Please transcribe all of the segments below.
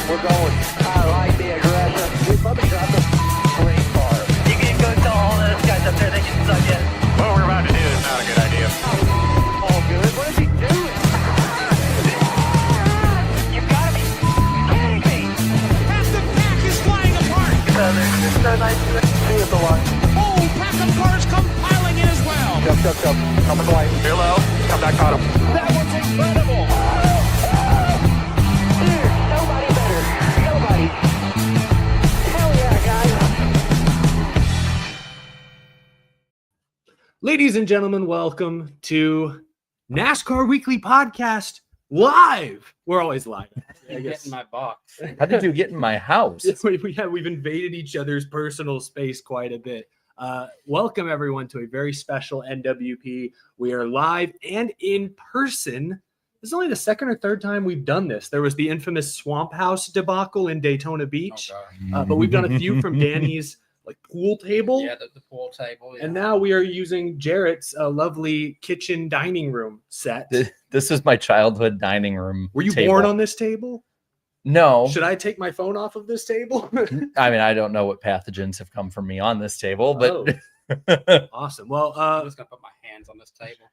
We're going. I like the aggression. We probably got the great car. You can go tell all those guys up there they can suck it. What we're about to do is not a good idea. All good. What is he doing? You've got to be kidding me. Half the pack is flying apart. It's so nice to see at the line. Oh, backup cars come piling in as well. Go. Coming right. Hello, come back on him. That was incredible. Dude, nobody better. Nobody. Hell yeah, guys. Ladies and gentlemen, welcome to NASCAR Weekly Podcast live. We're always live. I Get in my box. How did you get in my house? We've invaded each other's personal space quite a bit. Welcome everyone to a very special NWP. We are live and in person. This is only the second or third time we've done this. There was the infamous Swamp House debacle in Daytona Beach, but we've done a few from Danny's pool table. Yeah, the pool table. Yeah. And now we are using Jarrett's lovely kitchen dining room set. This is my childhood dining room. Were you table. born on this table? No. Should I take my phone off of this table? I mean, I don't know what pathogens have come from me on this table, but Awesome. Well, I'm just gonna put my hands on this table.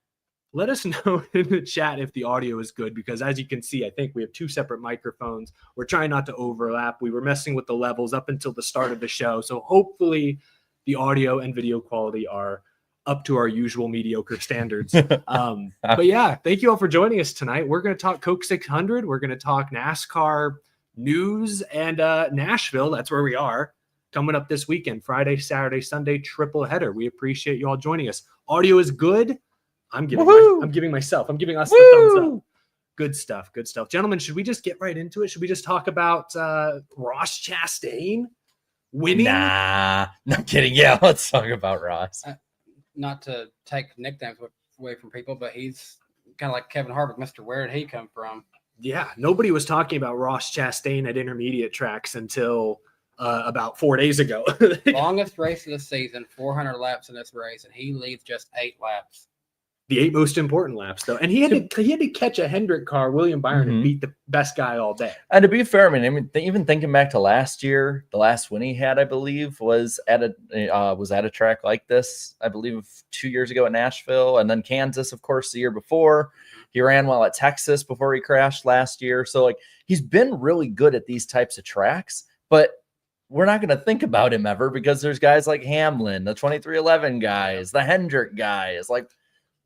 let us know in the chat if the audio is good, because as you can see, I think we have two separate microphones. We're trying not to overlap. We were messing with the levels up until the start of the show. So hopefully the audio and video quality are up to our usual mediocre standards. But yeah, thank you all for joining us tonight. We're going to talk Coke 600. We're going to talk NASCAR news and Nashville. That's where we are coming up this weekend, Friday, Saturday, Sunday, triple header. We appreciate you all joining us. Audio is good. I'm giving us the thumbs up. Good stuff. Gentlemen, should we just get right into it? Should we just talk about Ross Chastain winning? nah, no kidding. Yeah, let's talk about Ross. Not to take nicknames away from people, but he's kind of like Kevin Harvick. Mr. Where did he come from? Yeah, nobody was talking about Ross Chastain at intermediate tracks until about 4 days ago. Longest race of the season, 400 laps in this race, and he leads just 8 laps. The 8 most important laps, though, and he had to catch a Hendrick car, William Byron, and beat the best guy all day. And to be fair, I mean, even thinking back to last year, the last win he had, I believe, was at a track like this. I believe 2 years ago at Nashville, and then Kansas, of course, the year before. He ran well at Texas before he crashed last year. So, he's been really good at these types of tracks, but we're not going to think about him ever because there's guys like Hamlin, the 2311 guys, the Hendrick guys,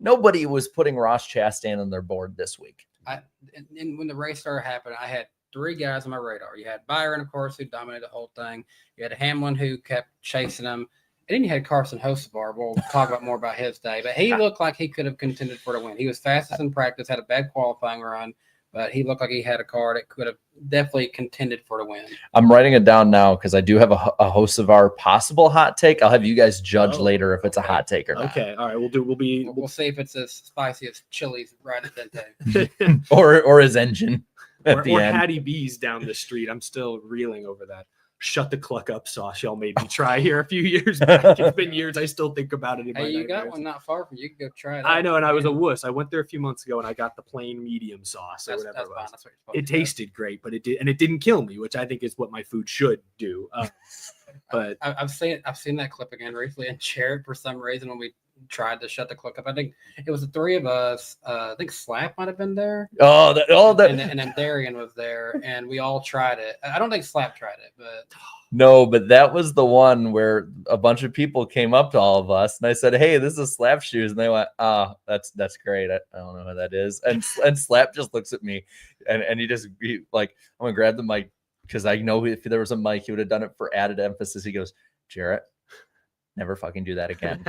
nobody was putting Ross Chastain on their board this week. And when the race started happening, I had 3 guys on my radar. You had Byron, of course, who dominated the whole thing. You had Hamlin, who kept chasing him. And then you had Carson Hocevar. We'll talk about more about his day. But he looked like he could have contended for the win. He was fastest in practice, had a bad qualifying run, but he looked like he had a car that could have definitely contended for the win. I'm writing it down now because I do have a Hocevar possible hot take. I'll have you guys judge later if it's a hot take or not. Okay, all right, We'll see if it's as spicy as Chili's right at that day. or his engine at the or end. Hattie B's down the street. I'm still reeling over that. Shut the cluck up sauce y'all made me try here a few years back. It's been years. I still think about it in my Hey, you nightmares. got one not far from you. You can go try it. I know, and I was a wuss. I went there a few months ago, and I got the plain medium sauce or That's whatever it fine. was. That's what you're supposed It to do. tasted great, but it didn't kill me, which I think is what my food should do. But I've seen that clip again recently and shared for some reason when we tried to shut the clock up. I think it was the 3 of us. I think Slap might have been there. And And then Darian was there, and we all tried it. I don't think Slap tried it, but no, but that was the one where a bunch of people came up to all of us, and I said, "Hey, this is Slap Shoes," and they went, "Oh, that's great. I don't know who that is." And Slap just looks at me, and he like, "I'm gonna grab the mic because I know if there was a mic, he would have done it for added emphasis." He goes, "Jarrett, never fucking do that again."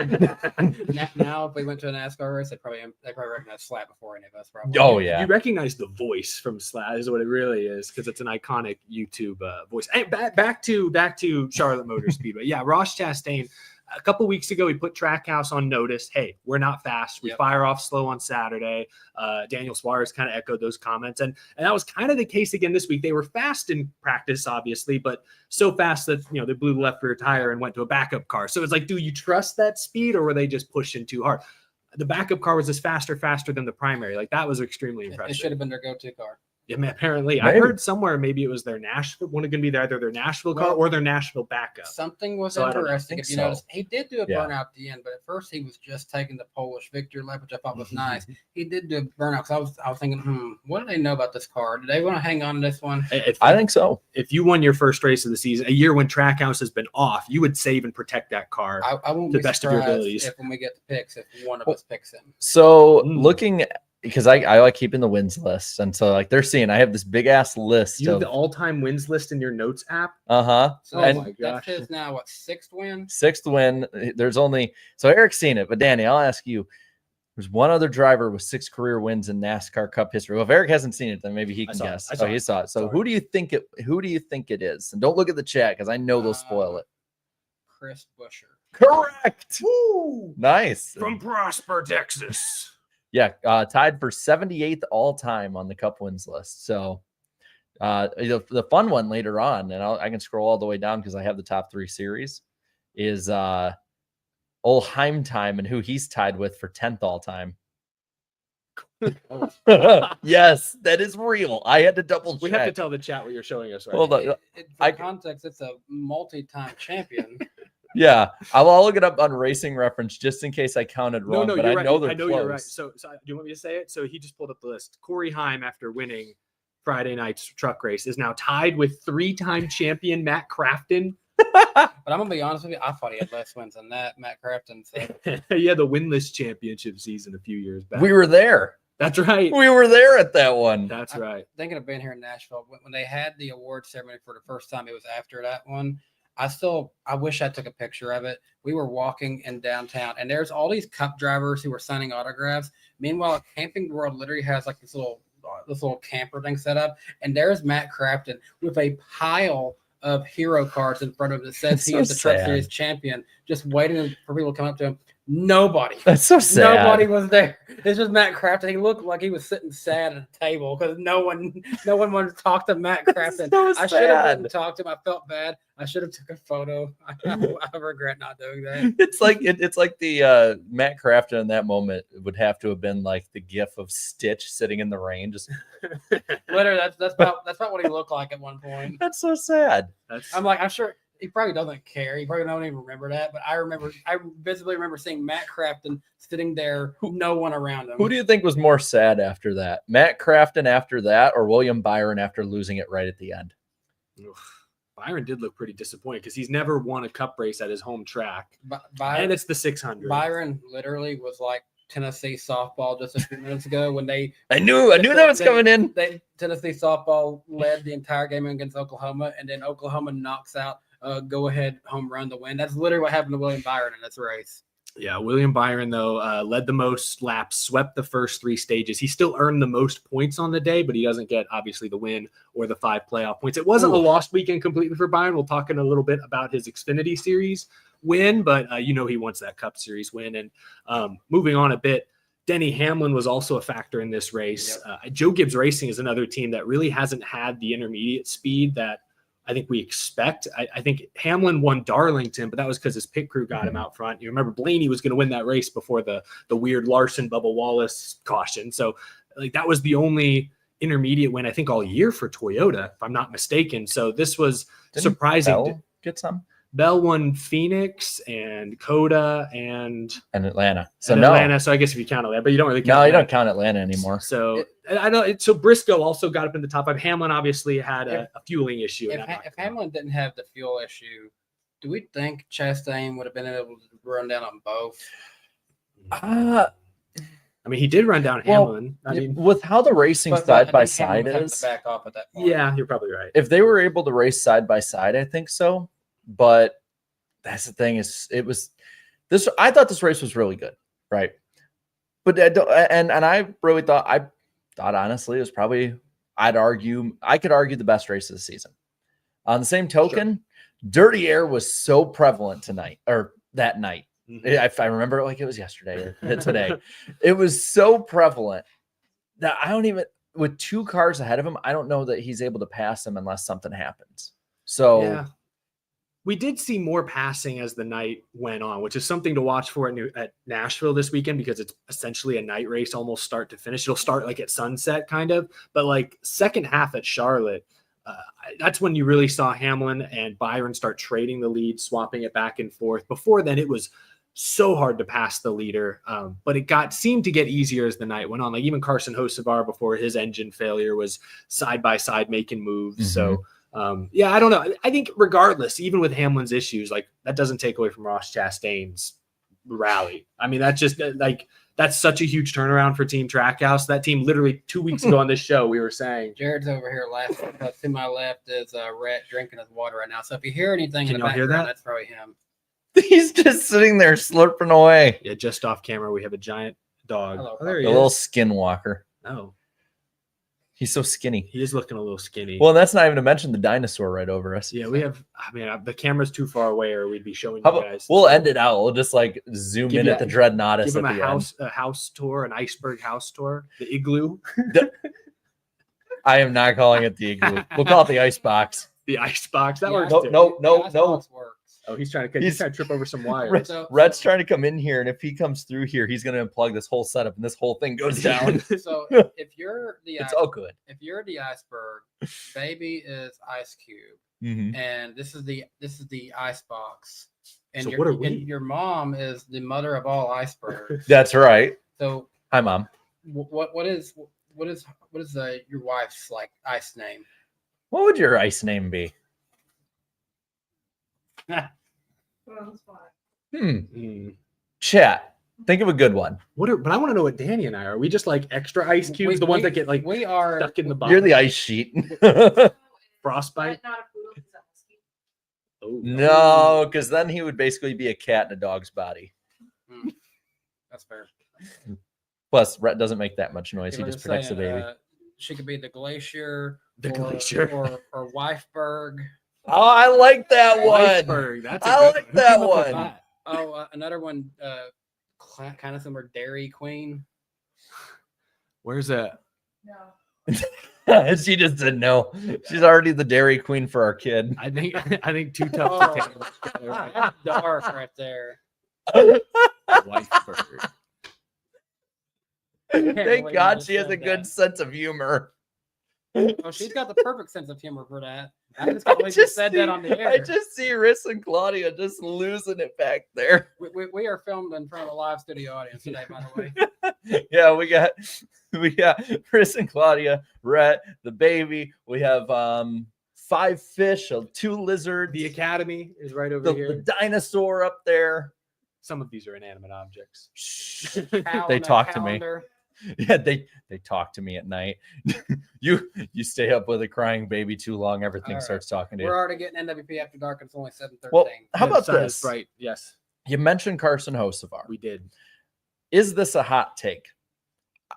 now if we went to a NASCAR race, they probably recognize Slap before any of us. Probably. Oh yeah, you recognize the voice from Slap is what it really is, because it's an iconic YouTube voice. Hey, back to Charlotte Motor Speedway. Yeah, Ross Chastain. A couple weeks ago, he put Trackhouse on notice. Hey, we're not fast. We fire off slow on Saturday. Daniel Suarez kind of echoed those comments. And that was kind of the case again this week. They were fast in practice, obviously, but so fast that, they blew the left rear tire and went to a backup car. So it's like, do you trust that speed, or were they just pushing too hard? The backup car was just faster than the primary. Like, that was extremely impressive. It should have been their go-to car. I mean, apparently, I Maybe. heard somewhere maybe it was their Nashville, one going to be either their Nashville car Well, or their Nashville backup. Something was So I don't know. interesting. think If you so. notice, he did do a Yeah. burnout at the end, but at first he was just taking the Polish victory lap, which I thought was nice. He did do a burnout. So I was thinking, what do they know about this car? Do they want to hang on to this one? I think so. If you won your first race of the season, a year when Trackhouse has been off, you would save and protect that car. I won't to be the best of your surprised abilities. if when we get the picks, if one of us picks him. So Mm. looking, because I like keeping the wins list, and so like they're seeing I have this big ass list You have of the all-time wins list in your notes app. So and my that's gosh. his now, what, 6th win? 6th win. There's only so Eric's seen it, but Danny, I'll ask you. There's one other driver with 6 career wins in NASCAR Cup history. Well, if Eric hasn't seen it, then maybe he I can saw it. guess. I saw He it. saw it. So Sorry. who do you think it is? And don't look at the chat because I know they'll spoil it. Chris Buescher. Correct. Woo! Nice. From Prosper, Texas. Yeah, tied for 78th all time on the Cup wins list. So the fun one later on, and I can scroll all the way down because I have the top 3 series, is old Heimtime and who he's tied with for 10th all time. Yes, that is real. I had to double check. We have to tell the chat what you're showing us right Hold now. on. For context, it's a multi-time champion. Yeah, I'll look it up on Racing Reference just in case I counted wrong. No, but you're I right. know they're I know close. you're right. So do you want me to say it? So he just pulled up the list. Corey Heim, after winning Friday night's truck race, is now tied with 3-time champion Matt Crafton. But I'm going to be honest with you, I thought he had less wins than that, Matt Crafton. So. He had the winless championship season a few years back. We were there. That's right. We were there at that one. That's right. Thinking of being here in Nashville, when they had the award ceremony for the first time, it was after that one. I wish I took a picture of it. We were walking in downtown, and there's all these Cup drivers who were signing autographs. Meanwhile, Camping World literally has like this little camper thing set up, and there's Matt Crafton with a pile of hero cards in front of him that says he So is the Truck sad. Series champion, just waiting for people to come up to him. Nobody. That's so sad. Nobody was there. It's just Matt Crafton. He looked like he was sitting sad at a table because no one wanted to talk to Matt Crafton. so I should have sad. talked to him. I felt bad. I should have took a photo. I regret not doing that. It's like it's like the Matt Crafton in that moment would have to have been like the gif of Stitch sitting in the rain. Just Literally, that's about what he looked like at one point. that's so sad. That's I'm sure he probably doesn't care. He probably don't even remember that. But I visibly remember seeing Matt Crafton sitting there, no one around him. Who do you think was more sad after that? Matt Crafton after that, or William Byron after losing it right at the end? Byron did look pretty disappointed because he's never won a Cup race at his home track, and Byron, it's the 600. Byron literally was like Tennessee softball just a few minutes ago when they I knew that was coming in. Tennessee softball led the entire game against Oklahoma, and then Oklahoma knocks out go ahead home run to win. That's literally what happened to William Byron in this race. Yeah, William Byron, though, led the most laps, swept the first 3 stages. He still earned the most points on the day, but he doesn't get, obviously, the win or the 5 playoff points. It wasn't a lost weekend completely for Byron. We'll talk in a little bit about his Xfinity Series win, but he wants that Cup Series win. And moving on a bit, Denny Hamlin was also a factor in this race. Yep. Joe Gibbs Racing is another team that really hasn't had the intermediate speed that I think we expect. I think Hamlin won Darlington, but that was because his pit crew got him out front. You remember Blaney was going to win that race before the weird Larson Bubba Wallace caution. So like that was the only intermediate win I think all year for Toyota, if I'm not mistaken. So this was surprising. Bell get some Bell won Phoenix and Coda and Atlanta. So Atlanta. So I guess if you count Atlanta, but you don't really count. No, you Atlanta. don't count Atlanta anymore. So I know. So Briscoe also got up in the top 5. Hamlin obviously had a fueling issue. If Hamlin didn't have the fuel issue, do we think Chastain would have been able to run down on both? I mean, he did run down Hamlin. I mean, with how the racing But side I by think Hamlin side would have is, to back off at that point. yeah, you're probably right. if they were able to race side by side, I think so. But that's the thing I thought this race was really good, right? But I really thought honestly it was probably I could argue the best race of the season. On the same token, dirty air was so prevalent that night. If I remember it like it was yesterday or today, it was so prevalent that I don't even, with 2 cars ahead of him, I don't know that he's able to pass him unless something happens. So Yeah. We did see more passing as the night went on, which is something to watch for at Nashville this weekend because it's essentially a night race, almost start to finish. It'll start like at sunset kind of, but like second half at Charlotte, that's when you really saw Hamlin and Byron start trading the lead, swapping it back and forth. Before then, it was so hard to pass the leader, but it seemed to get easier as the night went on. Like even Carson Hocevar before his engine failure was side by side making moves. So yeah, I don't know. I think regardless, even with Hamlin's issues, like that doesn't take away from Ross Chastain's rally. I mean, that's just like that's such a huge turnaround for Team Trackhouse. That team literally 2 weeks ago on this show, we were saying Jared's over here laughing. To my left is Rhett drinking his water right now. So if you hear anything Can in the y'all hear background, that? that's probably him. He's just sitting there slurping away. Yeah, just off camera, we have a giant dog. Hello, Oh, there A he little is. skinwalker. Oh, He's so skinny. he is looking a little skinny. Well, that's not even to mention the dinosaur right over us. yeah, we have. I mean, the camera's too far away, or we'd be showing How you about guys. we'll end it out. We'll just like zoom Give in you- at the Dreadnoughtus Give at him the a house tour, an iceberg house tour, the igloo, end. I am not calling it the igloo. We'll call it the ice box. the ice box. That The works. No, too. no, no, The ice no. box works. Oh, he's trying to He's- trip over some wires. Rhett's, So- Rhett's trying to come in here, and if he comes through here, he's going to unplug this whole setup, and this whole thing goes down. So if you're the It's all good. if you're the iceberg, baby is Ice Cube, Mhm. and this is the ice box, and So your, what are we? and your mom is the mother of all icebergs. That's right. So Hi, Mom. what is your wife's like ice name? What would your ice name be? Hmm. Chat. Think of a good one. But I want to know what Danny and I are. Are we just like extra ice cubes, the ones that get like we are stuck in the bottom? You're the ice sheet. frostbite. Not a poodle because that was cute. Oh, No, because then he would basically be a cat in a dog's body. that's fair. Plus, Rhett doesn't make that much noise. You He were just protects the saying, baby. she could be the glacier, The or, glacier. or Wifeberg. Oh, I like that one. Iceberg. That's a I good like one. that Who came up with one. that? Another one, kind of similar, Dairy Queen. Where's that? No. She just didn't know. She's already the Dairy Queen for our kid. I think too tough to Oh, take together. that's dark right there. Wifeberg. believe Thank you God just she has a said good that. sense of humor. Oh, she's got the perfect sense of humor for that. I just can't believe you said that on the air. I just see Riss and Claudia just losing it back there. We are filmed in front of a live studio audience today, by the way. Yeah, we got Riss and Claudia, Rhett, the baby. We have 5 fish, 2 lizards, The Academy is right over the here. dinosaur up there. Some of these are inanimate objects. Cow They on a talk to me. calendar. Yeah, they talk to me at night. you stay up with a crying baby too long, everything All right. starts talking to We're you. already getting NWP after dark. And it's only 7:13. Well, how The about sun is this? bright. Yes, You mentioned Carson Hocevar. we did. Is this a hot take?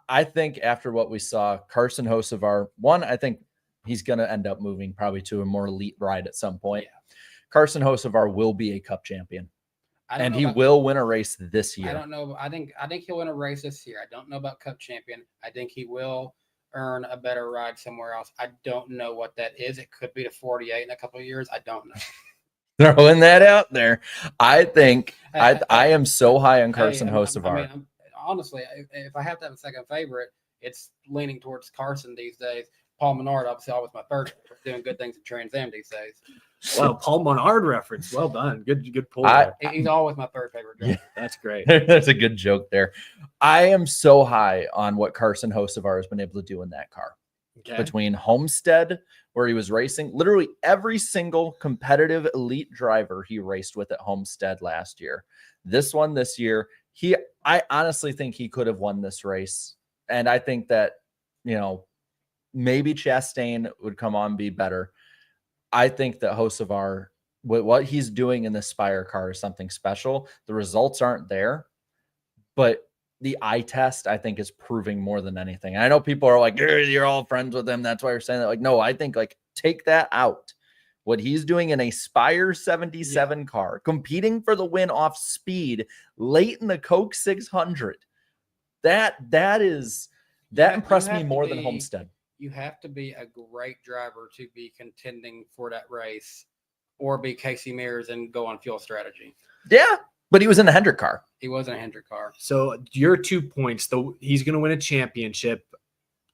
I think after what we saw, Carson Hocevar, I think he's going to end up moving probably to a more elite ride at some point. Carson Hocevar will be a cup champion, I don't and know he about- will win a race this I year. don't know. I think he'll win a race this year. I don't know about Cup champion. I think he will earn a better ride somewhere else. I don't know what that is. It could be to 48 in a couple of years. I don't know. Throwing that out there. I think Hey, I am so high on Hey, Carson I mean, Hocevar. honestly, if I have to have a second favorite, it's leaning towards Carson these days. Paul Menard, obviously, always my third favorite, doing good things at Trans Am these days. Well, Paul Menard reference. Well done. Good pull. I- there. He's always my third favorite driver. That's great. That's a good joke there. I am so high on what Carson Hocevar has been able to do in that car. Okay. Between Homestead, where he was racing, literally every single competitive elite driver he raced with at Homestead last year. This one this year, I honestly think he could have won this race. And I think that, maybe Chastain would come on and be better. I think that Hocevar, what he's doing in the Spire car is something special. The results aren't there, but the eye test, I think, is proving more than anything. And I know people are like, you're all friends with him. That's why you're saying that. Like, no, I think take that out. What he's doing in a Spire 77 car, competing for the win off speed late in the Coke 600. That impressed me more than Homestead. You have to be a great driver to be contending for that race or be Casey Mears and go on fuel strategy. Yeah, but he was in the Hendrick car. He was in a Hendrick car. So your 2 points, though, he's going to win a championship.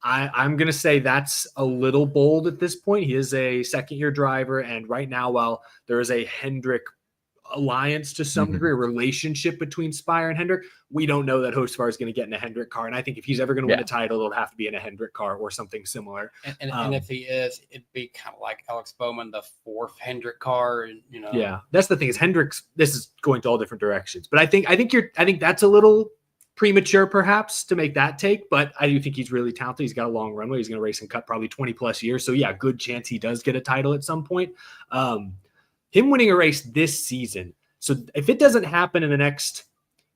I'm going to say that's a little bold at this point. He is a second-year driver, and right now, while there is a Hendrick alliance to some degree, a relationship between Spire and Hendrick, we don't know that Hocevar is going to get in a Hendrick car. And I think if he's ever going to win a title, it'll have to be in a Hendrick car or something similar. And if he is, it'd be kind of like Alex Bowman, the 4th Hendrick car. You know. Yeah, that's the thing is Hendrick's. This is going to all different directions, but I think that's a little premature perhaps to make that take. But I do think he's really talented. He's got a long runway. He's going to race and cut probably 20+ years. So yeah, good chance he does get a title at some point. Him winning a race this season. So if it doesn't happen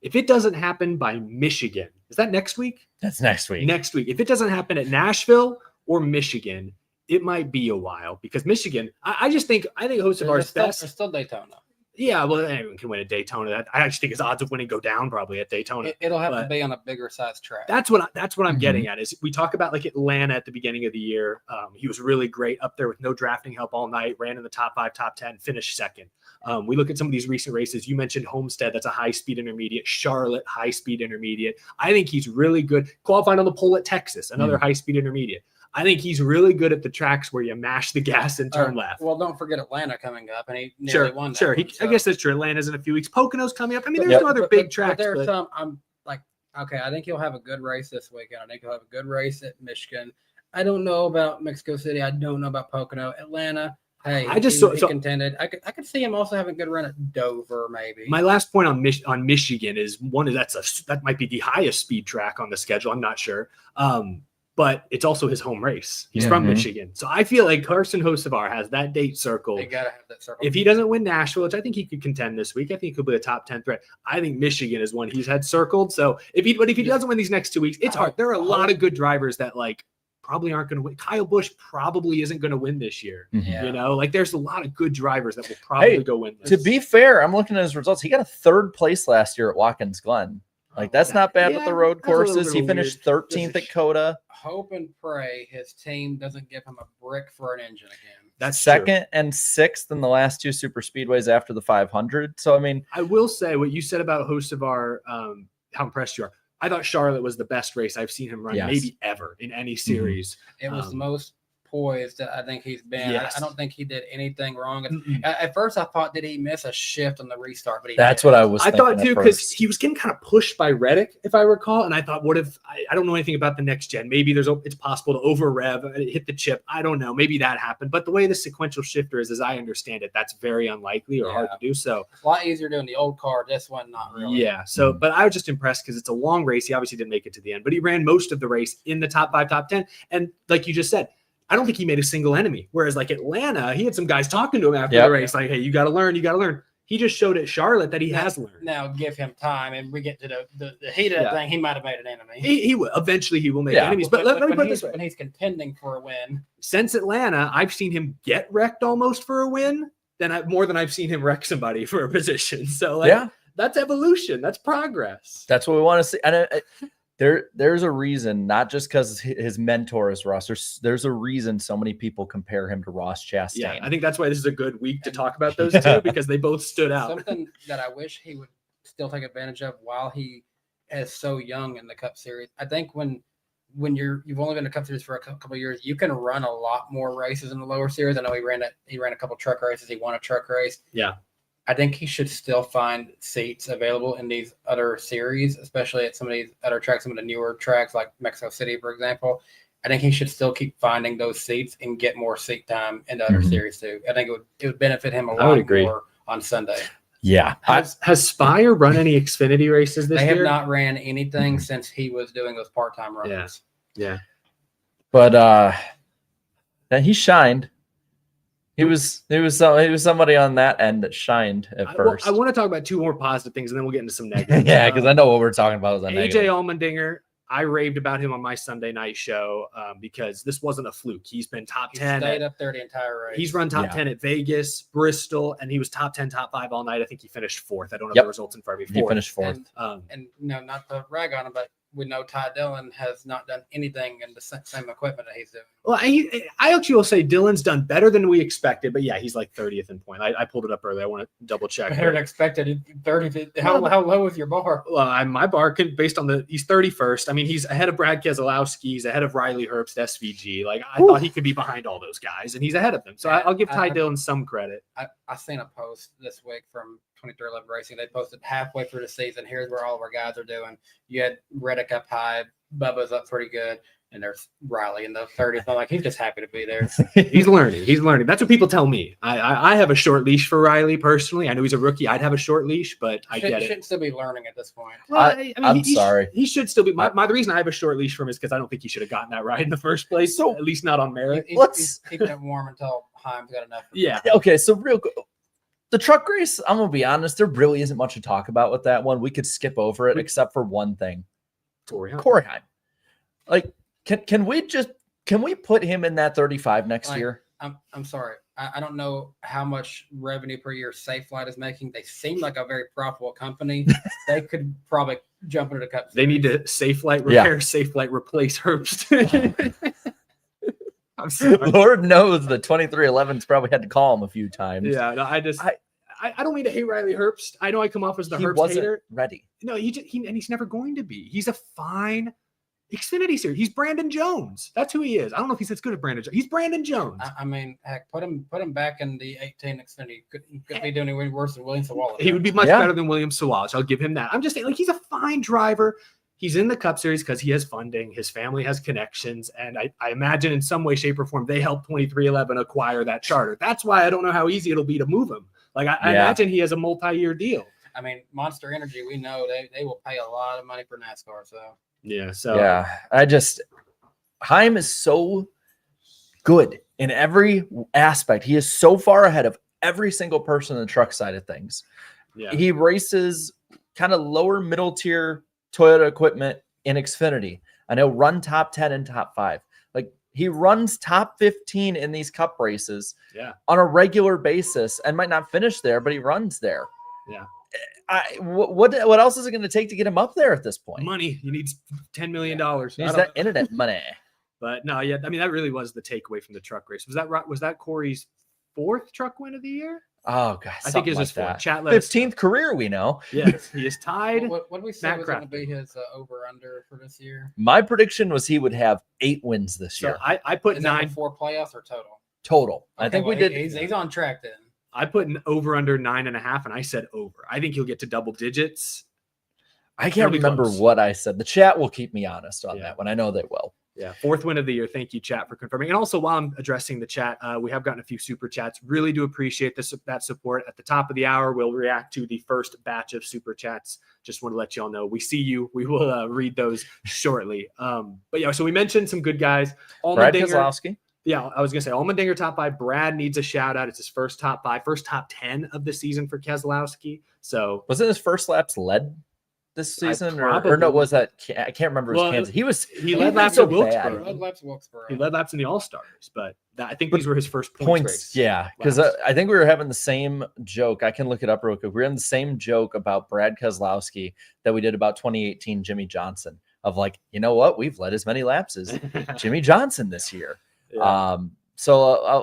if it doesn't happen by Michigan, is that next week? That's next week. Next week. If it doesn't happen at Nashville or Michigan, it might be a while because Michigan, I think Hocevar's best. There's still Daytona. Yeah, well, anyone can win at Daytona. I actually think his odds of winning go down probably at Daytona. It'll have to be on a bigger size track. That's what I'm getting at. Is we talk about like Atlanta at the beginning of the year. He was really great up there with no drafting help all night. Ran in the top 5, top 10, finished second. We look at some of these recent races. You mentioned Homestead. That's a high-speed intermediate. Charlotte, high-speed intermediate. I think he's really good. Qualified on the pole at Texas, another high-speed intermediate. I think he's really good at the tracks where you mash the gas and turn left. Well, don't forget Atlanta coming up, and he nearly won that. Sure. I guess that's true. Atlanta's in a few weeks. Pocono's coming up. I mean, there's some other big tracks. But there's some. I'm like, okay, I think he'll have a good race this weekend. I think he'll have a good race at Michigan. I don't know about Mexico City. I don't know about Pocono. Atlanta. Hey, he contended. I could see him also having a good run at Dover, maybe. My last point on Michigan is that might be the highest speed track on the schedule. I'm not sure. But it's also his home race. He's from Michigan. So I feel like Carson Hocevar has that date circled. They got to have that circled. If he doesn't win Nashville, which I think he could contend this week, I think he could be a top 10 threat. I think Michigan is one he's had circled. So if he doesn't win these next 2 weeks, it's hard. There are a lot of good drivers that like probably aren't going to win. Kyle Busch probably isn't going to win this year. You know, like there's a lot of good drivers that will probably go win this. To be fair, I'm looking at his results. He got a 3rd place last year at Watkins Glen. Like that's not bad with the road courses. He finished 13th at Coda. Hope and pray his team doesn't give him a brick for an engine again. That's 2nd and 6th in the last 2 super speedways after the 500. So I mean, I will say what you said about Hocevar, how impressed you are. I thought Charlotte was the best race I've seen him run maybe ever in any series. It was the most poised that I think he's been. Yes. I don't think he did anything wrong. At first, I thought, did he miss a shift on the restart? But that's what I was thinking. I thought too, because he was getting kind of pushed by Reddick, if I recall. And I thought, what if I don't know anything about the next gen? Maybe it's possible to over rev, hit the chip. I don't know. Maybe that happened. But the way the sequential shifter is, as I understand it, that's very unlikely or hard to do. So a lot easier doing the old car. This one, not really. Yeah. So, but I was just impressed because it's a long race. He obviously didn't make it to the end, but he ran most of the race in the top 5, top 10. And like you just said, I don't think he made a single enemy. Whereas like Atlanta, he had some guys talking to him after the race, like, hey, you got to learn. He just showed at Charlotte that he has learned. Now give him time, and we get to the heat of that thing. He might have made an enemy. He will. Eventually he will make enemies. But let me put it this way. When he's contending for a win. Since Atlanta, I've seen him get wrecked almost for a win more than I've seen him wreck somebody for a position. So that's evolution. That's progress. That's what we want to see. And there's a reason, not just because his mentor is Ross. There's a reason so many people compare him to Ross Chastain. Yeah, I think that's why this is a good week to talk about those two, because they both stood out. Something that I wish he would still take advantage of while he is so young in the Cup Series. I think when you've only been in the Cup Series for a couple of years, you can run a lot more races in the lower series. I know he ran a couple truck races. He won a truck race. Yeah. I think he should still find seats available in these other series, especially at some of these other tracks, some of the newer tracks like Mexico City, for example. I think he should still keep finding those seats and get more seat time in the other series too. I think it would benefit him a lot more on Sunday. Yeah. Has Spire run any Xfinity races this year? They have not ran anything since he was doing those part-time runs. Yeah. But then he shined. He was somebody on that end that shined at first. I want to talk about 2 more positive things, and then we'll get into some negative. Yeah, because I know what we're talking about. AJ Allmendinger, I raved about him on my Sunday night show because this wasn't a fluke. He's been top 10. He stayed up there the entire race. He's run top 10 at Vegas, Bristol, and he was top 10, top 5 all night. I think he finished 4th. I don't have the results in front of me. He finished 4th. And no, not to rag on him, but we know Ty Dillon has not done anything in the same equipment that he's doing. Well, I actually will say Dylan's done better than we expected, but yeah, he's like 30th in point. I pulled it up earlier. I want to double check. Better than expected. 30. How low is your bar? Well, my bar based on he's 31st. I mean, he's ahead of Brad Keselowski. He's ahead of Riely Herbst, SVG. Like I thought he could be behind all those guys, and he's ahead of them. So I'll give Ty Dillon some credit. I seen a post this week from 2311 Racing. They posted halfway through the season. Here's where all of our guys are doing. You had Reddick up high, Bubba's up pretty good, and there's Riely in the 30th. I'm like, he's just happy to be there. He's learning. He's learning. That's what people tell me. I have a short leash for Riely personally. I know he's a rookie. I'd have a short leash, but I get it. He should still be learning at this point. Well, I'm sorry. He should still be. The reason I have a short leash for him is because I don't think he should have gotten that ride in the first place. So at least not on merit. He's keeping it warm until Heim's got enough. Yeah. Okay, so real quick. The truck race, I'm going to be honest, there really isn't much to talk about with that one. We could skip over it except for one thing. Corey Heim. Like, can we put him in that 35 next year? I'm sorry. I don't know how much revenue per year Safe Flight is making. They seem like a very profitable company. They could probably jump into the cup. They need to Safe Flight repair, Safe Flight replace Herbst. I'm sorry. Lord knows the 2311's probably had to call him a few times. Yeah, no, I don't mean to hate Riely Herbst. I know I come off as the He Herbst wasn't hater. ready. No, and he's never going to be. He's a fine Xfinity series. He's Brandon Jones. That's who he is. I don't know if he's as good as Brandon Jones. He's Brandon Jones. I mean, heck, put him back in the 18 Xfinity. Could be doing any worse than William Sawalha. He would be much better than William Sawalha. I'll give him that. I'm just saying, like, he's a fine driver. He's in the Cup Series because he has funding. His family has connections. And I imagine in some way, shape, or form, they helped 2311 acquire that charter. That's why I don't know how easy it'll be to move him. Like, I imagine he has a multi-year deal. I mean, Monster Energy, we know they will pay a lot of money for NASCAR. So Heim is so good in every aspect. He is so far ahead of every single person in the truck side of things. Yeah. He races kind of lower middle tier Toyota equipment in Xfinity. I know run top 10 and top 5. Like he runs top 15 in these Cup races on a regular basis and might not finish there, but he runs there. Yeah. What else is it going to take to get him up there at this point? Money. He needs $10 million. He needs that internet money. But no, I mean, that really was the takeaway from the truck race. Was that Corey's 4th truck win of the year? Oh, God. I think it was his 4th. Chat 15th career, we know. Yes, he is tied. What did we say was going to be his over-under for this year? My prediction was he would have 8 wins this year. I put is 9. 4 playoffs or total? Total. Okay, I think we did. He's on track then. I put an over under 9.5, and I said over. I think he'll get to double digits. I can't remember what I said. The chat will keep me honest on that one. I know they will. Yeah, 4th win of the year. Thank you, chat, for confirming. And also, while I'm addressing the chat, we have gotten a few super chats. Really do appreciate that support. At the top of the hour, we'll react to the first batch of super chats. Just want to let you all know we see you. We will read those shortly. But yeah, so we mentioned some good guys. Brad Keselowski. Yeah, I was going to say Allmendinger top 5. Brad needs a shout out. It's his first top 5, first top 10 of the season for Keselowski. So was it his first laps led this season, or no? Was that I can't remember. Kansas. He led laps at Wilkesboro. He led laps in the All Stars, but I think these were his first points race. Yeah, because I think we were having the same joke. I can look it up real quick. We were in the same joke about Brad Keselowski that we did about 2018 Jimmy Johnson. Of like, you know what? We've led as many laps as Jimmy Johnson this year. Yeah. So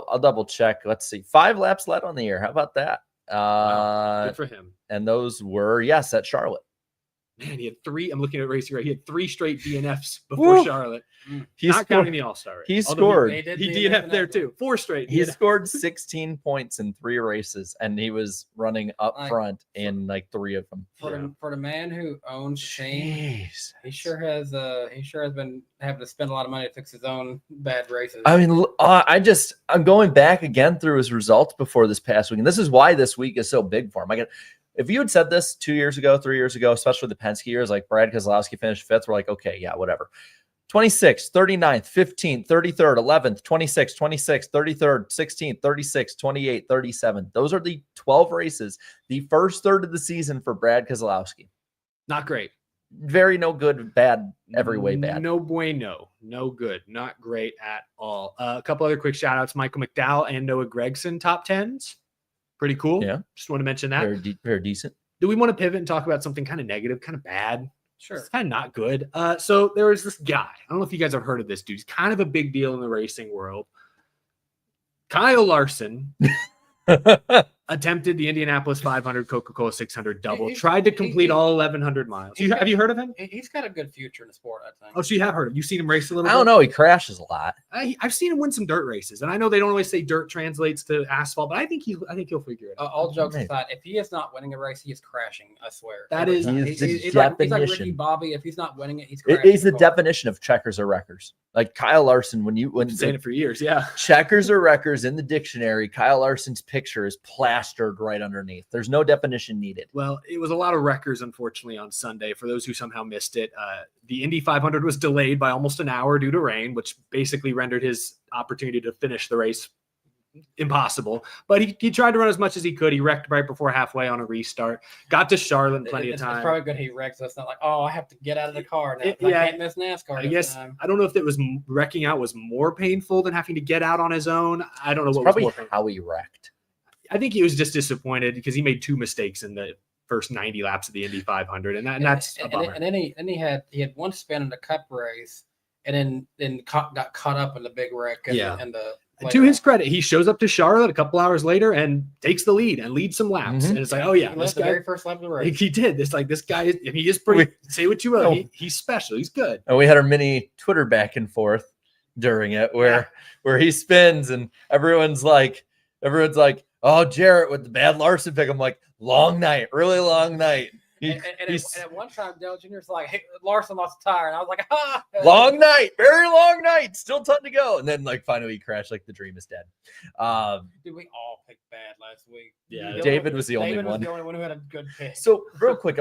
I'll double check. Let's see. 5 laps led on the year. How about that? Good for him. And those were, at Charlotte. Man, he had 3. I'm looking at racing right. He had 3 straight DNFs before Charlotte. Not counting the All-Star race. He scored. He DNF'd there too. 4 straight. He scored 16 points in 3 races, and he was running up front in like 3 of them. For the man who owns Shane, he sure has been having to spend a lot of money to fix his own bad races. I mean, I'm going back again through his results before this past week, and this is why this week is so big for him. If you had said this 2 years ago, 3 years ago, especially the Penske years, like Brad Keselowski finished 5th, we're like, okay, yeah, whatever. 26th, 39th, 15th, 33rd, 11th, 26th, 26th, 33rd, 16th, 36th, 28th, 37th. Those are the 12 races, the first third of the season for Brad Keselowski. Not great. Very no good, bad, every way bad. No bueno. No good. Not great at all. A couple other quick shout outs. Michael McDowell and Noah Gragson, top 10s. Pretty cool. Yeah. Just want to mention that. Very decent. Do we want to pivot and talk about something kind of negative, kind of bad? Sure. It's kind of not good. So there was this guy. I don't know if you guys have heard of this dude. He's kind of a big deal in the racing world. Kyle Larson attempted the Indianapolis 500 Coca-Cola 600 double. Tried to complete all 1,100 miles. Have you heard of him? He's got a good future in the sport, I think. Oh, so you have heard of him. You've seen him race a little bit? I don't know. He crashes a lot. I've seen him win some dirt races, and I know they don't always say dirt translates to asphalt, but I think he'll figure it out. All jokes aside, if he is not winning a race, he is crashing. I swear. That is he's like Ricky Bobby. If he's not winning it, he's crashing. He's the definition of checkers or wreckers. Like Kyle Larson, when been saying it for years, yeah. Checkers or wreckers in the dictionary, Kyle Larson's picture is plastered right underneath. There's no definition needed. Well, it was a lot of wreckers, unfortunately, on Sunday. For those who somehow missed it, the Indy 500 was delayed by almost an hour due to rain, which basically rendered his opportunity to finish the race impossible. But he tried to run as much as he could. He wrecked right before halfway on a restart. Got to Charlotte in plenty of time. It's probably good he wrecked, so it's not like, oh, I have to get out of the car now. I can't miss NASCAR. I guess I don't know if it was wrecking out was more painful than having to get out on his own. I don't know what probably was more painful. How he wrecked. I think he was just disappointed because he made 2 mistakes in the first 90 laps of the Indy 500, and that's a bummer. And then he had one spin in the Cup race, and then got caught up in the big wreck. And to his credit, he shows up to Charlotte a couple hours later and takes the lead and leads some laps. Mm-hmm. And it's like, oh yeah, this guy, the very first lap of the race. He did. It's like this guy. He is pretty. Say what you will. He's special. He's good. And we had our mini Twitter back and forth during it, where he spins and everyone's like, oh, Jarrett with the bad Larson pick. I'm like, long night, really long night. And at one time, Dale Jr.'s like, hey, Larson lost a tire. And I was like, long night, very long night, still ton to go. And then finally he crashed like the dream is dead. Dude, we all picked bad last week. Yeah, David was the only one. David was the only one who had a good pick. So real quick,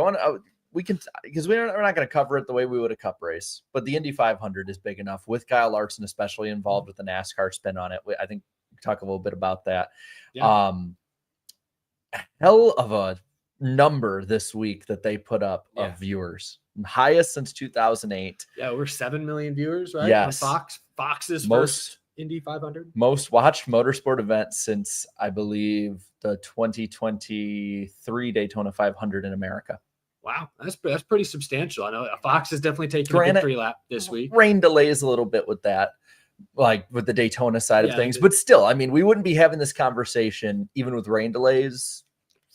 we can, because we're not going to cover it the way we would a Cup race, but the Indy 500 is big enough with Kyle Larson, especially involved with the NASCAR spin on it. I think we talk a little bit about that. Yeah. Hell of a number this week that they put up of viewers, highest since 2008. Yeah, over 7 million viewers, right? Yes. On Fox's first Indy 500. Most watched motorsport event since, I believe, the 2023 Daytona 500 in America. Wow, that's pretty substantial. I know Fox is definitely taking a victory lap this week. Rain delays a little bit with that, like with the Daytona side of things, but still, I mean, we wouldn't be having this conversation even with rain delays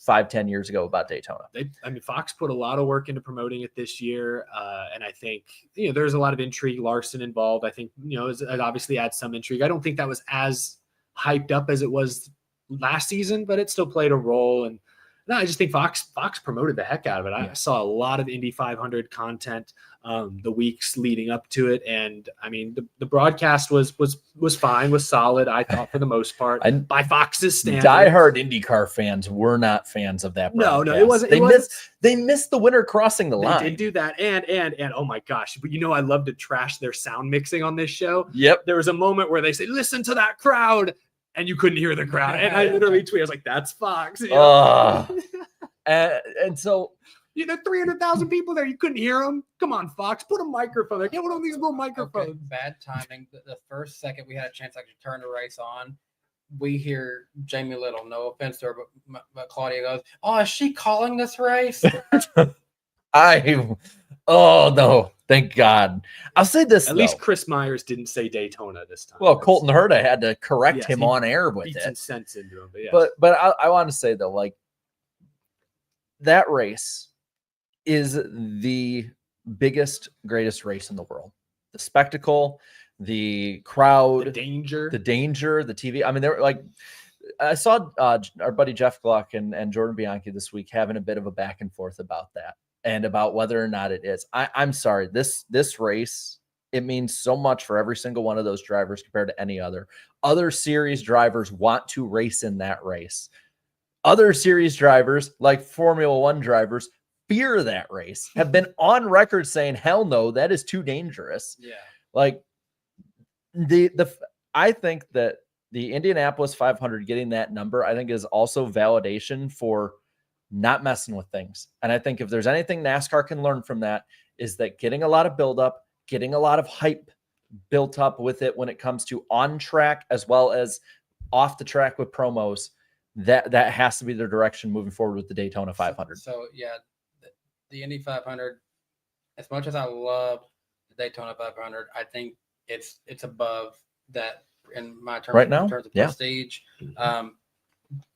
5-10 years ago about Daytona. Fox put a lot of work into promoting it this year, and I think there's a lot of intrigue. Larson involved. I think it obviously adds some intrigue. I don't think that was as hyped up as it was last season, but it still played a role. And no, I just think Fox promoted the heck out of it. I saw a lot of Indy 500 content the weeks leading up to it, and I mean the broadcast was fine, was solid. I thought for the most part, by Fox's standards. Diehard IndyCar fans were not fans of that broadcast. No, it wasn't. They missed the winner crossing the line. They did do that, and oh my gosh! But I love to trash their sound mixing on this show. Yep. There was a moment where they say, "Listen to that crowd." And you couldn't hear the crowd. And I literally tweeted, I was like, that's Fox. And so 300,000 people there. You couldn't hear them. Come on, Fox. Put a microphone there. Get one of these little microphones. Okay, bad timing. The first second we had a chance to actually turn the race on, we hear Jamie Little, no offense to her, but Claudia goes, oh, is she calling this race? Oh, no. Thank God. I'll say this. At least Chris Myers didn't say Daytona this time. Well, Colton Herta had to correct him on air with beat it. some sense into him, but I want to say, though, like, that race is the biggest, greatest race in the world. The spectacle, the crowd, the danger, the TV. I mean, they're like, I saw our buddy Jeff Gluck and Jordan Bianchi this week having a bit of a back and forth about that. And about whether or not it is. I'm sorry. This race, it means so much for every single one of those drivers compared to any other. Other series drivers want to race in that race. Other series drivers, like Formula One drivers, fear that race, have been on record saying, hell no, that is too dangerous. Yeah. Like I think that the Indianapolis 500 getting that number, I think is also validation for not messing with things. And I think if there's anything NASCAR can learn from that, is that getting a lot of buildup, getting a lot of hype built up with it when it comes to on track as well as off the track with promos, that has to be the direction moving forward with the Daytona 500. So yeah, the Indy 500, as much as I love the Daytona 500, I think it's above that in my terms. Right now? In terms of Yeah. prestige.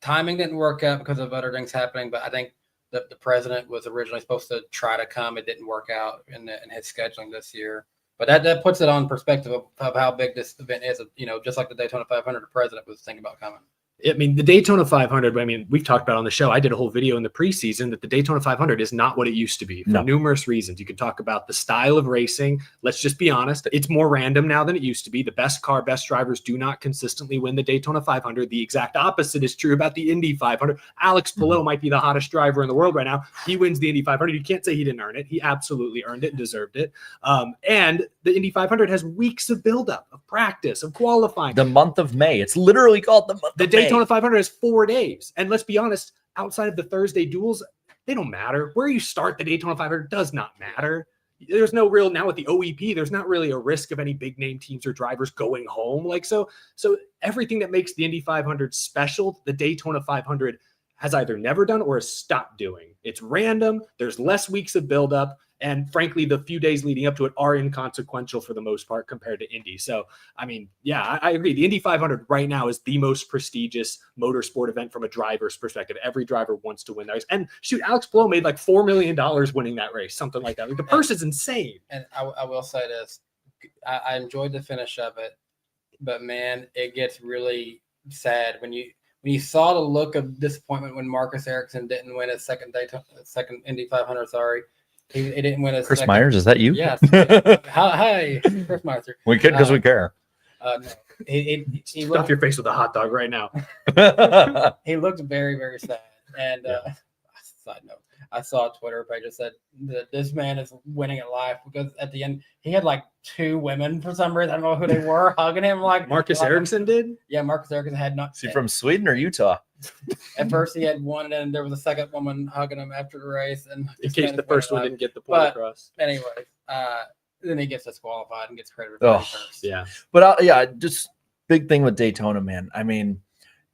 Timing didn't work out because of other things happening, but I think the president was originally supposed to try to come. It didn't work out in his scheduling this year. But that puts it on perspective of how big this event is. You know, just like the Daytona 500, the president was thinking about coming. I mean, the Daytona 500, I mean, we've talked about on the show. I did a whole video in the preseason that the Daytona 500 is not what it used to be for numerous reasons. You can talk about the style of racing. Let's just be honest. It's more random now than it used to be. The best drivers do not consistently win the Daytona 500. The exact opposite is true about the Indy 500. Alex Palou might be the hottest driver in the world right now. He wins the Indy 500. You can't say he didn't earn it. He absolutely earned it and deserved it. And the Indy 500 has weeks of buildup, of practice, of qualifying. The month of May. It's literally called the month of May. The Daytona 500 has 4 days. And let's be honest, outside of the Thursday duels, they don't matter. Where you start the Daytona 500 does not matter. There's no real, now with the OEP, there's not really a risk of any big name teams or drivers going home. Like, so everything that makes the Indy 500 special, the Daytona 500 has either never done or has stopped doing. It's random. There's less weeks of buildup. And frankly, the few days leading up to it are inconsequential for the most part compared to Indy. So, I mean, yeah, I agree. The Indy 500 right now is the most prestigious motorsport event from a driver's perspective. Every driver wants to win that race. And shoot, Alex Palou made like $4 million winning that race, something like that. Like, the purse is insane. And I will say this. I enjoyed the finish of it, but man, it gets really sad when you saw the look of disappointment when Marcus Ericsson didn't win his second Indy 500. Sorry. He didn't win his Chris second. Myers, is that you? Yes. Hi, Chris Myers. We could because we care. No. He Stuff looked, your face with a hot dog right now. he looked very, very sad. And side note, I saw a Twitter page that said that this man is winning at life because at the end he had like 2 women for some reason. I don't know who they were hugging him. Like Marcus Ericsson did? Yeah, Marcus Ericsson had not. Is he from Sweden or Utah? At first he had one, and then there was a second woman hugging him after the race. And In case the first one didn't get the point across. Anyway, then he gets disqualified and gets credited for first. Yeah. But just big thing with Daytona, man. I mean,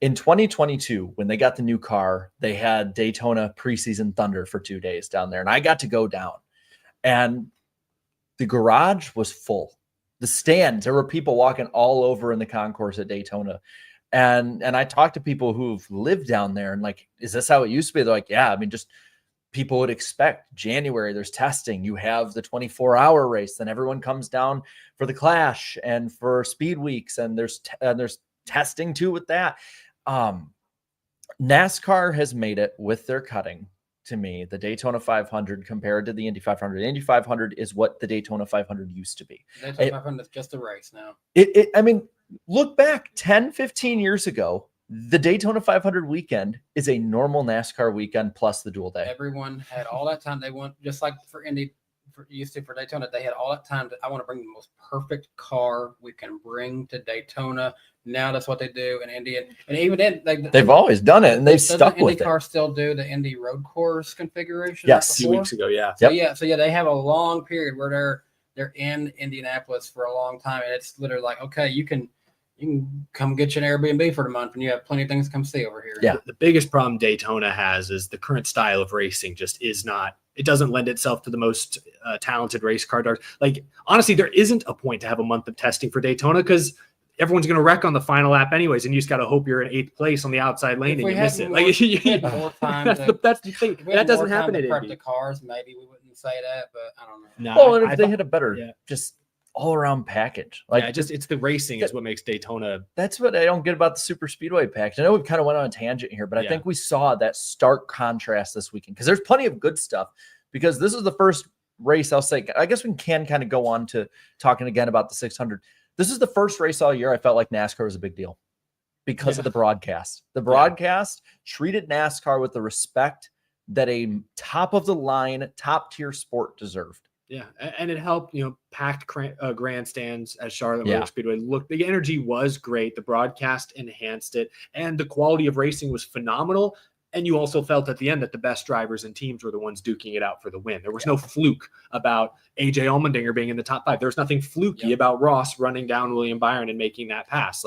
in 2022, when they got the new car, they had Daytona preseason Thunder for 2 days down there. And I got to go down. And the garage was full. The stands, there were people walking all over in the concourse at Daytona. And I talked to people who've lived down there and like, is this how it used to be? They're like, yeah, I mean, just people would expect January, there's testing. You have the 24-hour race. Then everyone comes down for the Clash and for Speed Weeks. And there's testing too with that. NASCAR has made it with their cutting. To me, the Daytona 500 compared to the Indy 500. The Indy 500 is what the Daytona 500 used to be. Daytona 500 is just a race now. I mean, look back 10, 15 years ago, the Daytona 500 weekend is a normal NASCAR weekend plus the dual day. Everyone had all that time. They want, just like for Indy, for Daytona, they had all that time. I want to bring the most perfect car we can bring to Daytona. Now that's what they do in Indy, and even then, they've always done it, and they've stuck with it. IndyCar still do the Indy road course configuration. Yes, a few weeks ago, yeah. So they have a long period where they're in Indianapolis for a long time, and it's literally like, okay, you can come get you an Airbnb for the month, and you have plenty of things to come see over here. Yeah, the biggest problem Daytona has is the current style of racing just is not. It doesn't lend itself to the most talented race car drivers. Like, honestly, there isn't a point to have a month of testing for Daytona because everyone's going to wreck on the final lap anyways, and you just got to hope you're in 8th place on the outside lane and you miss it. More time that's the thing. That doesn't happen at Indy. The cars, maybe we wouldn't say that, but I don't know. No, well, and if they hit a better, just all-around package, like it's the racing is what makes Daytona. That's what I don't get about the super speedway package. I know we kind of went on a tangent here, but I think we saw that stark contrast this weekend because there's plenty of good stuff. Because this is the first race, I'll say. I guess we can kind of go on to talking again about the 600. This is the first race all year I felt like NASCAR was a big deal because of the broadcast. The broadcast treated NASCAR with the respect that a top-of-the-line, top-tier sport deserved. Yeah, and it helped, packed grandstands at Charlotte Motor Speedway. Look, the energy was great. The broadcast enhanced it, and the quality of racing was phenomenal. And you also felt at the end that the best drivers and teams were the ones duking it out for the win. There was no fluke about AJ Allmendinger being in the top 5. There was nothing fluky about Ross running down William Byron and making that pass.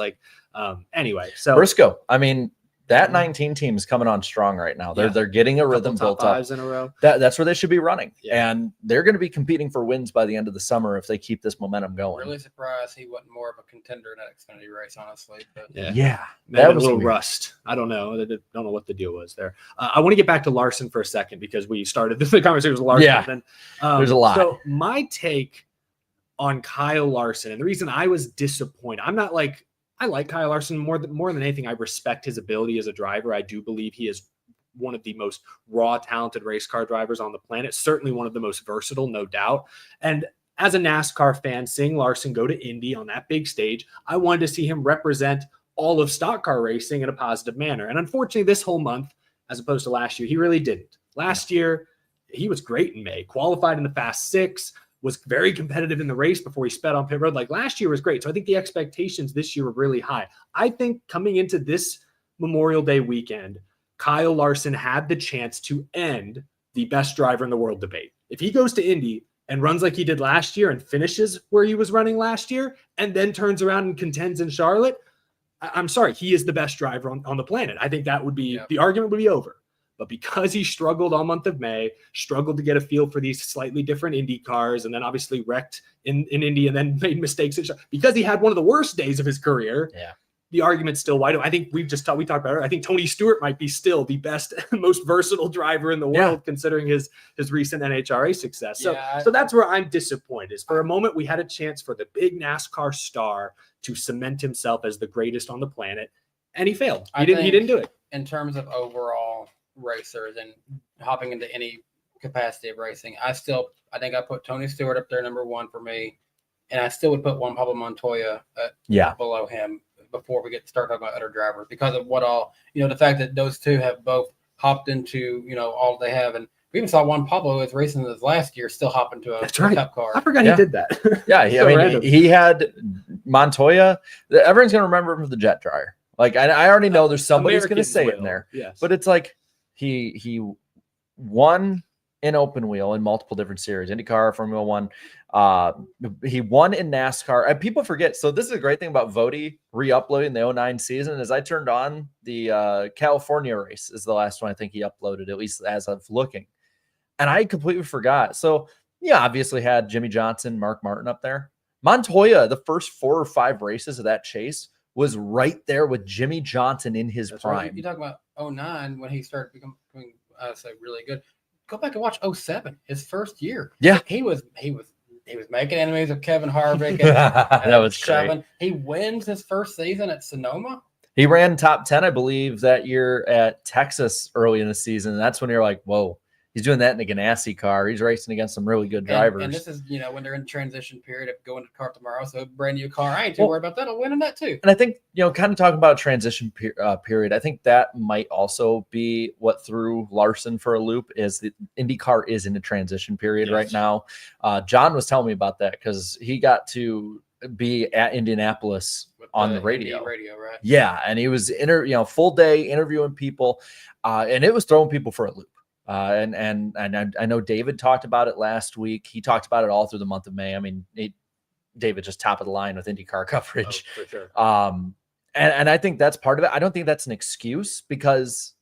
Anyway, so Briscoe, I mean, That 19 team is coming on strong right now. They're getting a rhythm built up. In a row. That's where they should be running, Yeah. and they're going to be competing for wins by the end of the summer if they keep this momentum going. Really surprised he wasn't more of a contender in that Xfinity race, honestly. But Yeah, That was a was little weird. rust. I don't know. I don't know what the deal was there. I want to get back to Larson for a second because we started the conversation with Larson. Yeah. Then, There's a lot. So my take on Kyle Larson, and the reason I was disappointed, I like Kyle Larson more than anything. I respect his ability as a driver. I do believe he is one of the most raw, talented race car drivers on the planet. Certainly one of the most versatile, no doubt. And as a NASCAR fan, seeing Larson go to Indy on that big stage, I wanted to see him represent all of stock car racing in a positive manner. And unfortunately, this whole month, as opposed to last year, he really didn't. Last year, he was great in May, qualified in the Fast Six, was very competitive in the race before he sped on pit road. Like last year was great. So I think the expectations this year were really high. I think coming into this Memorial Day weekend, Kyle Larson had the chance to end the best driver in the world debate. If he goes to Indy and runs like he did last year and finishes where he was running last year and then turns around and contends in Charlotte, I'm sorry, he is the best driver on the planet. I think that would be, the argument would be over. But because he struggled all month of May, struggled to get a feel for these slightly different Indy cars, and then obviously wrecked in Indy and then made mistakes, because he had one of the worst days of his career, the argument's still wide open. I think we talked about it. I think Tony Stewart might be still the best, most versatile driver in the world, considering his recent NHRA success. So that's where I'm disappointed. Is for a moment we had a chance for the big NASCAR star to cement himself as the greatest on the planet, and he failed. He didn't do it. In terms of overall racers and hopping into any capacity of racing, I think I put Tony Stewart up there number one for me, and I still would put Juan Pablo Montoya below him before we start talking about other drivers, because of the fact that those two have both hopped into all they have. And we even saw Juan Pablo as racing this last year still hop into a cup car. I forgot he did that. Yeah, he had Montoya. Everyone's going to remember him for the jet dryer. Like I already know there's somebody who's going to say it in there. Yes. But it's like he won in open wheel in multiple different series, IndyCar, Formula One. He won in NASCAR. And people forget. So this is a great thing about Voti re-uploading the 09 season is I turned on the California race is the last one I think he uploaded, at least as of looking. And I completely forgot. So obviously had Jimmy Johnson, Mark Martin up there. Montoya, the first 4 or 5 races of that chase was right there with Jimmy Johnson in his prime. Right. You talk about 09 when he started becoming really good. Go back and watch 07, his first year. Yeah. He was making enemies of Kevin Harvick. That was shoving. great. He wins his first season at Sonoma. He ran top 10, I believe, that year at Texas early in the season. And that's when you're like, whoa, he's doing that in a Ganassi car. He's racing against some really good drivers. And this is, when they're in transition period of going to car tomorrow. So brand new car. I ain't too worried about that. I'll win in that too. And I think, kind of talking about transition period, I think that might also be what threw Larson for a loop is the IndyCar is in a transition period right now. John was telling me about that because he got to be at Indianapolis on the radio. Right? Yeah. And he was, full day interviewing people and it was throwing people for a loop. And I know David talked about it last week. He talked about it all through the month of May. I mean, David just top of the line with IndyCar coverage. For sure. And I think that's part of it. I don't think that's an excuse because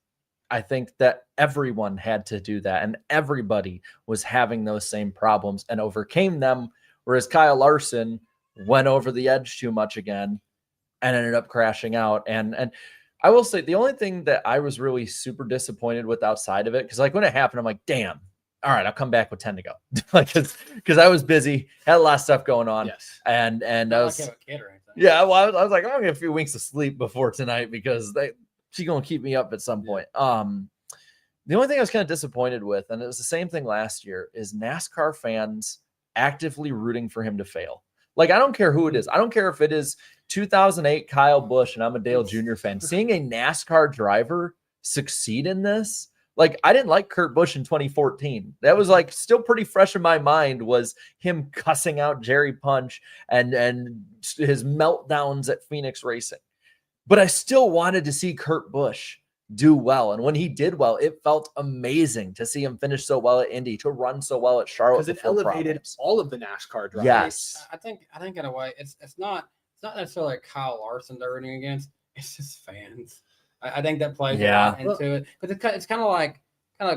I think that everyone had to do that and everybody was having those same problems and overcame them. Whereas Kyle Larson went over the edge too much again and ended up crashing out. And I will say the only thing that I was really super disappointed with outside of it, because like when it happened, I'm like, damn, all right, I'll come back with 10 to go. Like, because I was busy, had a lot of stuff going on. Yes. And I was, like a kid or anything. yeah, well, I was like, I'm gonna get a few winks of sleep before tonight because she's gonna keep me up at some point. The only thing I was kind of disappointed with, and it was the same thing last year, is NASCAR fans actively rooting for him to fail. Like, I don't care who it is. I don't care if it is 2008 Kyle Busch and I'm a Dale Jr. fan. Seeing a NASCAR driver succeed in this, like, I didn't like Kurt Busch in 2014. That was like still pretty fresh in my mind was him cussing out Jerry Punch and his meltdowns at Phoenix Racing. But I still wanted to see Kurt Busch do well. And when he did well, it felt amazing to see him finish so well at Indy, to run so well at Charlotte. Because it elevated all of the NASCAR drivers. Yes. I think in a way it's not necessarily Kyle Larson they're rooting against. It's just fans. I think that plays a Yeah. lot into it. But it's kind of like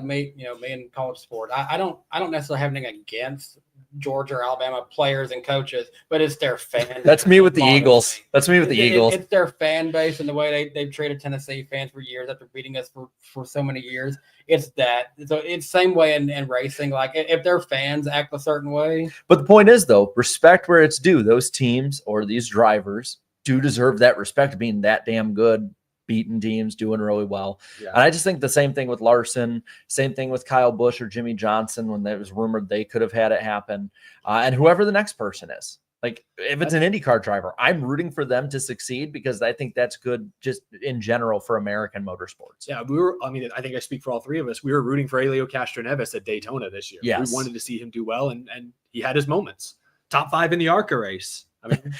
me, me in college sport. I don't necessarily have anything against Georgia or Alabama players and coaches, but it's their fan. That's me with the bothers Eagles. me. That's me with the Eagles. It's their fan base and the way they've treated Tennessee fans for years after beating us for so many years. It's that. So it's same way in racing. Like if their fans act a certain way. But the point is, though, respect where it's due. Those teams or these drivers do deserve that respect, being that damn good, beating teams, doing really well. Yeah. And I just think the same thing with Larson, same thing with Kyle Busch or Jimmy Johnson when it was rumored they could have had it happen. And whoever the next person is. Like if it's an IndyCar driver, I'm rooting for them to succeed because I think that's good just in general for American motorsports. Yeah, I think I speak for all three of us. We were rooting for Helio Castroneves at Daytona this year. Yes. We wanted to see him do well, and he had his moments. Top 5 in the ARCA race. I mean,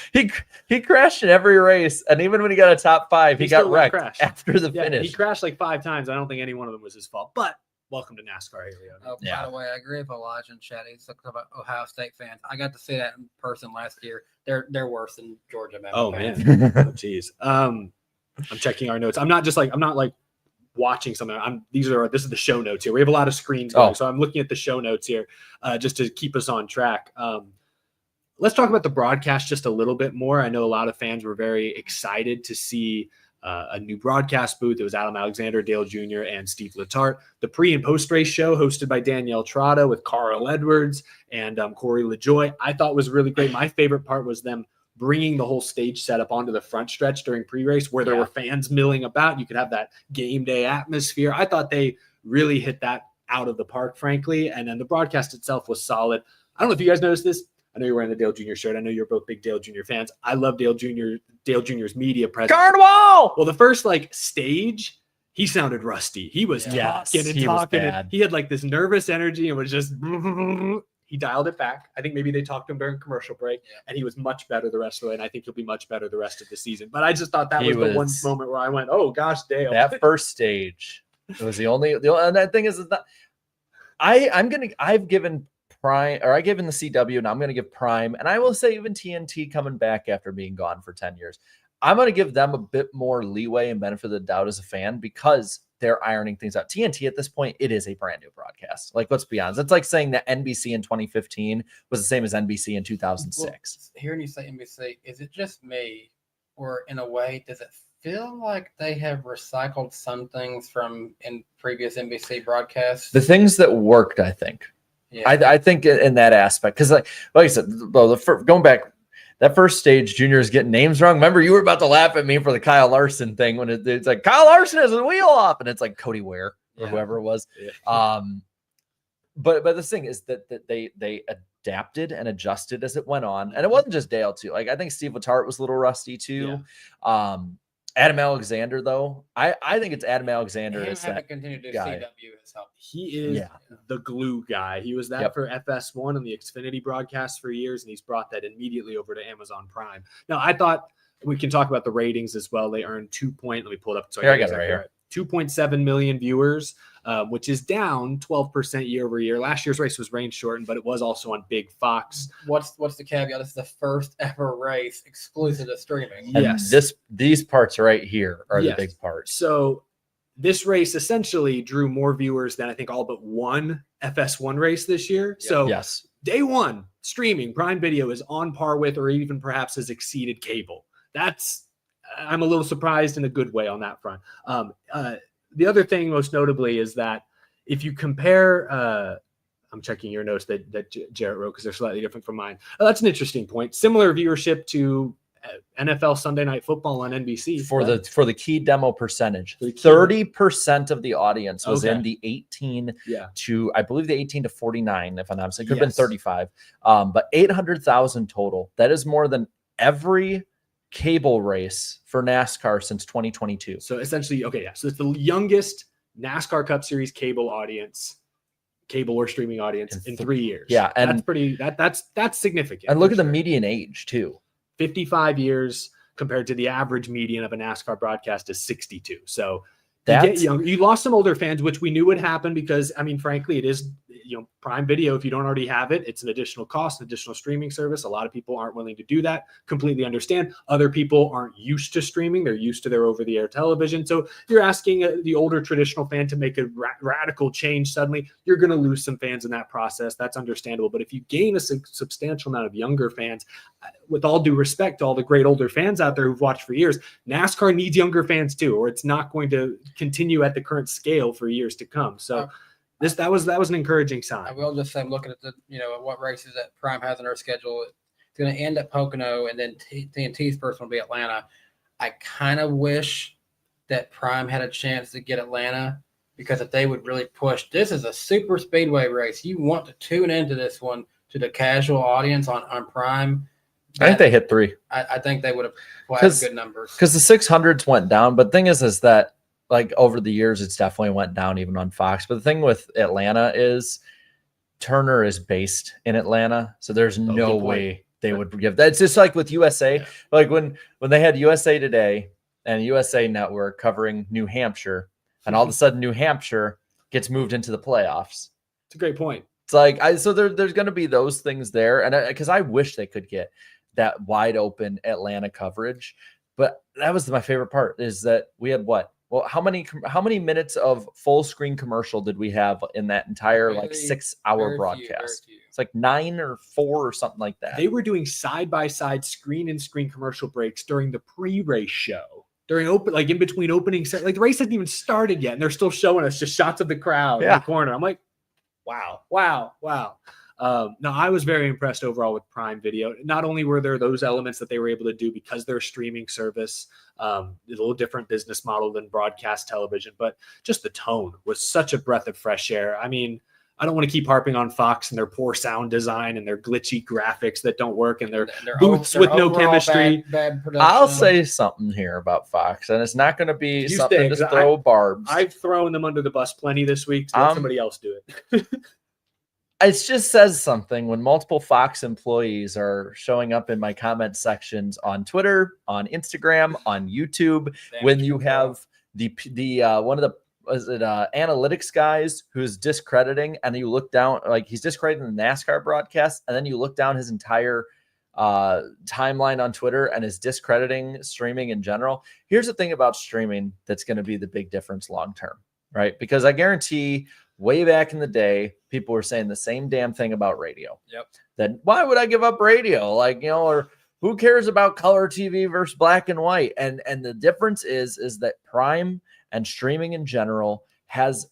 he crashed in every race, and even when he got a top 5, he got still wrecked crashed. after the yeah, finish. he crashed like 5 times. I don't think any one of them was his fault. But welcome to NASCAR, Helio. Oh, Yeah. By the way, I agree with Elijah and Chatty. He's talking about Ohio State fans. I got to see that in person last year. They're worse than Georgia fans. Oh man, oh, jeez. I'm checking our notes. I'm not watching something. This is the show notes here. We have a lot of screens going, so I'm looking at the show notes here just to keep us on track. Let's talk about the broadcast just a little bit more. I know a lot of fans were very excited to see a new broadcast booth. It was Adam Alexander, Dale Jr., and Steve Letarte. The pre- and post-race show hosted by Danielle Trotta with Carl Edwards and Corey LaJoie, I thought was really great. My favorite part was them bringing the whole stage setup onto the front stretch during pre-race where there were fans milling about. You could have that game day atmosphere. I thought they really hit that out of the park, frankly. And then the broadcast itself was solid. I don't know if you guys noticed this. I know you're wearing the Dale Jr. shirt. I know you're both big Dale Jr. fans. I love Dale Jr.'s media presence. Carnival! Well, the first stage, he sounded rusty. He was talking and he was talking. bad. He had this nervous energy and was just he dialed it back. I think maybe they talked to him during commercial break, and he was much better the rest of the way. And I think he'll be much better the rest of the season. But I just thought that was the one moment where I went, "Oh gosh, Dale!" That first stage, it was the only. And that thing is that I've given Prime, or I given the CW, and I'm going to give Prime, and I will say even TNT coming back after being gone for 10 years. I'm going to give them a bit more leeway and benefit of the doubt as a fan because they're ironing things out. TNT at this point, it is a brand new broadcast. Let's be honest. It's like saying that NBC in 2015 was the same as NBC in 2006. Well, hearing you say NBC, is it just me, or in a way, does it feel like they have recycled some things from in previous NBC broadcasts? The things that worked, I think. Yeah. I think in that aspect, because like I said, going back, that first stage, Junior is getting names wrong. Remember, you were about to laugh at me for the Kyle Larson thing when it's like Kyle Larson has a wheel off, and it's like Cody Ware or whoever it was. Yeah. But the thing is that they adapted and adjusted as it went on, and it wasn't just Dale too. Like I think Steve Letarte was a little rusty too. Yeah. Adam Alexander, though, I think it's Adam Alexander. Him having continued to do CW has helped. He is the glue guy. He was that for FS1 and the Xfinity broadcast for years, and he's brought that immediately over to Amazon Prime. Now, I thought we can talk about the ratings as well. They earned 2 point. Let me pull it up. So I got it right here. 2.7 million viewers, which is down 12% year over year. Last year's race was rain shortened, but it was also on Big Fox. What's the caveat? This is the first ever race exclusive to streaming. And yes. These parts right here are the big parts. So this race essentially drew more viewers than I think all but one FS1 race this year. Yep. So day one, streaming, Prime Video is on par with or even perhaps has exceeded cable. I'm a little surprised in a good way on that front. The other thing most notably is that if you compare, I'm checking your notes that Jarrett wrote because they're slightly different from mine. That's an interesting point. Similar viewership to NFL Sunday Night Football on NBC. For the key demo percentage, 30% of the audience was in the 18 to, I believe, the 18 to 49, if I'm not mistaken. It could have been 35. But 800,000 total. That is more than every cable race for NASCAR since 2022. So essentially, so it's the youngest NASCAR Cup Series cable or streaming audience in 3 years. Yeah, and that's pretty. That's significant. And look at the median age too. 55 years compared to the average median of a NASCAR broadcast is 62. So You lost some older fans, which we knew would happen because, I mean, frankly, it is, Prime Video. If you don't already have it, it's an additional cost, an additional streaming service. A lot of people aren't willing to do that. Completely understand. Other people aren't used to streaming. They're used to their over-the-air television. So you're asking the older traditional fan to make a radical change suddenly. You're going to lose some fans in that process. That's understandable. But if you gain a substantial amount of younger fans, with all due respect to all the great older fans out there who've watched for years, NASCAR needs younger fans too, or it's not going to continue at the current scale for years to come. So that was an encouraging sign. I will just say, I'm looking at at what races that Prime has in our schedule. It's going to end at Pocono, and then TNT's first one will be Atlanta. I kind of wish that Prime had a chance to get Atlanta, because if they would really push, this is a super speedway race. You want to tune into this one to the casual audience on Prime. I think they hit 3. I think they would have had good numbers. Because the 600s went down. But the thing is that, like, over the years, it's definitely went down even on Fox. But the thing with Atlanta is Turner is based in Atlanta. So there's no way they would give that. It's just like with USA. Yeah. Like when they had USA Today and USA Network covering New Hampshire, and all of a sudden New Hampshire gets moved into the playoffs. It's a great point. It's like, so there's going to be those things there. And because I wish they could get that wide open Atlanta coverage. But that was my favorite part, is that we had what? Well, how many minutes of full screen commercial did we have in that entire 6-hour broadcast? It's like 9 or 4 or something like that. They were doing side-by-side screen-in-screen commercial breaks during the pre-race show. During in between opening, like the race hasn't even started yet, and they're still showing us just shots of the crowd in the corner. I'm like, wow. No, I was very impressed overall with Prime Video. Not only were there those elements that they were able to do because they're a streaming service, a little different business model than broadcast television, but just the tone was such a breath of fresh air. I mean, I don't want to keep harping on Fox and their poor sound design and their glitchy graphics that don't work and their booths with no chemistry. Bad I'll say something here about Fox, and it's not going to be something to throw barbs. I've thrown them under the bus plenty this week, so let somebody else do it. It just says something when multiple Fox employees are showing up in my comment sections on Twitter, on Instagram, on YouTube. When you have the one of the analytics guys who's discrediting, and you look down, like he's discrediting the NASCAR broadcast, and then you look down his entire timeline on Twitter and is discrediting streaming in general. Here's the thing about streaming that's going to be the big difference long term, right? Because I guarantee way back in the day, people were saying the same damn thing about radio. Yep. That why would I give up radio? Or who cares about color TV versus black and white? And the difference is that Prime and streaming in general has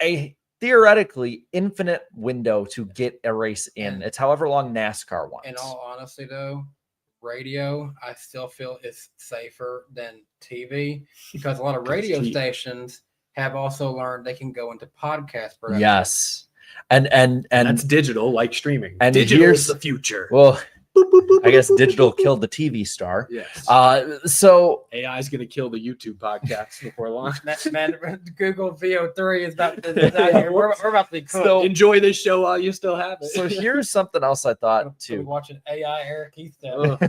a theoretically infinite window to get a race in. It's however long NASCAR wants. In all honesty, though, radio, I still feel is safer than TV, because a lot of radio stations have also learned they can go into podcast production. Yes. And that's digital, like streaming. And digital here's is the future. Well, I guess digital killed the TV star. Yes. So AI is going to kill the YouTube podcast before long. Man, Google VO3 is about to we're about to be cooked. So enjoy this show while you still have it. So here's something else I thought too. Watching AI Eric Heath stuff.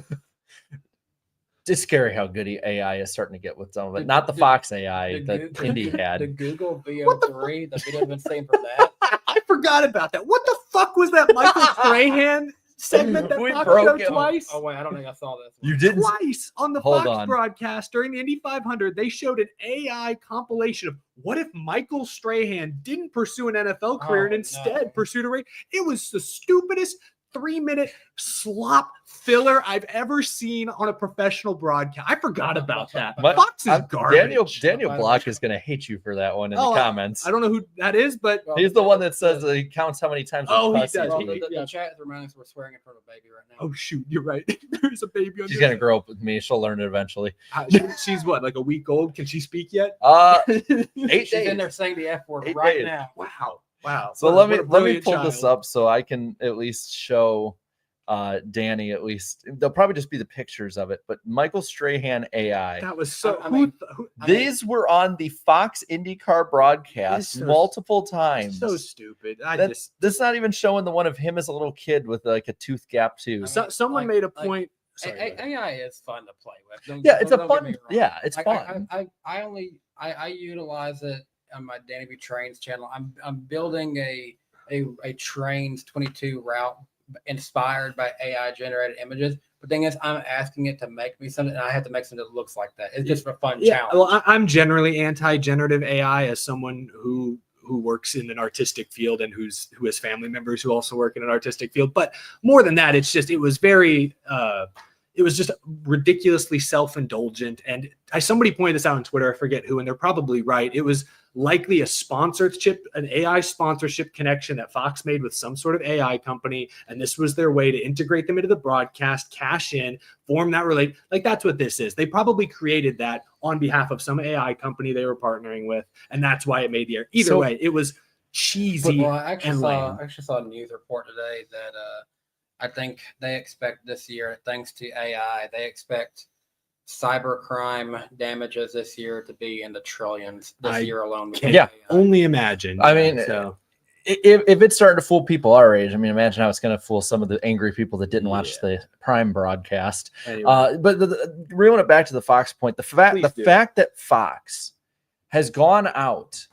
Just scary how good AI is starting to get with some of it. Not the Fox AI that Indy had. The Google VO3, the video I've been saying for that. I forgot about that. What the fuck was that Michael Strahan segment that We Fox broke showed it. twice? Oh wait, I don't think I saw this. You didn't? Twice on the Fox broadcast during the Indy 500, they showed an AI compilation of what if Michael Strahan didn't pursue an NFL career and instead pursued a race. It was the stupidest 3-minute slop filler I've ever seen on a professional broadcast. I forgot about that. Fox is garbage. Daniel Block is going to hate you for that one in the comments. I don't know who that is, but he's the one that says that he counts how many times. Oh, he does. The chat is reminding us we're swearing in front of a baby right now. Oh shoot, you're right. There's a baby. She's going to grow up with me. She'll learn it eventually. She's what, like a week old? Can she speak yet? 8 days. She's in there saying the F word 8 right days. now. Wow. So let me pull this up so I can at least show Danny at least. They'll probably just be the pictures of it, but Michael Strahan AI. That was so. These were on the Fox IndyCar broadcast multiple times. So stupid. This is not even showing the one of him as a little kid with like a tooth gap too. Someone made a point. sorry. AI is fun to play with. It's a don't get fun. me wrong. Yeah, it's Like, fun. I utilize it on my NWP Trains channel. I'm building a Trains 22 route inspired by AI generated images. The thing is, I'm asking it to make me something, and I have to make something that looks like that. It's just a fun challenge. Well, I'm generally anti-generative AI as someone who works in an artistic field and who has family members who also work in an artistic field. But more than that, it was very it was just ridiculously self-indulgent. And somebody pointed this out on Twitter, I forget who, and they're probably right. It was likely an AI sponsorship connection that Fox made with some sort of AI company. And this was their way to integrate them into the broadcast, cash in, form that relate. Like, that's what this is. They probably created that on behalf of some AI company they were partnering with. And that's why it made the air. Either way, it was cheesy. Well, I actually lame. saw a news report today that I think they expect this year, thanks to AI, they expect cybercrime damages this year to be in the trillions this year alone. Can only imagine. I mean, if it's starting to fool people our age, I mean, imagine how it's going to fool some of the angry people that didn't watch the Prime broadcast. Anyway. But reeling it back to the Fox point, the fact that Fox has gone out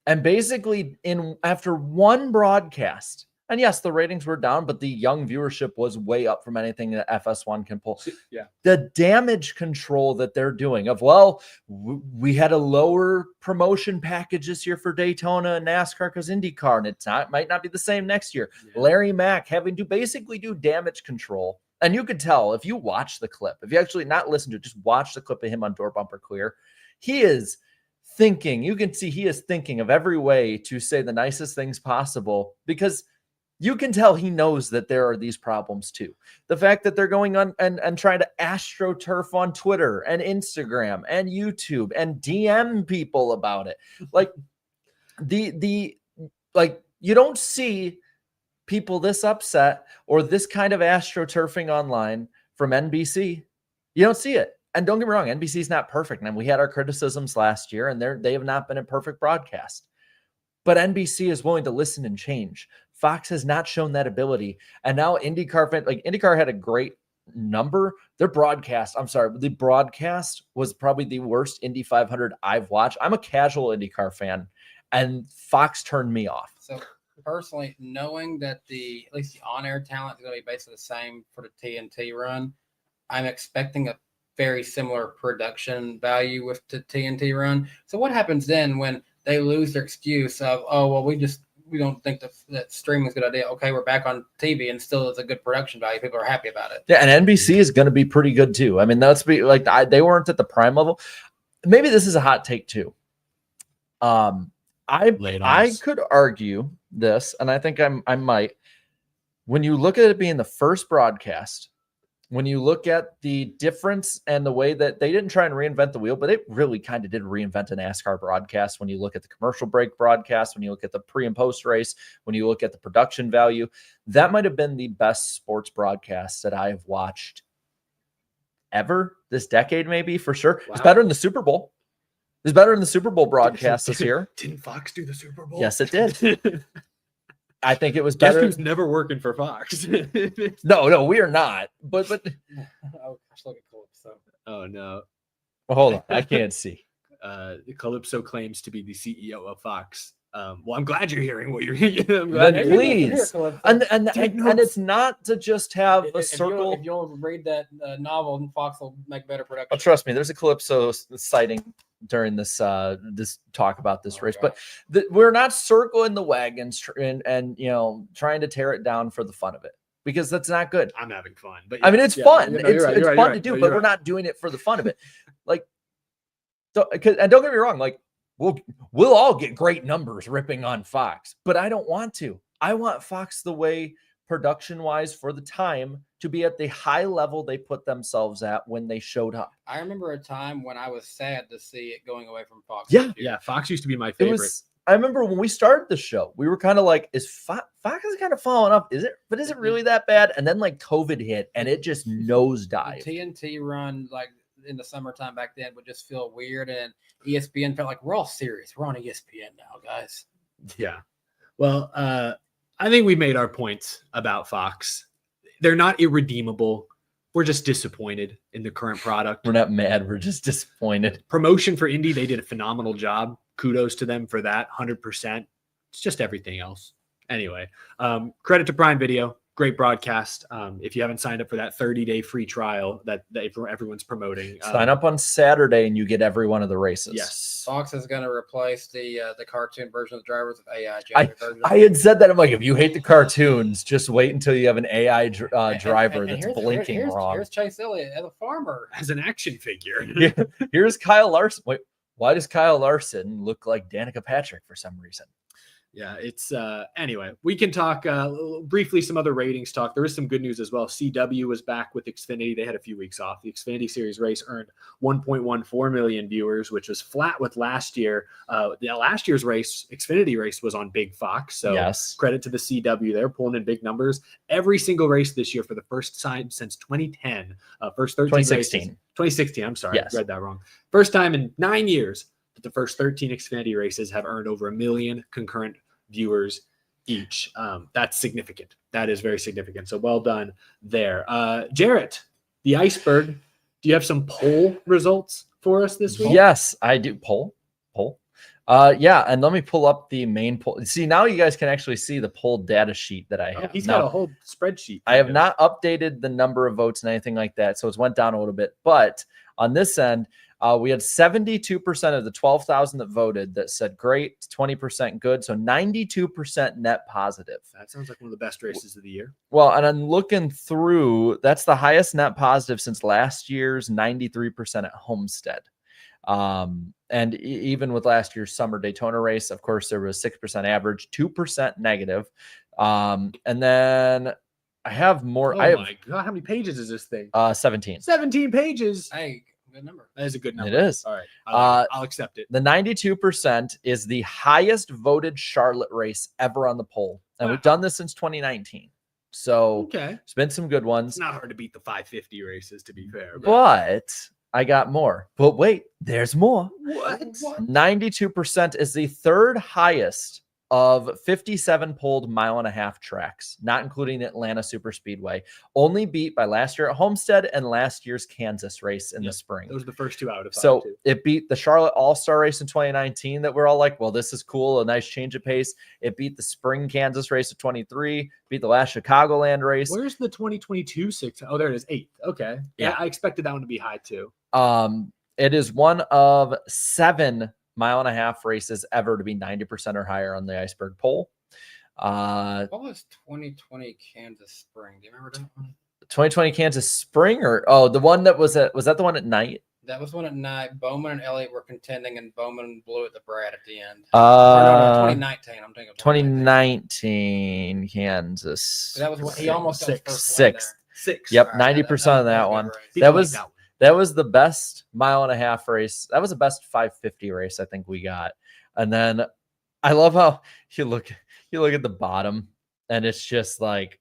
and basically after one broadcast, and yes, the ratings were down, but the young viewership was way up from anything that FS1 can pull. Yeah. The damage control that they're doing we had a lower promotion package this year for Daytona and NASCAR because IndyCar, and it might not be the same next year. Yeah. Larry Mack having to basically do damage control. And you could tell if you watch the clip, if you actually not listen to it, just watch the clip of him on Door Bumper Clear. He is thinking, you can see he is thinking of every way to say the nicest things possible, because you can tell he knows that there are these problems too. The fact that they're going on and trying to astroturf on Twitter and Instagram and YouTube and DM people about it. Like you don't see people this upset or this kind of astroturfing online from NBC. You don't see it. And don't get me wrong, NBC is not perfect. And we had our criticisms last year, and they have not been a perfect broadcast. But NBC is willing to listen and change. Fox has not shown that ability. And now IndyCar had a great number. The broadcast was probably the worst Indy 500 I've watched. I'm a casual IndyCar fan, and Fox turned me off. So personally, knowing that at least the on-air talent is going to be basically the same for the TNT run, I'm expecting a very similar production value with the TNT run. So what happens then when they lose their excuse of, we don't think that streaming is a good idea. Okay, we're back on TV and still it's a good production value. People are happy about it. Yeah, and NBC is going to be pretty good too. I mean, they weren't at the Prime level. Maybe this is a hot take too. I could argue this, and I think I might. When you look at it being the first broadcast, when you look at the difference and the way that they didn't try and reinvent the wheel, but it really kind of did reinvent a NASCAR broadcast. When you look at the commercial break broadcast, when you look at the pre and post race, when you look at the production value, that might have been the best sports broadcast that I have watched ever this decade, maybe, for sure. Wow. It's better than the Super Bowl. It's better than the Super Bowl broadcast this year. Didn't Fox do the Super Bowl? Yes, it did. I think it was better. Guess who's never working for Fox? No, we are not. But oh, gosh, look at Calypso. Oh no. Well, hold on, I can't see. Calypso claims to be the CEO of Fox. Well, I'm glad you're hearing what you're hearing. Please. And it's not to just have a circle. If you'll read that novel, and Fox will make better production. Oh, trust me, there's a Calypso sighting during this this talk about this race. God. But we're not circling the wagons and trying to tear it down for the fun of it, because that's not good. I'm having fun, but I mean, it's fun. It's fun to do, but we're not doing it for the fun of it. And don't get me wrong, we'll all get great numbers ripping on Fox, but I don't want to. I want Fox the way production-wise for the time to be at the high level they put themselves at when they showed up. I remember a time when I was sad to see it going away from Fox. Yeah. Fox used to be my favorite. I remember when we started the show, we were kind of like, Fox is kind of falling off. Is it really that bad? And then COVID hit and it just nosedived. The TNT run, in the summertime back then, would just feel weird, and ESPN felt like we're all serious. We're on ESPN now, guys. Yeah. Well, I think we made our points about Fox. They're not irredeemable. we're just disappointed in the current product. We're not mad. We're just disappointed. Promotion for Indy, they did a phenomenal job. Kudos to them for that, 100%. It's just everything else. Anyway, credit to Prime Video. Great broadcast. If you haven't signed up for that 30-day free trial that everyone's promoting, Sign up on Saturday and you get every one of the races. Yes. Fox is going to replace the cartoon version of the drivers with AI generated version. I had said that. I'm like, if you hate the cartoons, just wait until you have an AI driver that's blinking wrong. Here's Chase Elliott as a farmer. As an action figure. Yeah. Here's Kyle Larson. Wait, why does Kyle Larson look like Danica Patrick for some reason? Yeah, it's anyway, we can talk briefly some other ratings talk. There is some good news as well. CW was back with Xfinity. They had a few weeks off. The Xfinity Series race earned 1.14 million viewers, which was flat with last year. Last year's race, Xfinity race, was on Big Fox. So yes, credit to the CW. They're pulling in big numbers. Every single race this year for the first time since 2010, first 13 2016. races. 2016, I'm sorry, yes. I read that wrong. First time in 9 years that the first 13 Xfinity races have earned over 1 million concurrent viewers each. That's significant. That is very significant. So well done there. Jarrett, the iceberg. Do you have some poll results for us this week? Yes, I do. Poll. Yeah, and let me pull up the main poll. See, now you guys can actually see the poll data sheet that I have. He's now, got a whole spreadsheet. I have not updated the number of votes and anything like that, so it's went down a little bit. But on this end, we had 72% of the 12,000 that voted that said great, 20% good, so 92% net positive. That sounds like one of the best races of the year. Well, and I'm looking through, that's the highest net positive since last year's 93% at Homestead. And even with last year's summer Daytona race, of course, there was 6% average, 2% negative. And then I have more. Oh my God, how many pages is this thing? 17. 17 pages. Hey, good number. That is a good number. It is. All right. I'll accept it. The 92% is the highest voted Charlotte race ever on the poll. And we've done this since 2019. So Okay. it's been some good ones. It's not hard to beat the 550 races, to be fair. But I got more. But wait, there's more. What? 92% is the third highest of 57 polled 1.5 mile tracks, not including the Atlanta Super Speedway, only beat by last year at Homestead and last year's Kansas race in the spring. Those are the first two out of 5. So too. it beat the Charlotte All-Star race in 2019 that we're all like, well, this is cool, a nice change of pace. It beat the spring Kansas race of 23, beat the last Chicagoland race. Where's the 2022 6? Oh, there it is. 8th. Okay. Yeah, I expected that one to be high too. It is one of 7 1.5 mile races ever to be 90% or higher on the iceberg poll. What was 2020 Kansas Spring? Do you remember that one? 2020 Kansas Spring, or the one that was that the one at night? That was one at night. Bowman and Elliott were contending, and Bowman blew it to Brad at the end. No, 2019. I'm thinking of 2019 Kansas. That was what he almost got his first win Sixth. 6. Yep, All right, 90% of that one. People like was that one. That was the best 1.5 mile race. That was the best 550 race I think we got. And then I love how you look at the bottom, and it's just like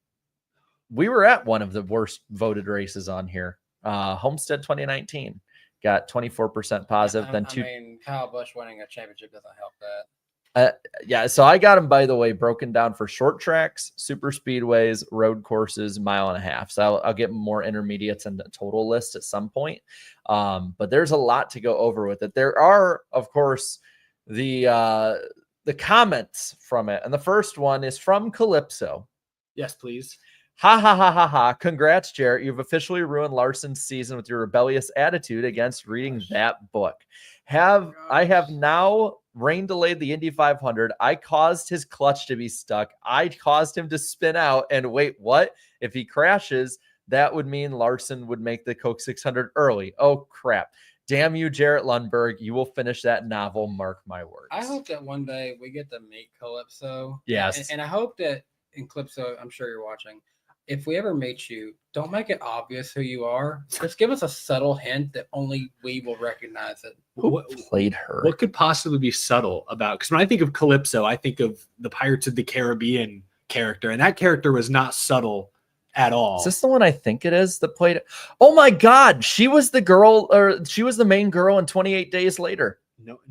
we were at one of the worst voted races on here. Homestead 2019 got 24% positive. I mean, Kyle Busch winning a championship doesn't help that. Yeah, so I got them, by the way, broken down for short tracks, super speedways, road courses, 1.5 mile. So I'll get more intermediates and the total list at some point. But there's a lot to go over with it. There are, of course, the comments from it. And the first one is from Calypso. Yes, please. Ha ha ha ha ha. Congrats, Jarrett. You've officially ruined Larson's season with your rebellious attitude against reading that book. I have now rain delayed the Indy 500. I caused his clutch to be stuck. I caused him to spin out. And wait, what? If he crashes, that would mean Larson would make the Coke 600 early. Oh, crap. Damn you, Jarrett Lundberg. You will finish that novel. Mark my words. I hope that one day we get to meet Calypso. Yes. And I hope that in Calypso, I'm sure you're watching, if we ever meet you, don't make it obvious who you are. Just give us a subtle hint that only we will recognize it. Who played her? What could possibly be subtle about? Because when I think of Calypso, I think of the Pirates of the Caribbean character, and that character was not subtle at all. Is this the one I think it is that played? Oh my God, she was the girl, or she was the main girl in 28 Days Later.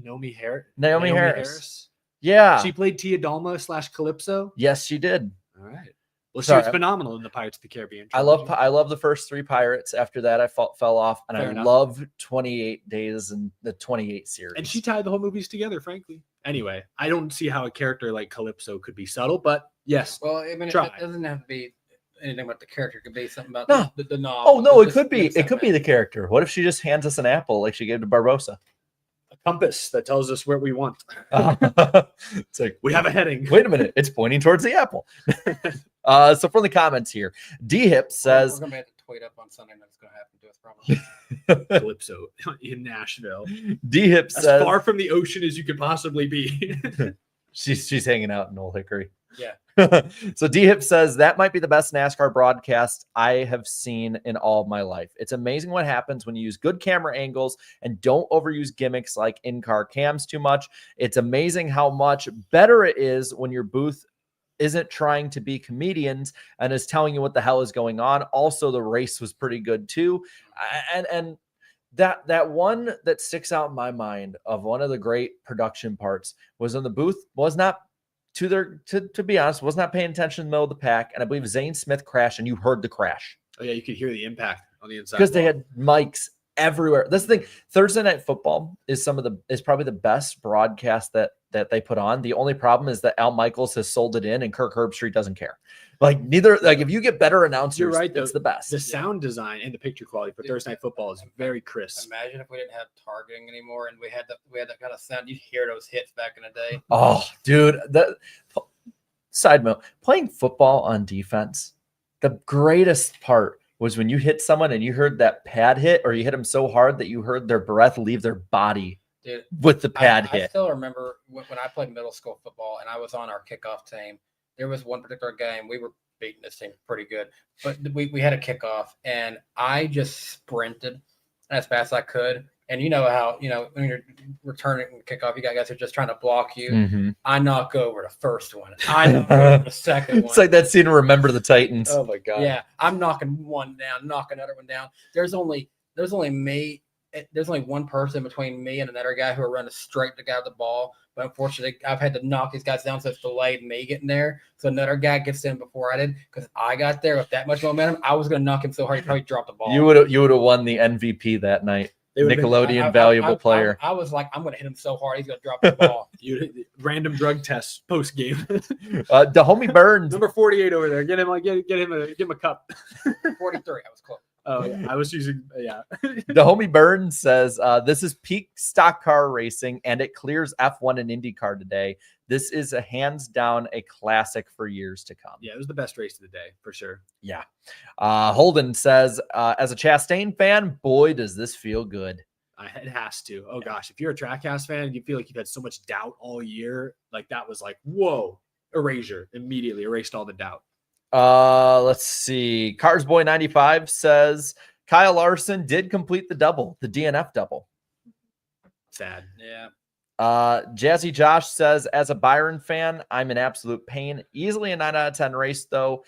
Naomi Harris. Naomi Harris. Yeah. She played Tia Dalma / Calypso. Yes, she did. All right. Well, she Sorry, was phenomenal in the Pirates of the Caribbean. I love the first 3 Pirates. After that, I fell off, and Fair I enough. love 28 Days and the 28 series. And she tied the whole movies together, frankly. Anyway, I don't see how a character like Calypso could be subtle, but yes. Well, I mean, it Try. doesn't have to be anything about the character. It could be something about No. the novel. Oh no, it Just could be. mix It could be something the character. What if she just hands us an apple like she gave to Barbosa? A compass that tells us where we want. It's like We have a heading. Wait a minute, it's pointing towards the apple. So from the comments here, D-Hip We're says, gonna have to tweet up on something that's gonna happen to us probably. Calypso in Nashville. D-Hip As says, far from the ocean as you could possibly be. she's hanging out in Old Hickory. Yeah. So D-Hip says that might be the best NASCAR broadcast I have seen in all of my life. It's amazing what happens when you use good camera angles and don't overuse gimmicks like in-car cams too much. It's amazing how much better it is when your booth isn't trying to be comedians and is telling you what the hell is going on. Also, the race was pretty good too. And that one that sticks out in my mind of one of the great production parts was when the booth was not to be honest, was not paying attention in the middle of the pack. And I believe Zane Smith crashed and you heard the crash. Oh, yeah, you could hear the impact on the inside. Because they had mics everywhere. That's the thing. Thursday Night Football is probably the best broadcast that they put on. The only problem is that Al Michaels has sold it in and Kirk Herbstreit doesn't care. If you get better announcers, You're right, it's the best. The sound design and the picture quality for Thursday Night Football is very crisp. Imagine if we didn't have targeting anymore and we had that kind of sound. You'd hear those hits back in the day. Oh, dude. Side note, playing football on defense, the greatest part was when you hit someone and you heard that pad hit, or you hit them so hard that you heard their breath leave their body. Dude, with the pad I hit. still remember when I played middle school football and I was on our kickoff team. There was one particular game we were beating this team pretty good, but we had a kickoff and I just sprinted as fast as I could. And you know how, when you're returning kickoff, you got guys who are just trying to block you. Mm-hmm. I knock over the first one. I knock over the second one. It's like that scene in Remember the Titans. Oh my God. Yeah, I'm knocking one down, knocking another one down. There's only me. There's only one person between me and another guy who are running straight to get the ball. But unfortunately, I've had to knock these guys down, so it's delayed me getting there. So another guy gets in before I did because I got there with that much momentum. I was going to knock him so hard he probably dropped the ball. You would have won the MVP that night. Nickelodeon valuable player. I was like, I'm going to hit him so hard he's going to drop the ball. Random drug tests post game. The homie Burns. Number 48 over there. Get him a cup. 43. I was close. Oh yeah, I was using The homie Burns says this is peak stock car racing and it clears F1 and IndyCar today. This is a hands down a classic for years to come. Yeah, it was the best race of the day for sure. Yeah. Holden says as a Chastain fan, boy, does this feel good. It has to. Oh gosh, if you're a Trackhouse fan and you feel like you've had so much doubt all year, like that was like, whoa, erasure, immediately erased all the doubt. Let's see. Cars Boy 95 says Kyle Larson did complete the double, the DNF double. Sad. Yeah. Jazzy Josh says, as a Byron fan, I'm in absolute pain. Easily a 9 out of 10 race, though.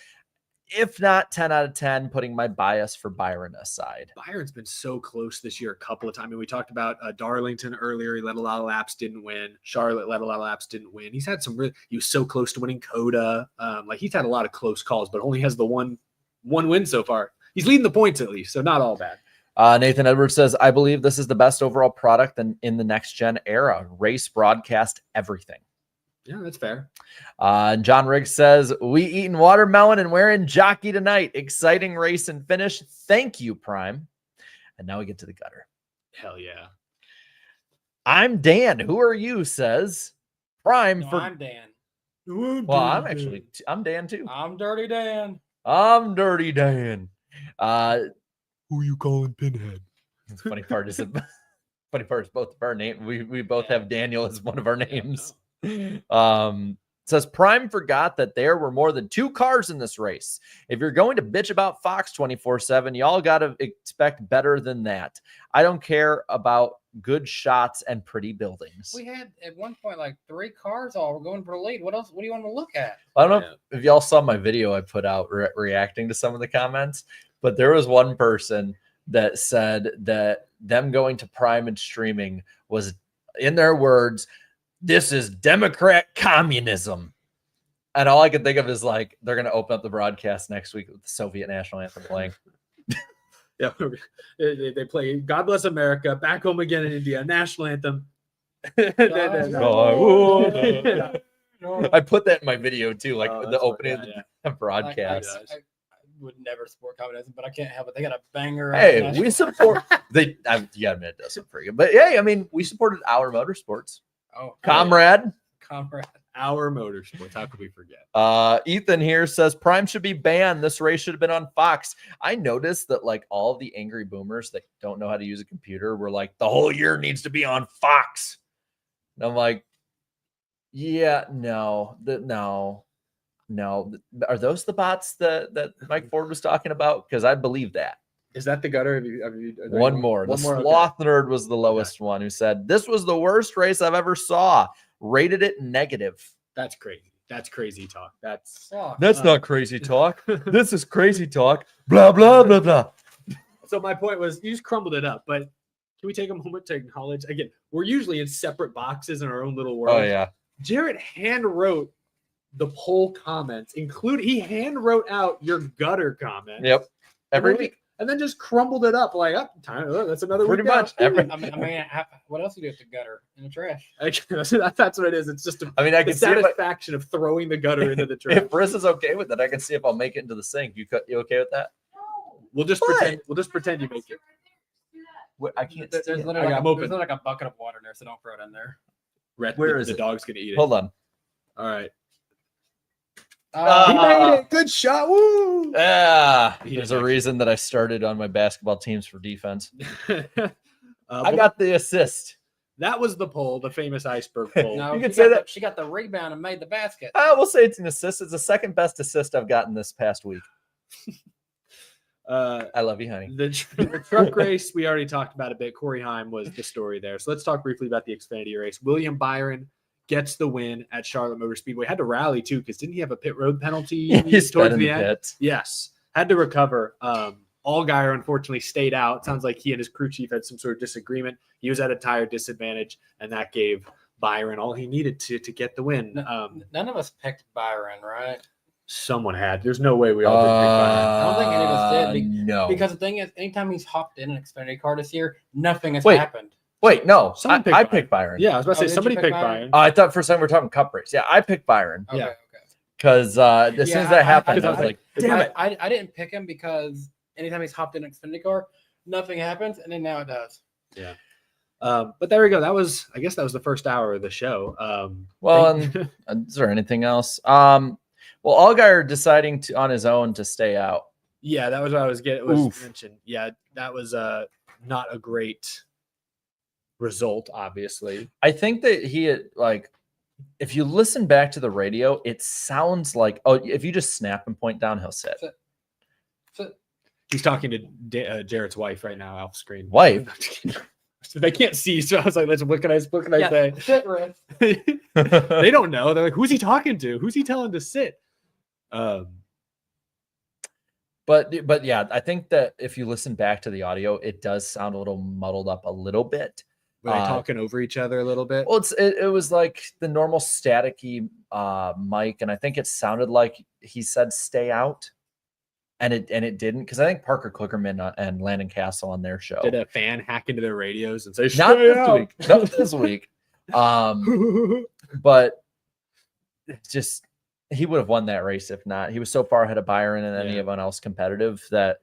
If not 10 out of 10, putting my bias for Byron aside. Byron's been so close this year a couple of times. I mean, we talked about Darlington earlier. He led a lot of laps, didn't win. Charlotte led a lot of laps, didn't win. He's had he was so close to winning Coda. He's had a lot of close calls, but only has the one win so far. He's leading the points at least, so not all bad. Nathan Edwards says, I believe this is the best overall product in the next gen era. Race, broadcast, everything. Yeah, that's fair. John Riggs says, we eating watermelon and wearing jockey tonight. Exciting race and finish. Thank you, Prime. And now we get to the gutter. Hell yeah. I'm Dan. Who are you? Says Prime. No, I'm Dan. Well, I'm Dan too. I'm Dirty Dan. I'm Dirty Dan. Who you calling Pinhead? The funny part is both of our name. We both have Daniel as one of our names. Says Prime forgot that there were more than 2 cars in this race. If you're going to bitch about Fox 24/7, y'all got to expect better than that. I don't care about good shots and pretty buildings. We had at one point like 3 cars all were going for the lead. What else? What do you want to look at? I don't know if y'all saw my video I put out reacting to some of the comments, but there was one person that said that them going to Prime and streaming was, in their words, this is Democrat communism. And all I can think of is like they're gonna open up the broadcast next week with the Soviet national anthem playing. Yeah, they play "God Bless America," "Back Home Again in India," national anthem. I put that in my video too, like the opening of the broadcast. I would never support communism, but I can't help it. They got a banger. Hey, we support. You gotta admit it does sound pretty good. But hey, I mean, we supported Our Motorsports, comrade. Our Motorsports. How could we forget? Ethan here says Prime should be banned. This race should have been on Fox. I noticed that like all of the angry boomers that don't know how to use a computer were like, the whole year needs to be on Fox. And I'm like, yeah, no. Are those the bots that Mike Ford was talking about? Because I believe that. Is that the gutter? One more. The Sloth Nerd was the lowest one who said, this was the worst race I've ever saw. Rated it negative. That's crazy. That's crazy talk. That's not crazy talk. This is crazy talk. Blah, blah, blah, blah. So my point was, you just crumbled it up. But can we take a moment to acknowledge, again, we're usually in separate boxes in our own little world. Oh, yeah. Jarrett hand wrote the poll comments, including he hand wrote out your gutter comment. Yep. Every week. And then just crumbled it up like, that's another pretty week much. I mean, what else do you do with the gutter in the trash? That's what it is. It's just I can see satisfaction of throwing the gutter into the trash. If Briss is okay with it, I can see if I'll make it into the sink. You okay with that? We'll just pretend you make it. I can't. There's literally like a bucket of water in there, so don't throw it in there. Where is the dog's gonna eat it? Hold on. All right. He Uh, made it. Good shot. Woo! Yeah. There's a reason that I started on my basketball teams for defense. I got the assist. That was the poll, the famous iceberg poll. No, You can say that. She got the rebound and made the basket. We'll say it's an assist. It's the second best assist I've gotten this past week. I love you, honey. The truck race, we already talked about a bit. Corey Heim was the story there. So let's talk briefly about the Xfinity race. William Byron gets the win at Charlotte Motor Speedway. Had to rally too, because didn't he have a pit road penalty towards the end? Pit. Yes. Had to recover. Allgaier unfortunately stayed out. It sounds like he and his crew chief had some sort of disagreement. He was at a tire disadvantage, and that gave Byron all he needed to get the win. None of us picked Byron, right? Someone had. There's no way we all did pick Byron. I don't think any of us did. No. Because the thing is, anytime he's hopped in an Xfinity car this year, nothing has Wait. happened. Wait, no. Someone I picked picked Byron. Yeah, I was about to say did you somebody pick picked Byron? Byron. I thought for some we were talking cup race. Yeah, I picked Byron. Okay. Because as soon as that happened, I was like, damn it. I didn't pick him because anytime he's hopped in an Xfinity car, nothing happens, and then now it does. Yeah. But there we go. I guess that was the first hour of the show. Is there anything else? Well, Allgaier deciding on his own to stay out. Yeah, that was what I was getting. Was mentioned. Yeah, that was not a great result, obviously. I think that he had, like, if you listen back to the radio, it sounds like, if you just snap and point down, he'll sit. He's talking to Jarrett's wife right now off screen. Wife? They can't see, so I was like, "What can I say?" Sit, Riff. They don't know. They're like, "Who's he talking to? Who's he telling to sit?" But yeah, I think that if you listen back to the audio, it does sound a little muddled up a little bit. Were they talking over each other a little bit? Well, it was like the normal staticky mic, and I think it sounded like he said "stay out," and it didn't, because I think Parker Kluckerman and Landon Castle on their show Did a fan hack into their radios and say, not "Stay this out." week, not this week, but just he would have won that race if not. He was so far ahead of Byron and anyone else competitive that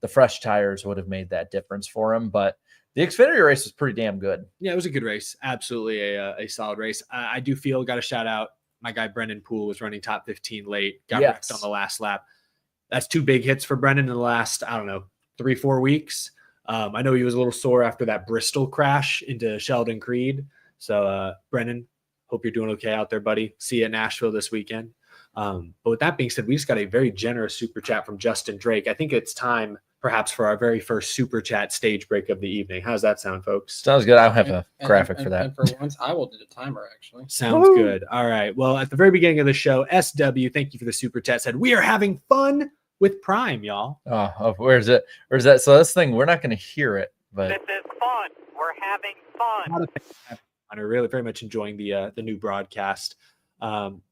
the fresh tires would have made that difference for him. But the Xfinity race was pretty damn good. Yeah, it was a good race. Absolutely a solid race. I do feel, got to shout out my guy Brendan Poole was running top 15 late, got wrecked on the last lap. That's 2 big hits for Brendan in the last, 3-4 weeks. I know he was a little sore after that Bristol crash into Sheldon Creed. So, Brendan, hope you're doing okay out there, buddy. See you at Nashville this weekend. But with that being said, we just got a very generous super chat from Justin Drake. I think it's time perhaps for our very first super chat stage break of the evening. How's that sound, folks? Sounds good. I'll have a graphic for that. And for once, I will do the timer, actually. Sounds good. All right. Well, at the very beginning of the show, SW, thank you for the super chat, said, "We are having fun with Prime, y'all." Oh, where's it? Where's that? So this thing, we're not going to hear it, but This is fun. We're having fun. I'm really very much enjoying the new broadcast.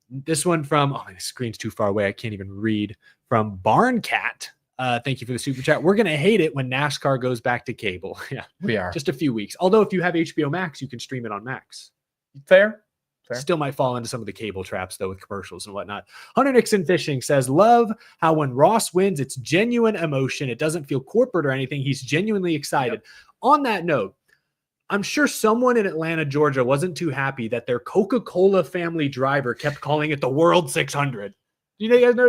This one from, oh, my screen's too far away. I can't even read. From Barn Cat. Thank you for the super chat. We're going to hate it when NASCAR goes back to cable. Yeah, We are. just a few weeks. Although if you have HBO Max, you can stream it on Max. Fair. Still might fall into some of the cable traps though with commercials and whatnot. Hunter Nixon Fishing says, love how when Ross wins, it's genuine emotion. It doesn't feel corporate or anything. He's genuinely excited. Yep. On that note, I'm sure someone in Atlanta, Georgia wasn't too happy that their Coca-Cola family driver kept calling it the World 600. You guys know,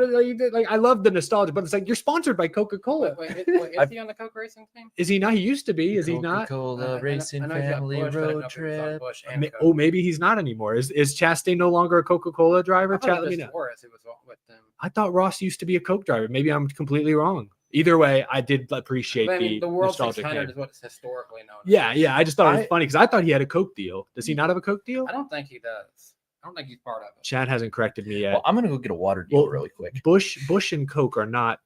like I love the nostalgia, but it's like you're sponsored by Coca-Cola. Wait, is he on the Coke racing team? Is he not? He used to be. Is he not? Coca-Cola Racing Family Road Trip. Oh, maybe he's not anymore. Is Chastain no longer a Coca-Cola driver? Chat, let me know. I thought Ross used to be a Coke driver. Maybe I'm completely wrong. Either way, I did appreciate the World nostalgic 600 name. is what it's historically known. Yeah. I just thought it was funny because I thought he had a Coke deal. Does he not have a Coke deal? I don't think he does. I don't think he's part of it. Chad hasn't corrected me yet. Well, I'm gonna go get a water deal really quick. Bush and Coke are not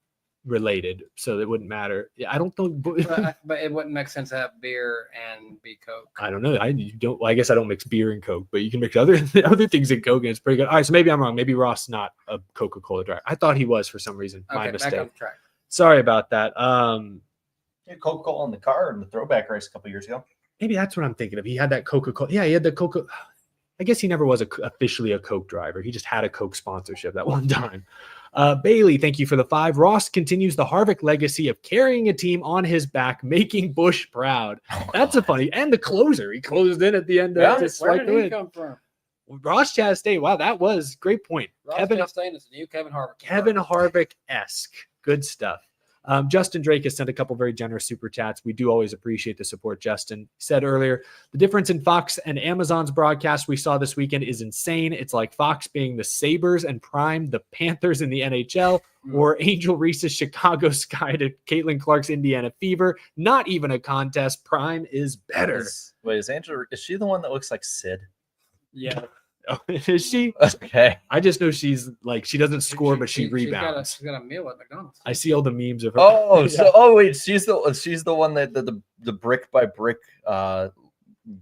related, so it wouldn't matter. Yeah, I don't think. But it wouldn't make sense to have beer and be Coke. I don't know. I guess I don't mix beer and Coke, but you can mix other things in Coke, and it's pretty good. All right, so maybe I'm wrong. Maybe Ross not a Coca-Cola driver. I thought he was for some reason. My mistake. Back on track. Sorry about that. Yeah, Coca-Cola in the car in the throwback race a couple years ago. Maybe that's what I'm thinking of. He had that Coca-Cola. Yeah, he had the Coca. I guess he never was officially a Coke driver. He just had a Coke sponsorship that one time. Bailey, thank you for the 5. Ross continues the Harvick legacy of carrying a team on his back, making Busch proud. That's a funny. And the closer. He closed in at the end. Where did he come from? Ross Chastain. Wow, that was great point. Ross Chastain is the new Kevin Harvick. Kevin Harvick-esque. Good stuff. Justin Drake has sent a couple very generous super chats. We do always appreciate the support. Justin said earlier, the difference in Fox and Amazon's broadcast we saw this weekend is insane. It's like Fox being the Sabres and Prime, the Panthers in the NHL, or Angel Reese's Chicago Sky to Caitlin Clark's Indiana Fever. Not even a contest. Prime is better. Is she the one that looks like Sid? Yeah. Oh, is she? Okay. I just know she's like, she doesn't score, but she rebounds. She's got a meal at McDonald's. I see all the memes of her. Oh, wait, she's the one that the brick by brick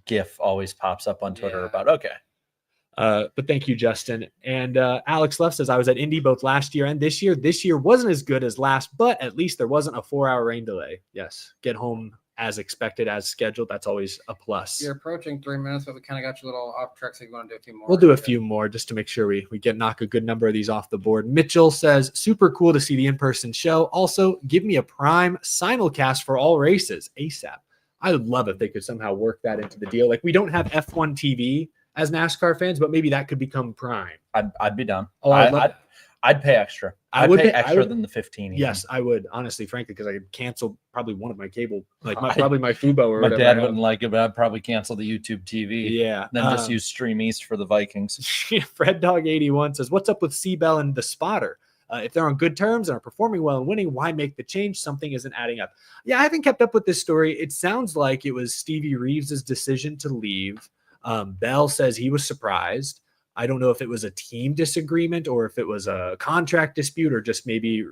gif always pops up on Twitter about. Okay. But thank you, Justin. And Alex Left says, I was at Indy both last year and this year. This year wasn't as good as last, but at least there wasn't a 4-hour rain delay. Yes. Get home as expected, as scheduled. That's always a plus. You're approaching 3 minutes, but we kind of got you a little off track, so you want to do a few more. We'll do a few more just to make sure we knock a good number of these off the board. Mitchell says, super cool to see the in-person show. Also, give me a Prime simulcast for all races ASAP. I would love if they could somehow work that into the deal. Like, we don't have F1 TV as NASCAR fans, but maybe that could become Prime. I'd be down. Oh, I'd pay extra. I'd pay extra than the 15. Yes, I would, honestly, frankly, because I could cancel probably one of my cable, like probably my Fubo or whatever. My dad wouldn't like it, but I'd probably cancel the YouTube TV. Yeah. Then just use Stream East for the Vikings. Fred Dog 81 says, what's up with Seabell and the spotter? If they're on good terms and are performing well and winning, why make the change? Something isn't adding up. Yeah, I haven't kept up with this story. It sounds like it was Stevie Reeves' decision to leave. Bell says he was surprised. I don't know if it was a team disagreement or if it was a contract dispute or just maybe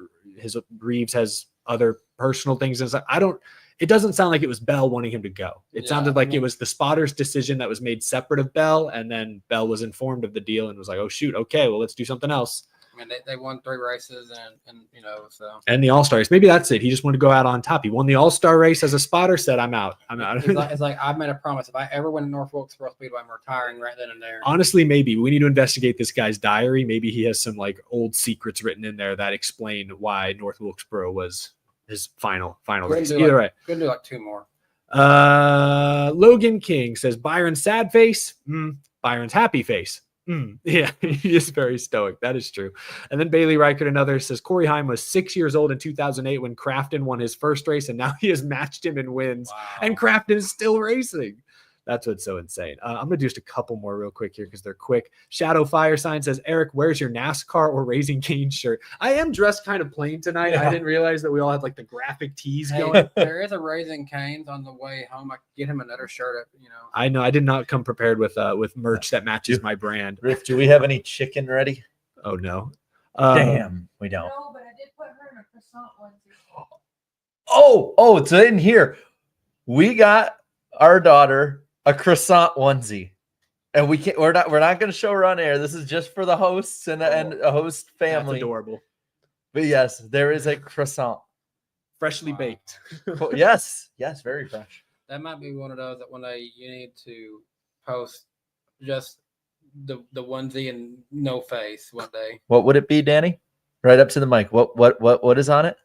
Reeves has other personal things. It doesn't sound like it was Bell wanting him to go. It sounded like it was the spotter's decision that was made separate of Bell. And then Bell was informed of the deal and was like, oh shoot. Okay, well, let's do something else. I mean, they won 3 races and so. And the All-Star race. Maybe that's it. He just wanted to go out on top. He won the All-Star race as a spotter, said, I'm out. It's like I've made a promise. If I ever win North Wilkesboro Speedway, I'm retiring right then and there. Honestly, maybe. We need to investigate this guy's diary. Maybe he has some like old secrets written in there that explain why North Wilkesboro was his final race. Either way. Gonna do like 2 more. Logan King says, Byron's sad face. Byron's happy face. Yeah, he is very stoic. That is true. And then Bailey Reichert, another, says Corey Heim was 6 years old in 2008 when Crafton won his first race, and now he has matched him in wins. Wow. And Crafton is still racing. That's what's so insane. I'm going to do just a couple more real quick here because they're quick. Shadow Fire Sign says, Eric, where's your NASCAR or Raising Cane's shirt? I am dressed kind of plain tonight. Yeah. I didn't realize that we all had like the graphic tees going. There is a Raising Cane's on the way home. I could get him another shirt. I know. I did not come prepared with merch that matches my brand. Rick, do we have any chicken ready? Oh, no. Damn, we don't. No, but I did put her in a croissant onesie. Oh, it's in here. We got our daughter a croissant onesie. And we're not going to show her on air. This is just for the hosts and a host That's family. adorable. But yes, there is a croissant. Freshly baked. Yes, very fresh. That might be one of those that one day you need to post just the onesie and no face one day. What would it be, Danny? Right up to the mic. What is on it?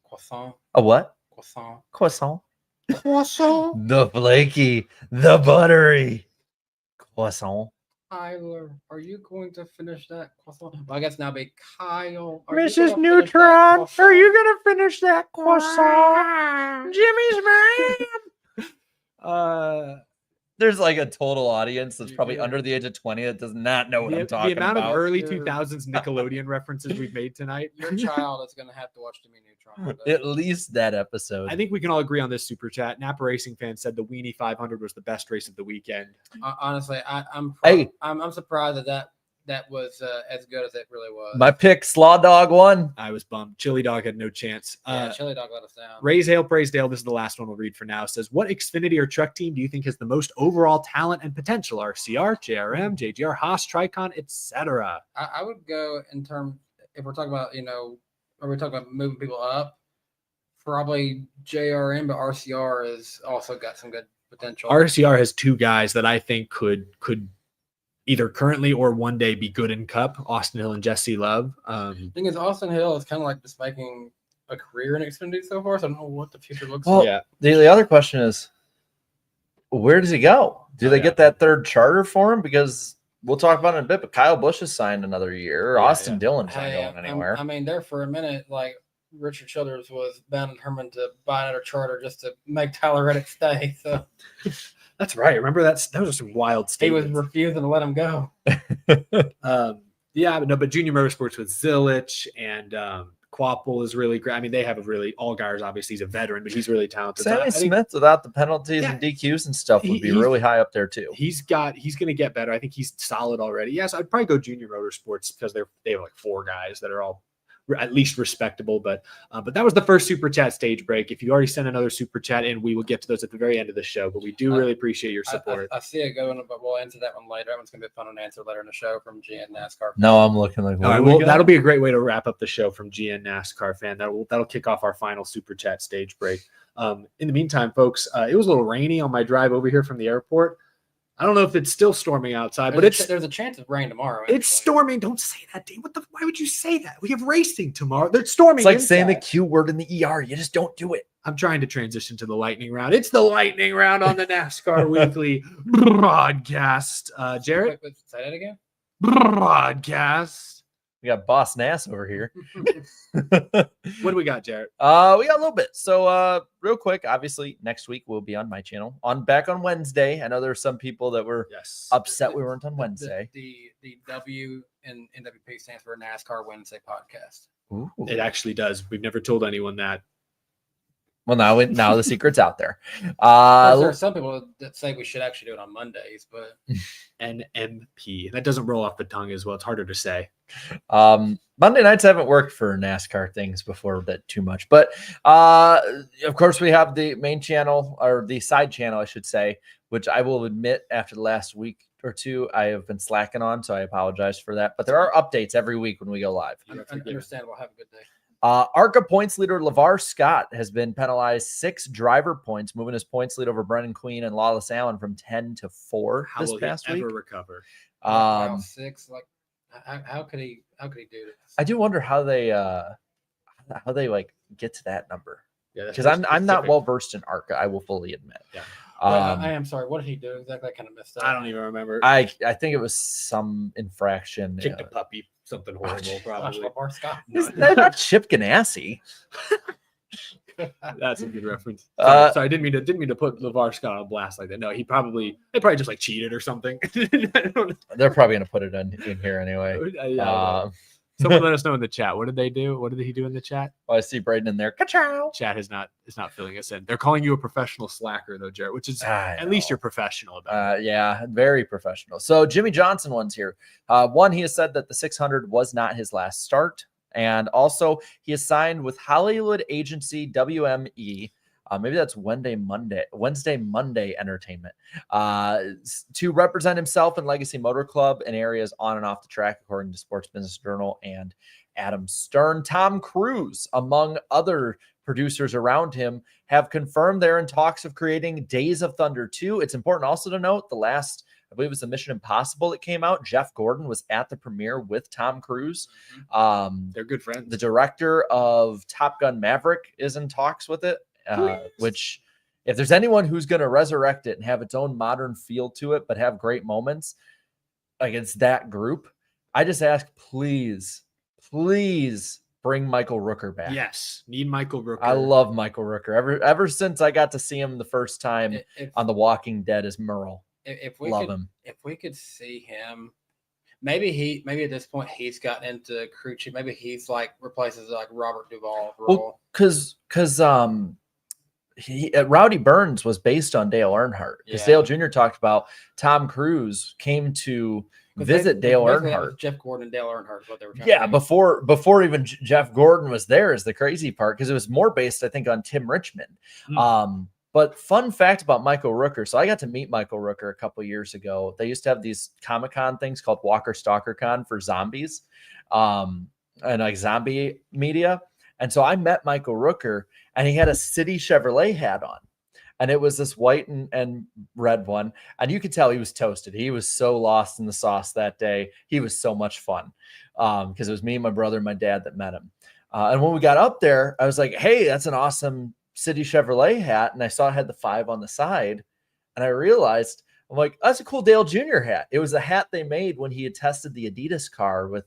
Croissant. A what? Croissant. Croissant. Croissant. The flaky, the buttery croissant. Tyler, are you going to finish that croissant? Well, I guess now be Kyle. Mrs. Neutron, are you gonna finish that croissant? Jimmy's man. There's like a total audience that's probably under the age of 20 that does not know what I'm talking The amount about. of early Dude. 2000s Nickelodeon references we've made tonight. Your child is going to have to watch Jimmy Neutron. one day. At least that episode. I think we can all agree on this super chat. Napa Racing fan said the Weenie 500 was the best race of the weekend. Honestly, I'm Hey. I'm surprised that was as good as it really was. My pick, Slaw Dog, won. I was bummed. Chili Dog had no chance. Yeah, Chili Dog let us down. Raise Hail, Praise Dale. This is the last one we'll read for now. Says, what Xfinity or truck team do you think has the most overall talent and potential? RCR, JRM, JGR, Haas, Tricon, etc. I would go in terms, if we're talking about, are we talking about moving people up? Probably JRM, but RCR has also got some good potential. RCR has two guys that I think could either currently or one day be good in Cup, Austin Hill and Jesse Love. The thing is, Austin Hill is kind of like just making a career in Xfinity so far, so I don't know what the future looks Well, like. yeah. The other question is, where does he go? Do they get that third charter for him? Because we'll talk about it in a bit, but Kyle Busch has signed another year. Austin Dillon's not going anywhere. I mean, there for a minute, like Richard Childers was bound and determined to buy another charter just to make Tyler Reddick stay. So That's right. Remember that was some wild he statements. was refusing to let him go. But Junior Motorsports with Zilich and Quapple is really great. I mean, they have Allgaier obviously he's a veteran, but he's really talented. Sammy Smith without the penalties and DQs and stuff would be really high up there too. He's going to get better. I think he's solid already. Yes, I'd probably go Junior Motorsports because they have like four guys that are all at least respectable. But that was the first super chat stage break. If you already sent another super chat in, we will get to those at the very end of the show. But we do really appreciate your support. I see it going, but we'll answer that one later. That one's going to be a fun and answer later in the show from GN NASCAR. No, I'm looking like. All right, well, that'll be a great way to wrap up the show from GN NASCAR fan. That'll kick off our final super chat stage break. In the meantime, folks, it was a little rainy on my drive over here from the airport. I don't know if it's still storming outside, but there's a chance of rain tomorrow. It's storming. Don't say that, Dave. Why would you say that? We have racing tomorrow. They're storming. It's like inside. saying the Q word in the ER. You just don't do it. I'm trying to transition to the lightning round. It's the lightning round on the NASCAR Weekly broadcast. Jarrett, Wait, say that again. broadcast. We got Boss Nass over here. What do we got, Jarrett? We got a little bit. So real quick, obviously next week we'll be on my channel back on Wednesday. I know there were some people that were upset we weren't on Wednesday. The W in NWP stands for NASCAR Wednesday podcast. Ooh. It actually does. We've never told anyone that. Well, now the secret's out there. There are some people that say we should actually do it on Mondays, but NMP. That doesn't roll off the tongue as well. It's harder to say. Monday nights haven't worked for NASCAR things before that too much, but of course we have the main channel, or the side channel I should say, which I will admit after the last week or two I have been slacking on, so I apologize for that, but there are updates every week when we go live. understandable. Have a good day. ARCA points leader LeVar Scott has been penalized 6 driver points, moving his points lead over Brennan Queen and Lawless Allen from 10 to 4 How this will past he week. ever recover? Wow, 6. Like, how could he do this? I do wonder how they like get to that number, Yeah, because I'm not well versed in ARCA. I will fully admit. Yeah. I am sorry. What did he do exactly? I kind of missed that. I don't even remember. I think it was some infraction. Kicked a puppy. Something horrible, probably. LeVar Scott. They're not Chip Ganassi. That's a good reference. Uh, Sorry, I didn't mean to put LeVar Scott on blast like that. No, they probably just like cheated or something. I don't know. They're probably gonna put it in here anyway. Yeah, someone let us know in the chat. What did they do? What did he do in the chat? I see Braden in there. Ka-chow. Chat is not filling us in. They're calling you a professional slacker though, Jarrett, which is at least you're professional about it. Yeah, very professional. So Jimmy Johnson one's here. One, he has said that the 600 was not his last start. And also he is signed with Hollywood agency WME Maybe that's Wednesday, Monday Entertainment, to represent himself in Legacy Motor Club in areas on and off the track, according to Sports Business Journal and Adam Stern. Tom Cruise, among other producers around him, have confirmed they're in talks of creating Days of Thunder 2. It's important also to note the last, I believe it was the Mission Impossible that came out. Jeff Gordon was at the premiere with Tom Cruise. They're good friends. The director of Top Gun Maverick is in talks with it, which if there's anyone who's going to resurrect it and have its own modern feel to it, but have great moments, like it's that group. I just ask, please bring Michael Rooker back. Yes, need Michael Rooker. I love Michael Rooker. Ever since I got to see him the first time on The Walking Dead as Merle. If we love could, him. If we could see him, maybe at this point he's gotten into crew chief. Maybe he's like replaces like Robert Duvall's role. Well, because Rowdy Burns was based on Dale Earnhardt. Because Dale Jr. talked about Tom Cruise came to visit Dale Earnhardt. Jeff Gordon and Dale Earnhardt is what they were trying Yeah, to do. before even Jeff Gordon was there is the crazy part, because it was more based, I think, on Tim Richmond. But fun fact about Michael Rooker. So I got to meet Michael Rooker a couple years ago. They used to have these Comic-Con things called Walker Stalker Con for zombies, and like zombie media. And so I met Michael Rooker, and he had a City Chevrolet hat on. And it was this white and red one. And you could tell he was toasted. He was so lost in the sauce that day. He was so much fun, because it was me, my brother, and my dad that met him. And when we got up there, I was like, hey, that's an awesome City Chevrolet hat. And I saw it had the 5 on the side. And I realized, I'm like, that's a cool Dale Jr. hat. It was a hat they made when he had tested the Adidas car with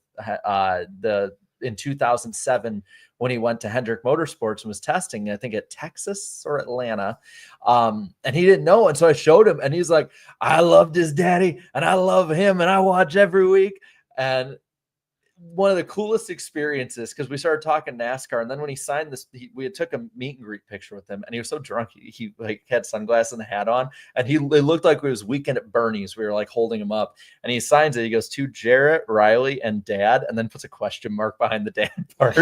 in 2007 when he went to Hendrick Motorsports and was testing, I think at Texas or Atlanta. And he didn't know. And so I showed him, and he's like, I loved his daddy and I love him and I watch every week. And one of the coolest experiences, because we started talking NASCAR, and then when he signed this, we took a meet and greet picture with him, and he was so drunk he like had sunglasses and a hat on, and it looked like it was Weekend at Bernie's. We were like holding him up, and he signs it. He goes, to Jarrett, Riely, and Dad, and then puts a question mark behind the dad part.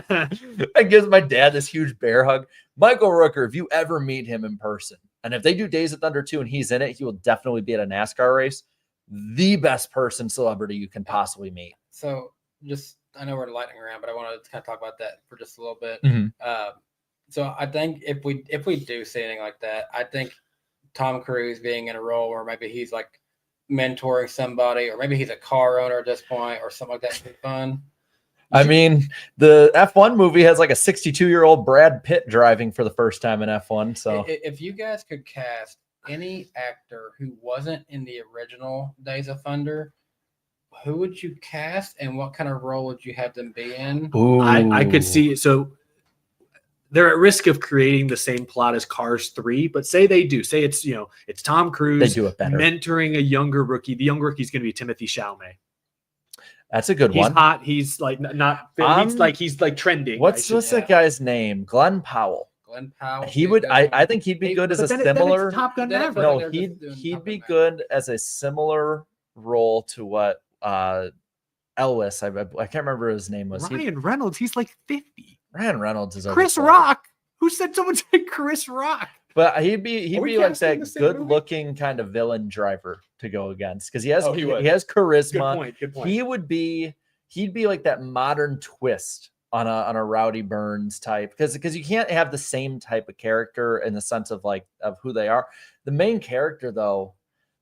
And gives my dad this huge bear hug. Michael Rooker, if you ever meet him in person, and if they do Days of Thunder 2 and he's in it, he will definitely be at a NASCAR race. The best celebrity you can possibly meet. So I know we're lightning around, but I want to kind of talk about that for just a little bit. So I think if we do see anything like that, I think Tom Cruise being in a role where maybe he's like mentoring somebody, or maybe he's a car owner at this point, or something like that would be fun. I mean, the F1 movie has like a 62-year-old Brad Pitt driving for the first time in F1. So if you guys could cast any actor who wasn't in the original Days of Thunder, who would you cast, and what kind of role would you have them be in? I could see. So they're at risk of creating the same plot as Cars 3, but say they do. Say it's Tom Cruise. They do it better. Mentoring a younger rookie. The young rookie is going to be Timothy Chalamet. That's a good He's one. He's hot. He's like he's like trending. What's that guy's name? Glenn Powell. Glenn Powell. He would. I think he'd be good as a similar. Top Gun Maverick. No, he'd be good as a similar role to what Elvis. I can't remember his name was. Ryan Reynolds. He's like 50. Ryan Reynolds is Chris Rock. Who said someone said Chris Rock? But he'd be like that good-looking kind of villain driver to go against, because he has charisma. Good point. He'd be like that modern twist on a Rowdy Burns type, because you can't have the same type of character in the sense of who they are. The main character though,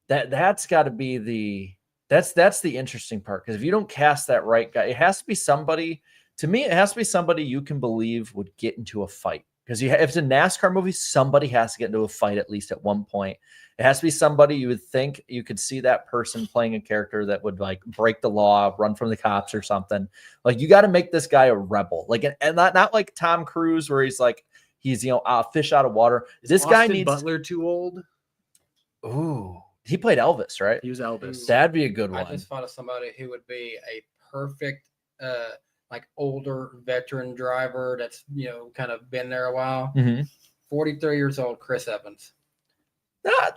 that's got to be that's the interesting part, because if you don't cast that right guy, it has to be somebody. To me, it has to be somebody you can believe would get into a fight. Because if it's a NASCAR movie, somebody has to get into a fight at least at one point. It has to be somebody you would think you could see that person playing a character that would like break the law, run from the cops or something. Like, you got to make this guy a rebel. Like, and not like Tom Cruise where he's a fish out of water. This guy needs Butler too old. Ooh, he played Elvis, right? He was Elvis. That'd be a good one. I just thought of somebody who would be a perfect like older veteran driver that's kind of been there a while. 43 years old, Chris Evans.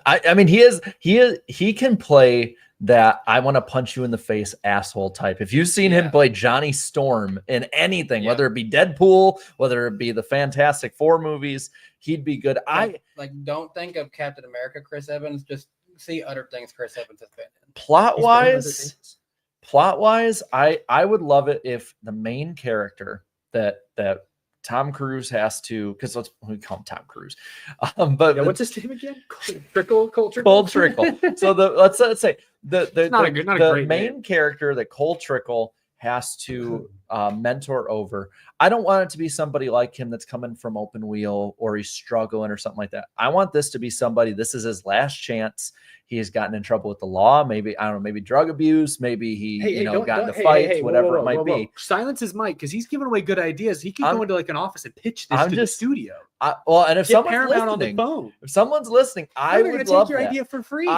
I mean, he can play that I want to punch you in the face asshole type. If you've seen him play Johnny Storm in anything, whether it be Deadpool, whether it be the Fantastic Four movies, he'd be good. Don't think of Captain America Chris Evans, just see other things Chris Evans has been in. Plot wise, I would love it if the main character that Tom Cruise has to, because we call him Tom Cruise, but what's his name again? Cole Trickle. Cole Trickle. So let's say the main name. character that Cole Trickle has to mentor over. I don't want it to be somebody like him that's coming from open wheel or he's struggling or something like that. I want this to be somebody, this is his last chance. He has gotten in trouble with the law. Maybe, I don't know, maybe drug abuse. Maybe he, got into fights, whatever it might be. Silence his mic because he's giving away good ideas. He could go into like an office and pitch this to the studio. And if Get someone's Paramount listening, on the phone. if someone's listening, I would love take your that. idea for free.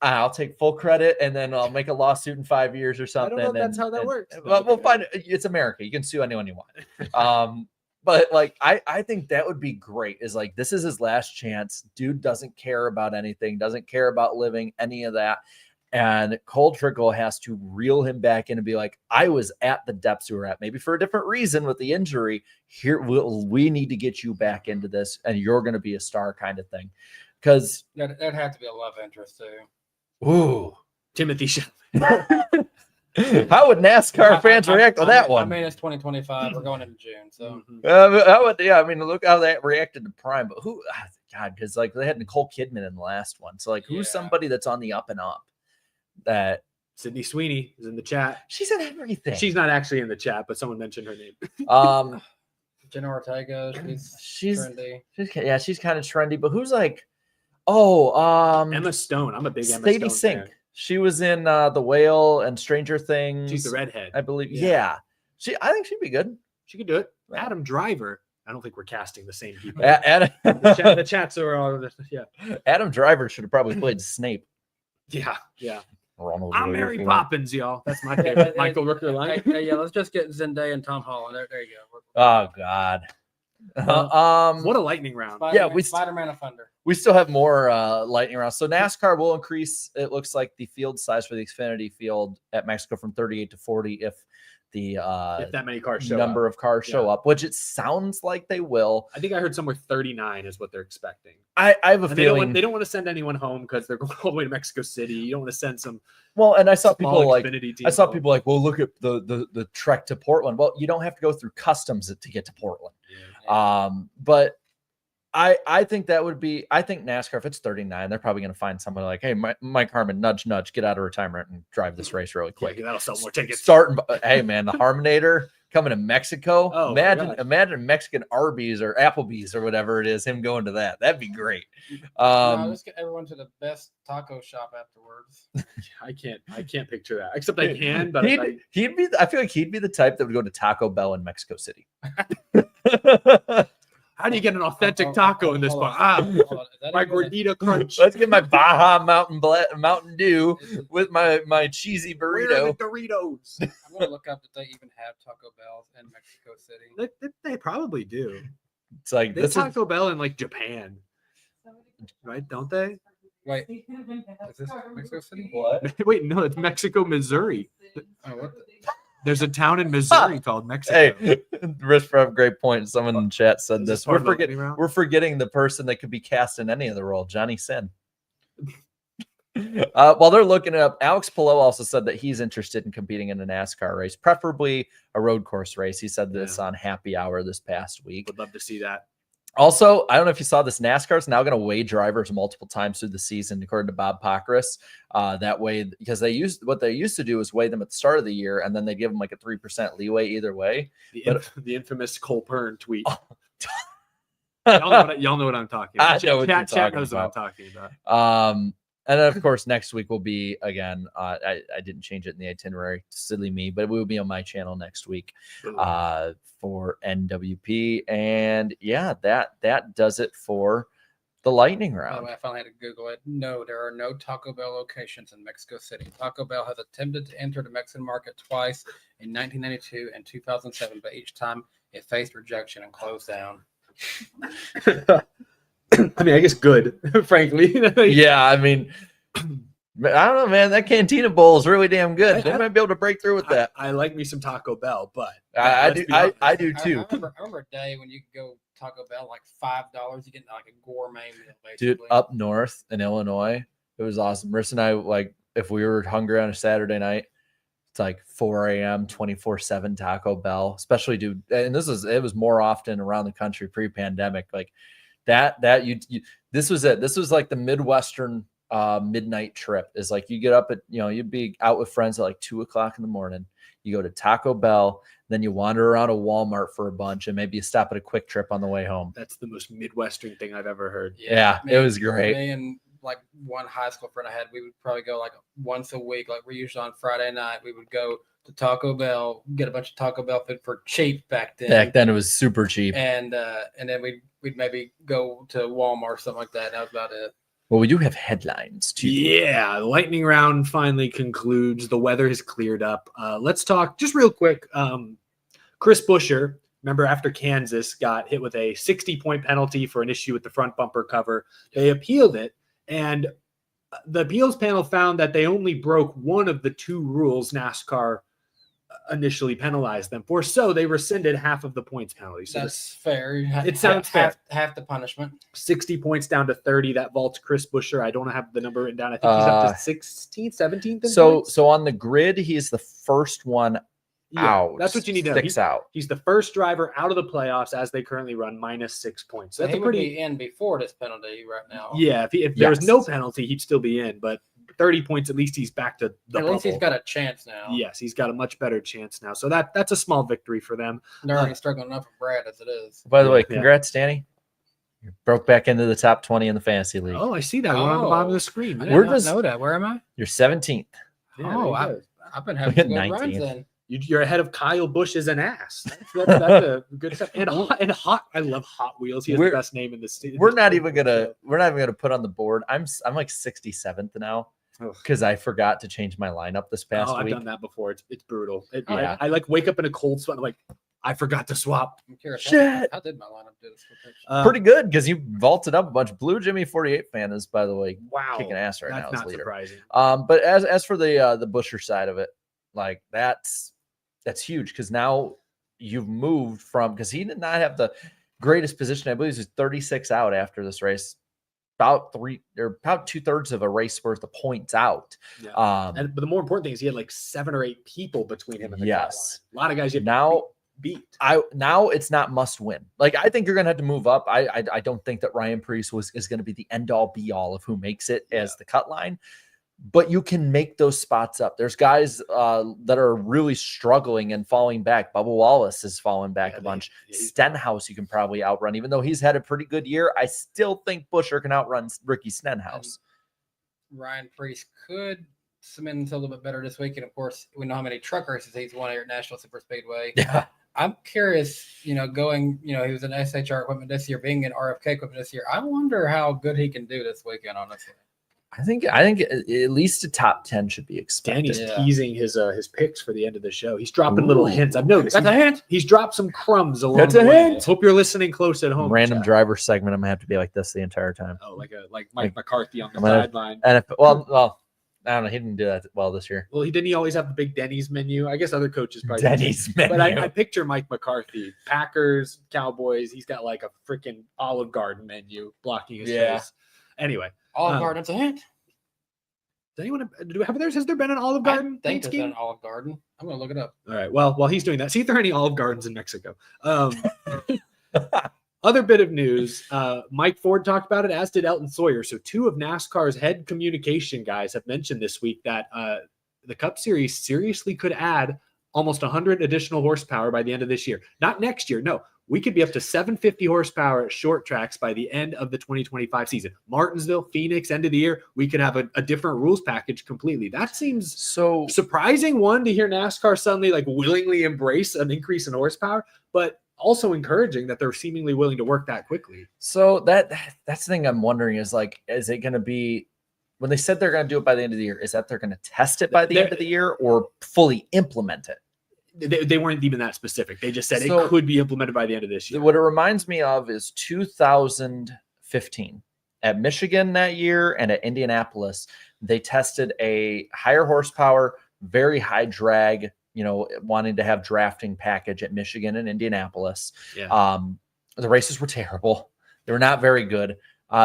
I'll take full credit and then I'll make a lawsuit in 5 years or something. I don't know if that's how that works. We'll find it. It's America. You can sue anyone you want. But like, I think that would be great. Is like, this is his last chance. Dude doesn't care about anything, doesn't care about living, any of that. And Cole Trickle has to reel him back in and be like, I was at the depths you were at, maybe for a different reason with the injury. Here, we need to get you back into this and you're going to be a star kind of thing. Because that'd have to be a love interest too. Ooh, Timothy Chalamet. How would NASCAR fans react on that one? I mean, it's 2025. We're going into June, so I mean, look how that reacted to Prime. But who, God, because like they had Nicole Kidman in the last one, so like who's somebody that's on the up and up? That Sydney Sweeney is in the chat. She's in everything. She's not actually in the chat, but someone mentioned her name. Jenna Ortega. She's trendy. She's kind of trendy. But who's like, Emma Stone. I'm a big Emma Sadie Stone Sink. fan. She was in The Whale and Stranger Things. She's the redhead, I believe. Yeah. I think she'd be good. She could do it. Adam Driver. I don't think we're casting the same people. The chats are all. Yeah. Adam Driver should have probably played Snape. Yeah. Ronald I'm Mary Poppins, y'all. That's my favorite Michael Rooker line. Let's just get Zendaya and Tom Holland. There you go. Oh God. What a lightning round. Spider-Man of Thunder. We still have more lightning rounds. So NASCAR will increase, it looks like, the field size for the Xfinity field at Mexico from 38 to 40 if that many cars show number of cars show up, which it sounds like they will. I think I heard somewhere 39 is what they're expecting. I have a feeling they don't want to send anyone home because they're going all the way to Mexico City. You don't want to send some. Well, and I saw people like well, look at the trek to Portland. Well, you don't have to go through customs to get to Portland. Yeah. But I think that would be, I think NASCAR, if it's 39, they're probably going to find somebody like, hey, Mike Harmon, nudge, get out of retirement and drive this race really quick. Yeah, that'll sell more tickets. Hey, man, the Harmonator coming to Mexico. Oh, imagine Mexican Arby's or Applebee's or whatever it is, him going to that. That'd be great. Let's get everyone to the best taco shop afterwards. I can't picture that. Except I can, but I feel like he'd be the type that would go to Taco Bell in Mexico City. How do you get an authentic taco in this bar? My gordita crunch. Let's get my Baja Mountain Dew with my cheesy burrito. Where are the Doritos? I'm going to look up that they even have Taco Bells in Mexico City. They probably do. It's like there's Taco Bell in like Japan, right? Don't they? Wait, is this Mexico City? What? Wait, no, it's Mexico, Missouri. Oh, what? There's a town in Missouri called Mexico. Hey, Rich brought up a great point. Someone in the chat said this. We're forgetting the person that could be cast in any of the role, Johnny Sin. While they're looking it up, Alex Palou also said that he's interested in competing in a NASCAR race, preferably a road course race. He said this on Happy Hour this past week. Would love to see that. Also, I don't know if you saw this, NASCAR is now going to weigh drivers multiple times through the season, according to Bob Pockrass. That way, because they used to do is weigh them at the start of the year, and then they give them like a 3% leeway either way. The infamous Cole Pern tweet. Y'all know what I'm talking about. Chat knows what I'm talking about. And then, of course, next week will be, again, I didn't change it in the itinerary, silly me, but it will be on my channel next week for NWP. And yeah, that does it for the lightning round. I finally had to Google it. No, there are no Taco Bell locations in Mexico City. Taco Bell has attempted to enter the Mexican market twice in 1992 and 2007, but each time it faced rejection and closed down. I mean, I guess good, frankly. Yeah, I mean, But I don't know, man. That Cantina Bowl is really damn good. They I- might be able to break through with that. I like me some Taco Bell, but I let's do. be honest. I do I too, remember a day when you could go Taco Bell like $5. You get like a gourmet meal, dude. basically. Up north in Illinois, it was awesome. Marissa and I, like, if we were hungry on a Saturday night, it's like 4 a.m. 24/7 Taco Bell. Especially, dude, and it was more often around the country pre-pandemic. Like that you this was it. This was like the Midwestern midnight trip. Is like you get up at, you'd be out with friends at like 2:00 in the morning. You go to Taco Bell, then you wander around a Walmart for a bunch, and maybe you stop at a Quick Trip on the way home. That's the most Midwestern thing I've ever heard. Yeah, it was great. Me and like one high school friend I had, we would probably go like once a week. Like we're usually on Friday night, we would go to Taco Bell, get a bunch of Taco Bell food for cheap back then. Back then, it was super cheap. And then we'd maybe go to Walmart or something like that. And that was about it. Well, we do have headlines too. Yeah, the lightning round finally concludes. The weather has cleared up. Let's talk just real quick. Chris Buescher, remember after Kansas got hit with a 60-point penalty for an issue with the front bumper cover, they appealed it, and the appeals panel found that they only broke one of the two rules NASCAR initially penalized them for, so they rescinded half of the points penalty. So That's fair. It sounds fair. Half the punishment. 60 points down to 30. That vaults Chris Buescher. I don't have the number written down. I think he's up to 16th, 17th. So on the grid, he's the first one out. That's what you need to know. Six out. He's the first driver out of the playoffs as they currently run, minus 6 points. So So that's he a would pretty. be in before this penalty right now. Yeah, if there was no Yes. penalty, he'd still be in. But 30 points, at least he's back to the At least he's bubble. got a chance now. Yes, he's got a much better chance now. So that's a small victory for them. They're already struggling enough with Brad as it is. By the way, Yeah. congrats, Danny. You broke back into the top 20 in the fantasy league. Oh, I see that one on the bottom of the screen. I Yeah. did We're not just- know that. Where am I? You're 17th. Yeah, Oh, there you go. I've been having Look at some good runs 19th. then. You're ahead of Kyle Busch's an ass. That's a good stuff. And hot. I love Hot Wheels. He has the We're- best name in the state. We're not even gonna put on the board. I'm like 67th now Ugh. because I forgot to change my lineup this past Oh, I've week. done that before. It's brutal. Yeah. I like wake up in a cold sweat. I'm like, I forgot to swap. I'm curious. Shit. How did my lineup do this? Pretty good because you vaulted up a bunch. Blue Jimmy 48 fan is, by the way, Wow, kicking ass right that's now as not leader. surprising. But as for the Buescher side of it, like that's huge because now you've moved from, because he did not have the greatest position. I believe he was 36 out after this race, about 2/3 of a race worth of points out. Yeah. Um, But the more important thing is he had like 7 or 8 people between him and the Yes. cut line. A lot of guys you have to now beat. now it's not must win. Like I think you're gonna have to move up. I don't think that Ryan Preece is gonna be the end all be all of who makes it as the cut line. But you can make those spots up. There's guys that are really struggling and falling back. Bubba Wallace is falling back Yeah, a bunch. he's- Stenhouse you can probably outrun, even though he's had a pretty good year. I still think Buescher can outrun Ricky Stenhouse. Ryan Preece could cement himself a little bit better this week. And of course, we know how many truck races he's won here at National Super Speedway. Yeah. I'm curious, going, he was in SHR equipment this year, being in RFK equipment this year. I wonder how good he can do this weekend, honestly. I think at least a top 10 should be expected. Danny's Yeah. teasing his picks for the end of the show. He's dropping little Ooh. hints. I've noticed. That's a hint. He's dropped some crumbs along That's the a way. hint. Hope you're listening close at home. Random chat. driver segment. I'm gonna have to be like this the entire time. Oh, like Mike McCarthy on the I'm gonna- sideline. And well, I don't know. He didn't do that well this year. Well, didn't he always have the big Denny's menu? I guess other coaches probably. Denny's But menu. I picture Mike McCarthy, Packers, Cowboys. He's got like a freaking Olive Garden menu blocking his Yeah. face. Anyway, Olive Um, Garden's a hint. does anyone has there been an Olive Garden? I think paint there's scheme? an Olive Garden. I'm going to look it up. All right. Well, while he's doing that, see if there are any Olive Gardens in Mexico. Other bit of news, Mike Ford talked about it, as did Elton Sawyer. So 2 of NASCAR's head communication guys have mentioned this week that the Cup Series seriously could add almost 100 additional horsepower by the end of this year. Not next year. No, we could be up to 750 horsepower at short tracks by the end of the 2025 season. Martinsville, Phoenix, end of the year, we could have a different rules package completely. That seems So surprising, one, to hear NASCAR suddenly like willingly embrace an increase in horsepower, but also encouraging that they're seemingly willing to work that quickly. that's the thing I'm wondering is like, is it going to be when they said they're going to do it by the end of the year? Is that they're going to test it by the end of the year or fully implement it? They weren't even that specific. They just said So- it could be implemented by the end of this year. What it reminds me of is 2015 at Michigan that year and at Indianapolis. they tested a higher horsepower, very high drag, wanting to have drafting package at Michigan and Indianapolis. Yeah. The races were terrible. They were not very good.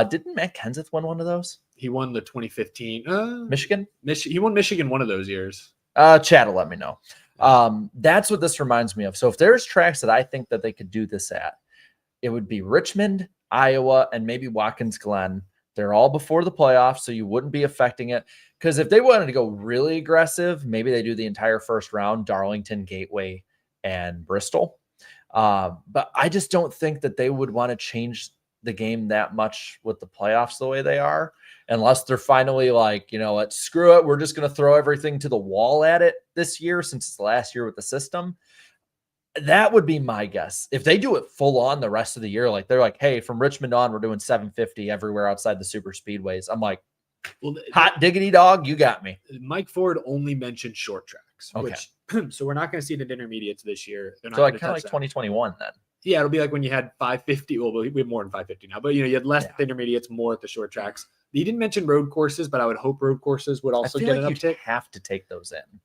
Didn't Matt Kenseth win one of those? He won the 2015 Michigan? He won Michigan one of those years. Chad will let me know. That's what this reminds me of. So if there's tracks that I think that they could do this at, it would be Richmond, Iowa, and maybe Watkins Glen. They're all before the playoffs, so you wouldn't be affecting it. Because if they wanted to go really aggressive, maybe they do the entire first round, Darlington, Gateway, and Bristol. But I just don't think that they would want to change the game that much with the playoffs the way they are, unless they're finally like, let's screw it. We're just going to throw everything to the wall at it this year since it's the last year with the system. That would be my guess. If they do it full on the rest of the year, like they're like, hey, from Richmond on, we're doing 750 everywhere outside the super speedways. I'm like, Well, hot diggity dog, you got me. Mike Ford only mentioned short tracks, Okay. which so we're not going to see it at intermediates this year. They're not So like gonna kind of like touch that. 2021 then. Yeah, it'll be like when you had 550. Well, we have more than 550 now, but you had less at the intermediates, more at the short tracks. He didn't mention road courses, but I would hope road courses would also I feel get like an you'd uptick. have to take those in.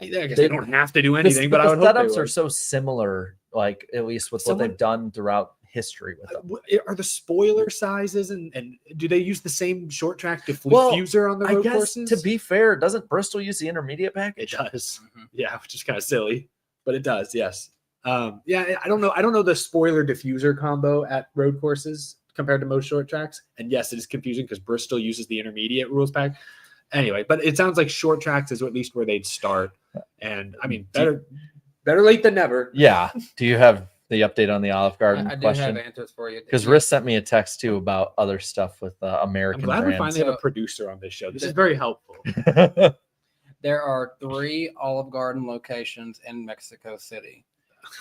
I guess they don't have to do anything, But but I the would hope they setups are would. so similar, like at least with what they've done throughout history with them. Are the spoiler sizes and do they use the same short track Well, diffuser on the I road guess courses? to be fair, doesn't Bristol use the intermediate It package? does. Yeah, which is kind of silly, but it does. Yes. Yeah, I don't know. I don't know the spoiler diffuser combo at road courses compared to most short tracks. And yes, it is confusing because Bristol uses the intermediate rules pack. Anyway, but it sounds like short tracks is at least where they'd start. And I mean, better late than never. Yeah. Do you have the update on the Olive Garden I do question? have answers for you. Because Riss sent me a text too about other stuff with I'm American glad we brands. finally have a producer on this show. This is very helpful. There are 3 Olive Garden locations in Mexico City.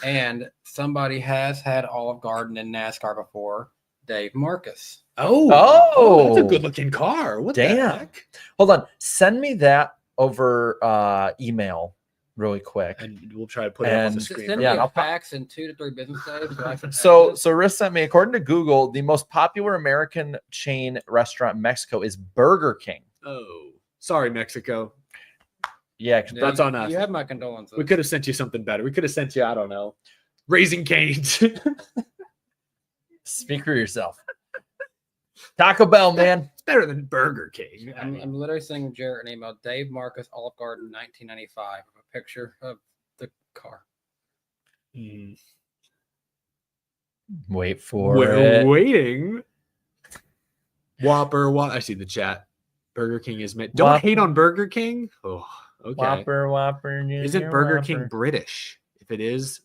And somebody has had Olive Garden in NASCAR before, Dave Marcus. Oh, that's a good looking car. What the Damn. heck? Hold on. Send me that over email really quick. And we'll try to put it up on the And- screen. Send Yeah, me and a I'll pop- fax in 2 to 3 business days. So I can So access it. Riss sent me, according to Google, the most popular American chain restaurant in Mexico is Burger King. Oh, sorry, Mexico. Yeah, Yeah, that's you- on us. You have my condolences. We could have sent you something better. We could have sent you, I don't know, Raising Cane's. speak for yourself. Taco Bell, man. It's better than Burger King. I I'm mean, literally sending Jarrett an email. Dave Marcus, Olive Garden, 1995, with a picture of the car. Wait for we're it. waiting. Whopper. I see the chat. Burger King is meant. Don't Whopper. hate on Burger King. Oh, okay. Whopper. Isn't Burger King British? If it is,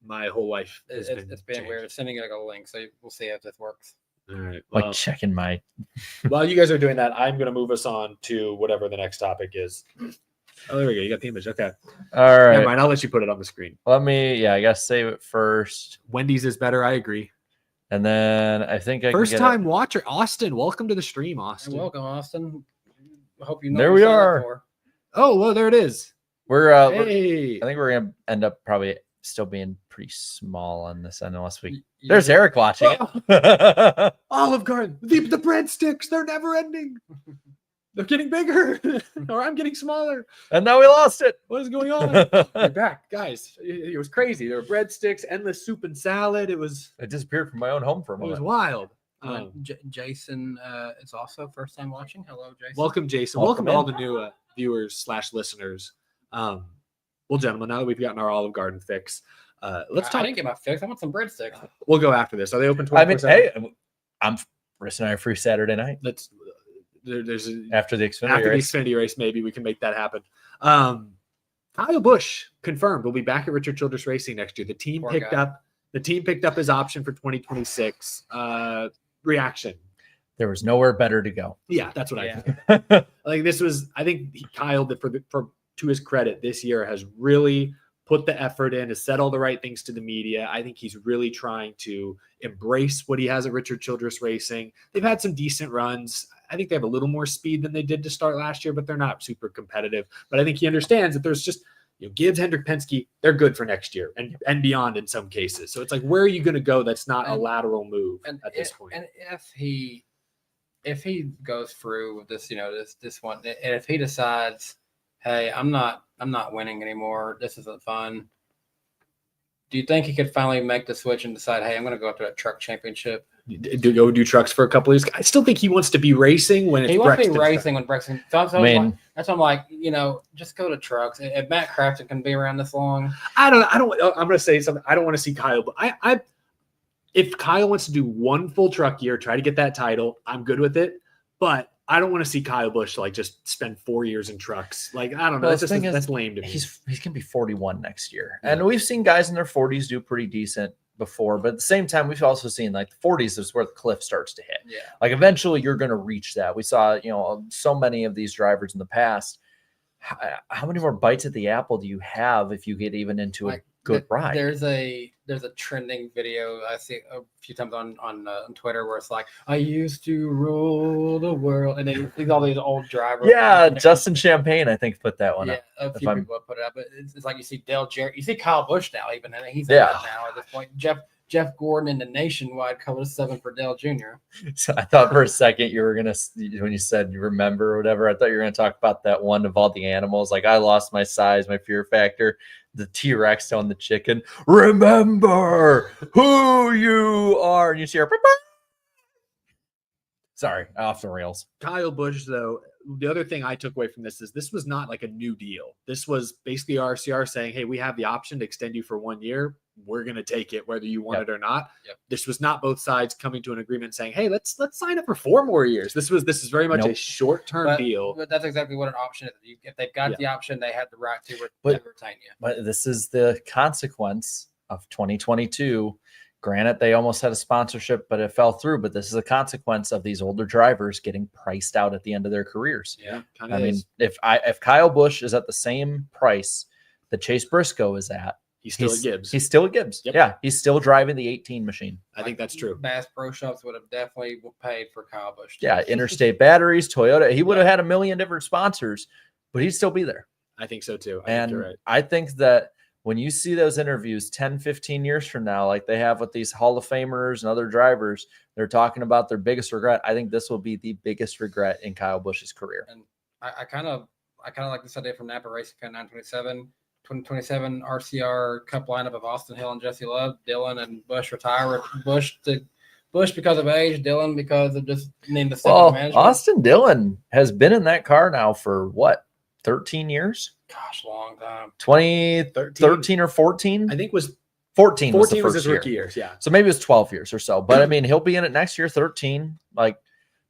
my whole life has been It's been changed. weird. It's sending like a link, so we'll see if this works. All right. Like Well, checking my. while you guys are doing that, I'm going to move us on to whatever the next topic is. Oh, there we go. You got the image. Okay. All right. Never mind. I'll let you put it on the screen. Let me. I guess save it first, Wendy's is better. I agree. and then I think I First can get time watcher, Austin. Welcome to the stream, And Austin. welcome, Austin. I hope you know There what we you signed up are. for. Oh, well, there it is. We're. Hey. I think we're gonna end up probably still being pretty small on this end unless we. You- There's Eric watching it. Olive Garden. The breadsticks. They're never ending. They're getting bigger, or I'm getting smaller. And now we lost it. What is going on? We're back, guys. It was crazy. There were breadsticks, endless soup and salad. It was I disappeared from my own home for a moment. wild. Jason is also first time watching. Hello, Jason. Welcome, Jason. Welcome Welcome to all the new viewers / listeners. Well, gentlemen, now that we've gotten our Olive Garden fix, let's I talk. didn't get my fix. I want some breadsticks. We'll go after this. Are they open 24/7? I mean, hey, I'm Riss and I are free Saturday night Let's. There's after the Xfinity after race. the Xfinity race, maybe we can make that happen. Kyle Busch confirmed will be back at Richard Childress Racing next year. The team Poor picked guy. up. The team picked up his option for 2026. Reaction. There was nowhere better to go. Yeah, that's what Yeah. I think. Like this was. I think Kyle, for to his credit, this year has really put the effort in, has said all the right things to the media. I think he's really trying to embrace what he has at Richard Childress Racing. They've had some decent runs. I think they have a little more speed than they did to start last year, but they're not super competitive. But I think he understands that there's just, Gibbs, Hendrick, Penske, they're good for next year and beyond in some cases. So it's like, where are you going to go that's not a And- lateral move And at this point? And if he if he goes through with this, this one, and if he decides, hey, I'm not winning anymore, this isn't fun. Do you think he could finally make the switch and decide, hey, I'm going to go after that truck championship? Do trucks for a couple of years? I still think he wants to be racing when it's he wants to be Brexton's racing turn. when Brexton. So that's why I'm like, just go to trucks. If Matt Crafton can be around this long, I'm going to say something. I don't want to see Kyle, but if Kyle wants to do one full truck year, try to get that title, I'm good with it. But I don't want to see Kyle Busch just spend 4 years in trucks. I don't know. That's lame to me. He's gonna be 41 next year, and we've seen guys in their 40s do pretty decent before. But at the same time, we've also seen the 40s is where the cliff starts to hit. Yeah, Eventually you're gonna reach that. We saw so many of these drivers in the past. How many more bites at the apple do you have if you get even into a good ride? There's a trending video I see a few times on Twitter where it's like, I used to rule the world, and then all these old drivers. Yeah, Justin Champagne, I think, put that one up. A few people have put it up, but it's like you see Dale Jarrett, you see Kyle Busch now, even, and he's in that now at this point. Jeff Gordon in the nationwide color 7 for Dale Jr. So I thought for a second you were gonna, when you said you remember or whatever, I thought you were gonna talk about that one of all the animals. I lost my size, my fear factor. The T-Rex telling the chicken, remember who you are. And you see her. Sorry, off the rails. Kyle Busch, though, the other thing I took away from this is this was not a new deal. This was basically RCR saying, hey, we have the option to extend you for 1 year. We're going to take it whether you want it or not. Yep. This was not both sides coming to an agreement saying, hey, let's sign up for 4 more years. This is very much a short-term deal. But that's exactly what an option is. If they've got the option, they have the right to retain you. But this is the consequence of 2022. Granted, they almost had a sponsorship, but it fell through. But this is a consequence of these older drivers getting priced out at the end of their careers. Yeah, I mean, if Kyle Busch is at the same price that Chase Briscoe is at, he's still at Gibbs. Yep. Yeah, he's still driving the 18 machine. I think that's true. Bass Pro Shops would have definitely paid for Kyle Busch. Yeah, Interstate Batteries, Toyota. He would have had a million different sponsors, but he'd still be there. I think so too. And think you're right. I think that when you see those interviews 10, 15 years from now, like they have with these Hall of Famers and other drivers, they're talking about their biggest regret. I think this will be the biggest regret in Kyle Busch's career. And I kind of like this idea from Napa Racing Fan 927. 2027 RCR Cup lineup of Austin Hill and Jesse Love, Dillon and Busch retire. Busch because of age, Dillon because of just needing the second management. Austin Dillon has been in that car now for what, 13 years? Gosh, long time. 2013 or 14? I think was 14 was the was first his rookie years. Yeah. So maybe it was 12 years or so. But I mean, he'll be in it next year, 13.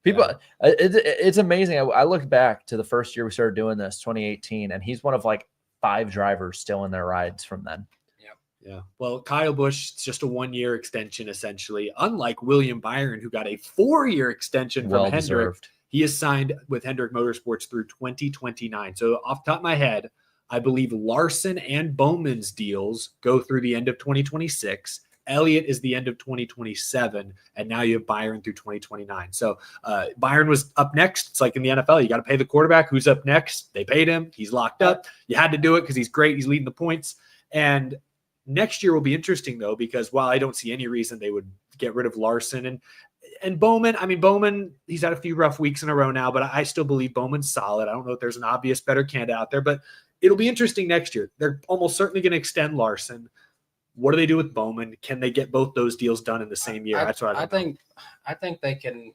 It's amazing. I look back to the first year we started doing this, 2018, and he's one of 5 drivers still in their rides from then. Yeah. Well, Kyle Busch, it's just a 1-year extension, essentially. Unlike William Byron, who got a 4-year extension from Hendrick. He is signed with Hendrick Motorsports through 2029. So off the top of my head, I believe Larson and Bowman's deals go through the end of 2026. Elliott is the end of 2027. And now you have Byron through 2029. So Byron was up next. It's like in the NFL, you got to pay the quarterback. Who's up next? They paid him. He's locked up. You had to do it because he's great. He's leading the points. And next year will be interesting, though, because while I don't see any reason they would get rid of Larson and Bowman, Bowman, he's had a few rough weeks in a row now, but I still believe Bowman's solid. I don't know if there's an obvious better candidate out there, but it'll be interesting next year. They're almost certainly going to extend Larson. What do they do with Bowman? Can they get both those deals done in the same year? That's what I think. I think they can.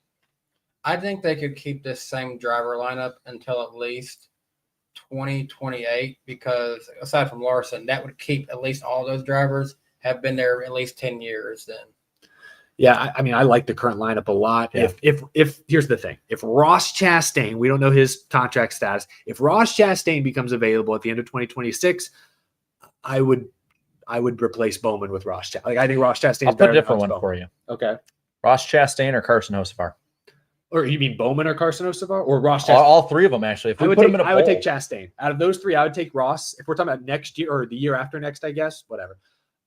I think they could keep this same driver lineup until at least 2028, because aside from Larson, that would keep at least all those drivers have been there at least 10 years then. Yeah, I like the current lineup a lot. Yeah. If here's the thing, if Ross Chastain, we don't know his contract status, if Ross Chastain becomes available at the end of 2026, I would replace Bowman with Ross Chastain. I think Ross Chastain. I'll put a different one for you. Okay, Ross Chastain or Carson Hocevar? Or you mean Bowman or Carson Hocevar or Ross Chastain? All 3 of them, actually. If we put them in a poll, I would take Chastain. Out of those 3, I would take Ross. If we're talking about next year or the year after next, I guess, whatever.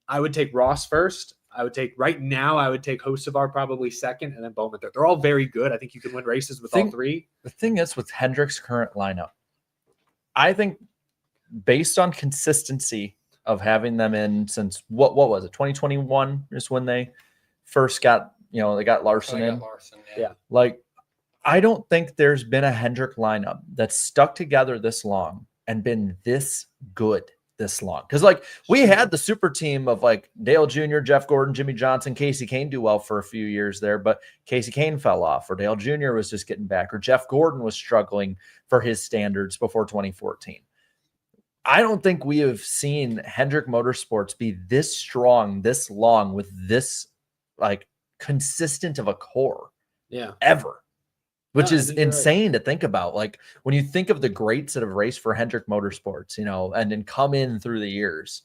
I would take Ross first. I would take Hocevar probably second, and then Bowman third. They're all very good. I think you can win races with all 3. The thing is with Hendrick's current lineup, I think based on consistency of having them in since what was it, 2021 is when they first got, they got Larson in. Larson, yeah. I don't think there's been a Hendrick lineup that's stuck together this long and been this good this long. Because like we had the super team of like Dale Jr., Jeff Gordon, Jimmy Johnson, Casey Kane do well for a few years there, but Casey Kane fell off, or Dale Jr. was just getting back, or Jeff Gordon was struggling for his standards before 2014. I don't think we have seen Hendrick Motorsports be this strong, this long, with this like consistent of a core ever. Which is insane to think about. Like when you think of the greats that have raced for Hendrick Motorsports, you know, and then come in through the years,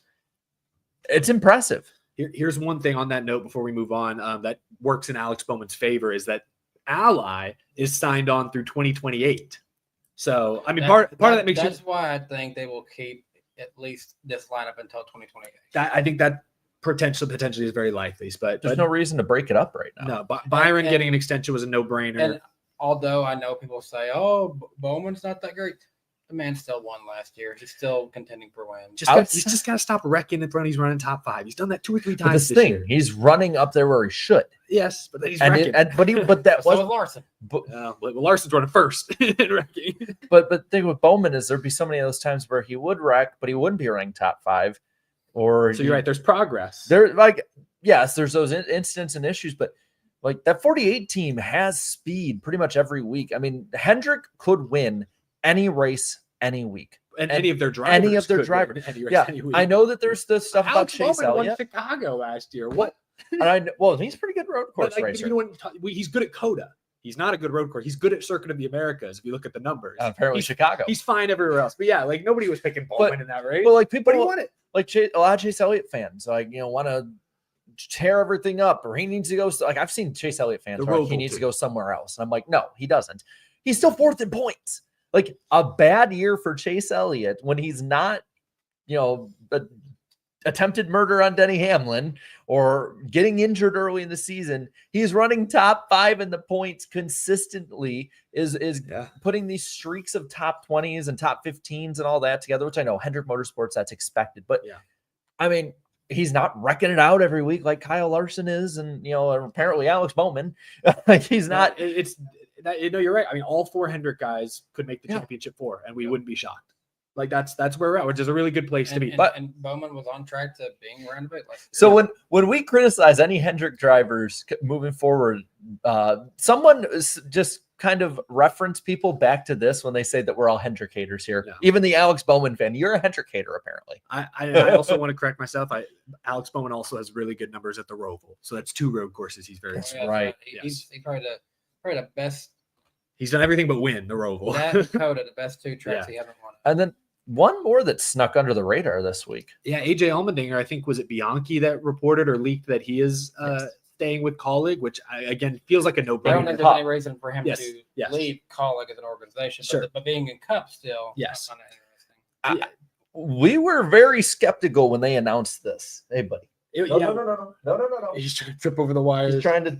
it's impressive. Here's one thing on that note before we move on that works in Alex Bowman's favor is that Ally is signed on through 2028. So, I mean, part of that makes that's why I think they will keep at least this lineup until 2028. I think that potentially is very likely, but there's no reason to break it up right now. No, Byron getting an extension was a no-brainer. And although I know people say, "Oh, Bowman's not that great," the man still won last year. He's still contending for wins. He's just got to stop wrecking in front. He's running top 5. He's done that 2 or 3 times. This thing, he's running up there where he should. Yes, but then he's wrecking. But that so was Larson. Larson's running first in wrecking. But the thing with Bowman is there'd be so many of those times where he would wreck, but he wouldn't be running top 5. Or so you're right. There's progress. There, like, yes, there's those incidents and issues, but like that 48 team has speed pretty much every week. I mean, Hendrick could win any race any week. And any of their drivers. Any week. I know that there's this stuff about Chase Elliott. Won Chicago last year. What? Well, he's a pretty good road course racer. You know, he's good at COTA. He's not a good road course. He's good at Circuit of the Americas. If you look at the numbers, apparently Chicago. He's fine everywhere else. But yeah, like nobody was picking Bowman in that race. But like people, he won it. Like a lot of Chase Elliott fans, like want to tear everything up, or he needs to go. Like I've seen Chase Elliott fans where he needs to go somewhere else, and I'm like, no, he doesn't. He's still 4th in points. Like a bad year for Chase Elliott when he's not, attempted murder on Denny Hamlin or getting injured early in the season. He's running top 5 in the points consistently, is putting these streaks of top 20s and top 15s and all that together, which I know Hendrick Motorsports, that's expected. But I mean, he's not wrecking it out every week like Kyle Larson is, and apparently Alex Bowman. Like he's not. You're right. I mean, all 4 Hendrick guys could make the championship 4, and we wouldn't be shocked. Like that's where we're at, which is a really good place to be. And Bowman was on track to being around a bit. So when we criticize any Hendrick drivers moving forward, someone just kind of reference people back to this when they say that we're all Hendrick haters here. No. Even the Alex Bowman fan, you're a Hendrick hater apparently. I also want to correct myself. Alex Bowman also has really good numbers at the Roval, so that's 2 road courses. He's very right. He's probably the best. He's done everything but win the Roval. That and COTA, the best 2 tracks he haven't won. And then one more that snuck under the radar this week. Yeah, AJ Allmendinger, I think, was it Bianchi that reported or leaked that he is staying with Colleague, which feels like a no-brainer. I don't think there's any reason for him to leave Colleague as an organization, but being in Cup still, yes, kind of interesting. We were very skeptical when they announced this. Hey, buddy. No. He's trying to trip over the wires. He's trying to,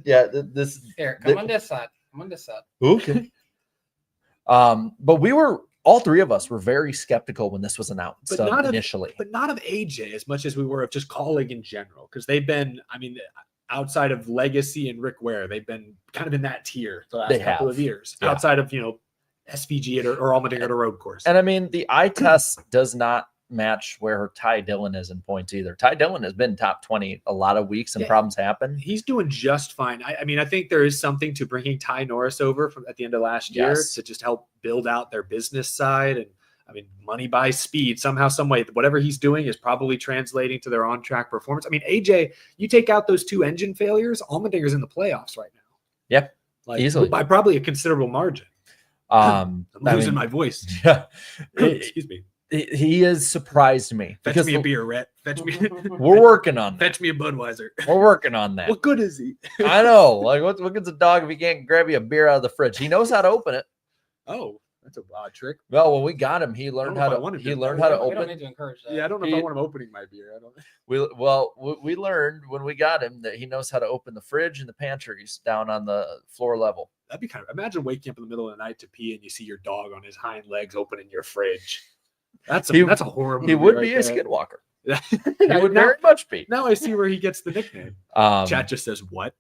this. Here, come on this side. Okay. But we were, all 3 of us were very skeptical when this was announced initially. But not of AJ as much as we were of just Colleague in general, because they've been, outside of Legacy and Rick Ware, they've been kind of in that tier the last couple of years. Yeah. Outside of, SVG or Allmendinger at a road course. And the eye test does not match where Ty Dillon is in points either. Ty Dillon has been top 20 a lot of weeks and problems happen. He's doing just fine. I think there is something to bringing Ty Norris over at the end of last year to just help build out their business side. And money buys speed somehow, some way. Whatever he's doing is probably translating to their on-track performance. AJ, you take out those 2 engine failures, Allmendinger's in the playoffs right now. Yep, easily by probably a considerable margin. I'm losing my voice. Yeah, excuse me. He has surprised me. Fetch me a beer, Rhett. Fetch me. We're working on that. Fetch me a Budweiser. We're working on that. What good is he? I know. Like, what good's a dog if he can't grab you a beer out of the fridge? He knows how to open it. Oh, that's a odd trick. Well, when we got him, he learned how to. He learned how to open. We don't need to encourage that. Yeah, I don't know if I want him opening my beer. I don't. We learned when we got him that he knows how to open the fridge and the pantries down on the floor level. That'd be kind of. Imagine waking up in the middle of the night to pee and you see your dog on his hind legs opening your fridge. That's a horrible. He would be a skinwalker. He would very much be. Now I see where he gets the nickname. Chat just says what?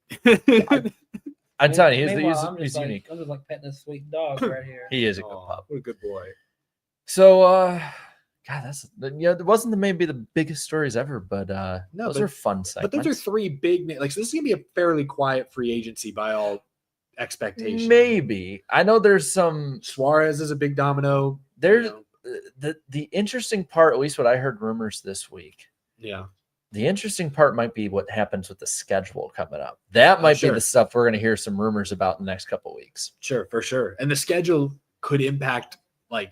I'm telling you, Meanwhile, he's like, unique. I'm just like petting this sweet dog right here. He is a good Aw, pup. what a good boy. So, God, it wasn't maybe the biggest stories ever, but those are fun segments. But those are three big like so this is gonna be a fairly quiet free agency by all expectations. Maybe. I know there's some Suarez is a big domino. there's the interesting part, at least what I heard rumors this week. Yeah. The interesting part might be what happens with the schedule coming up. That might be sure. the stuff we're going to hear some rumors about in the next couple of weeks. Sure, for sure. And the schedule could impact, I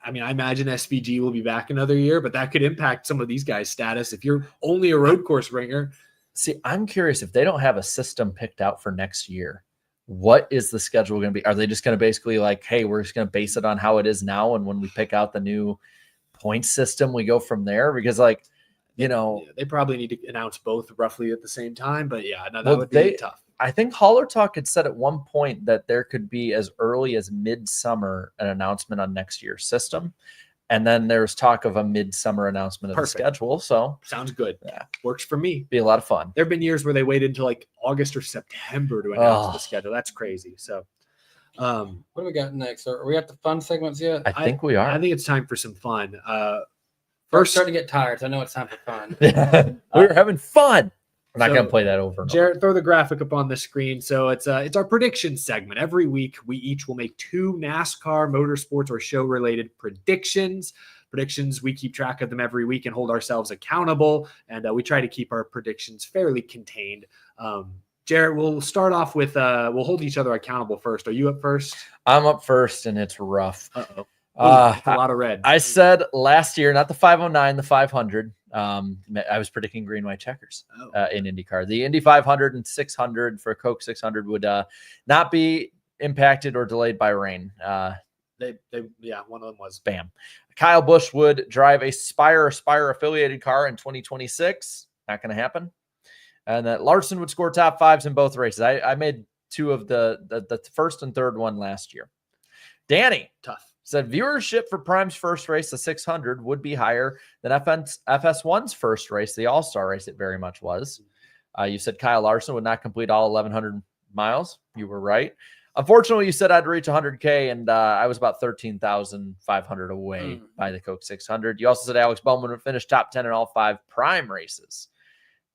imagine SVG will be back another year, but that could impact some of these guys' status. If you're only a road course ringer. See, I'm curious if they don't have a system picked out for next year, what is the schedule going to be? Are they just going to basically hey, we're just going to base it on how it is now, and when we pick out the new point system, we go from there? Because they probably need to announce both roughly at the same time. But yeah, no, that would be tough. I think Holler Talk had said at one point that there could be as early as midsummer an announcement on next year's system. And then there's talk of a midsummer announcement of the schedule. So sounds good. Yeah. Works for me. Be a lot of fun. There have been years where they waited until August or September to announce the schedule. That's crazy. So what do we got next? Are we at the fun segments yet? I think we are. I think it's time for some fun. First, starting to get tired, so I know it's time for fun. We're having fun. I'm not going to play that over and Jarrett, throw the graphic up on the screen. So it's our prediction segment. Every week, we each will make 2 NASCAR, motorsports, or show-related predictions. We keep track of them every week and hold ourselves accountable. And we try to keep our predictions fairly contained. Jarrett, we'll start off with we'll hold each other accountable first. Are you up first? I'm up first, and it's rough. Uh-oh. It's a lot of red. I said last year, not the 509, the 500. I was predicting green, white checkers in IndyCar. The Indy 500 and 600 for Coke 600 would not be impacted or delayed by rain. One of them was. Bam. Kyle Busch would drive a Spire affiliated car in 2026. Not going to happen. And that Larson would score top 5s in both races. I made 2 of the first and third one last year. Danny. Tough. Said viewership for Prime's first race, the 600, would be higher than FS1's first race, the All-Star race. It very much was. You said Kyle Larson would not complete all 1,100 miles. You were right. Unfortunately, you said I'd reach 100K, and I was about 13,500 away by the Coke 600. You also said Alex Bowman would finish top 10 in all 5 Prime races.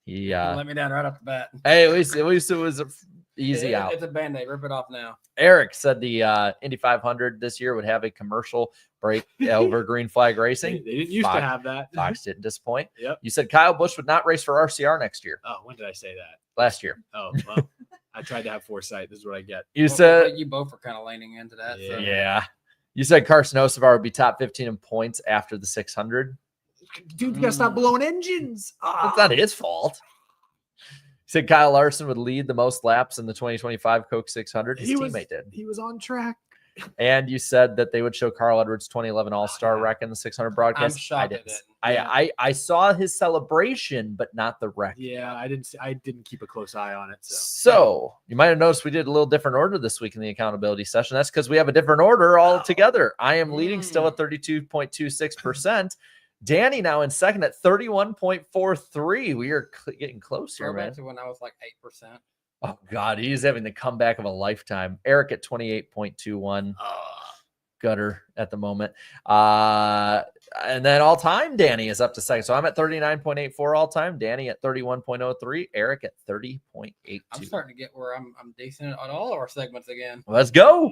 He let me down right off the bat. Hey, at least it was easy out. It's a Band-Aid. Rip it off now. Eric said the Indy 500 this year would have a commercial break over green flag racing. They didn't used to have that. Fox didn't disappoint. Yep. You said Kyle Busch would not race for RCR next year. Oh, when did I say that? Last year. Oh, well, I tried to have foresight. This is what I get. You said you both were kind of leaning into that. Yeah. So. Yeah. You said Carson Osevar would be top 15 in points after the 600. Dude, you gotta stop blowing engines. That's not his fault. You said Kyle Larson would lead the most laps in the 2025 Coke 600. His teammate did. He was on track. And you said that they would show Carl Edwards' 2011 All-Star wreck in the 600 broadcast. I'm shocked at it. I saw his celebration, but not the wreck. Yeah, I didn't keep a close eye on it. So you might have noticed we did a little different order this week in the accountability session. That's because we have a different order altogether. I am leading still at 32.26%. Danny now in second at 31.43. We are getting close here, man. Back to when I was like 8%. Oh, God. He's having the comeback of a lifetime. Eric at 28.21. Gutter at the moment. And then all time, Danny is up to second. So I'm at 39.84 all time. Danny at 31.03. Eric at 30.82. I'm starting to get where I'm decent on all of our segments again. Let's go.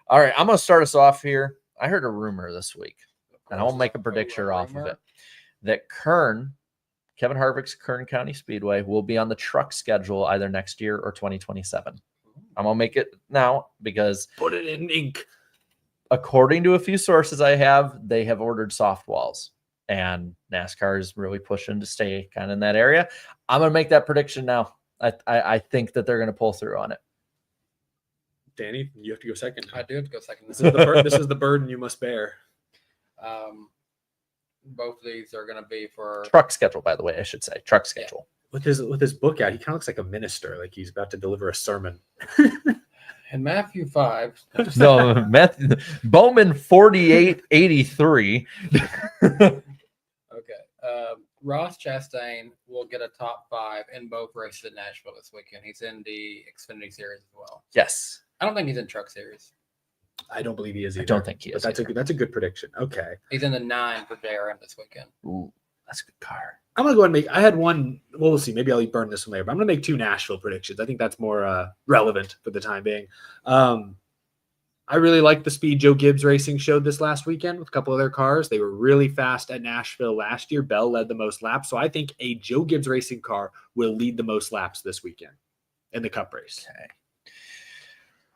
All right. I'm going to start us off here. I heard a rumor this week, and I won't make a prediction off of it, that Kevin Harvick's Kern County Speedway will be on the truck schedule either next year or 2027. I'm going to make it now because put it in ink. According to a few sources I have, they have ordered soft walls, and NASCAR is really pushing to stay kind of in that area. I'm going to make that prediction now. I think that they're going to pull through on it. Danny, you have to go second. I do have to go second. This is the burden you must bear. Both of these are going to be for truck schedule, by the way, I should say truck schedule. Yeah. With his book out, he kind of looks like a minister, like he's about to deliver a sermon. In Matthew 5. No, Bowman 4883. Okay. Ross Chastain will get a top 5 in both races at Nashville this weekend. He's in the Xfinity Series as well. Yes. I don't think he's in Truck Series. I don't believe he is either. I don't think he But is. that's a good prediction. Okay. He's in the 9 for JRM this weekend. Ooh, that's a good car. I'm gonna go ahead and make. I had one. Well, we'll see. Maybe I'll burn this one later. But I'm gonna make 2 Nashville predictions. I think that's more relevant for the time being. I really like the speed Joe Gibbs Racing showed this last weekend with a couple of their cars. They were really fast at Nashville last year. Bell led the most laps, so I think a Joe Gibbs Racing car will lead the most laps this weekend in the Cup race. Okay.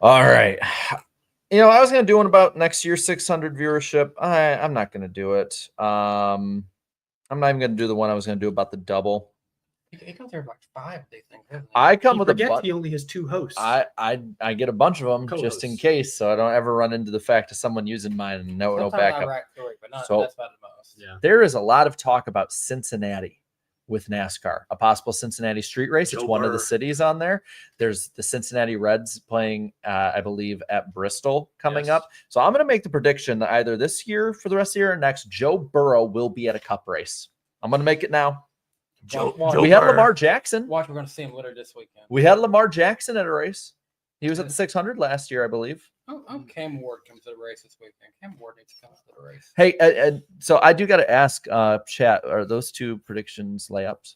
All right. I was going to do one about next year's 600 viewership. I'm not going to do it. I'm not even going to do the one I was going to do about the double. He comes here like 5 of these things. Doesn't he? I come He with a forgets bunch. he only has 2 hosts. I get a bunch of them just in Co-hosts. case, so I don't ever run into the fact of someone using mine and no Sometimes I backup. write 3, but not So- that's about the most. Yeah. There is a lot of talk about Cincinnati with NASCAR, a possible Cincinnati street race. It's Joe one of Burr. the cities on there. There's the Cincinnati Reds playing, I believe, at Bristol coming Yes. up. So I'm going to make the prediction that either this year, for the rest of the year, or next, Joe Burrow will be at a Cup race. I'm going to make it now. We had Burr. Lamar Jackson. Watch, we're going to see him later this weekend. We had Lamar Jackson at a race. He was at the 600 last year, I believe. Cam Ward comes to the race this weekend. Cam Ward needs to come to the race. Hey, so I do got to ask, chat, are those 2 predictions layups?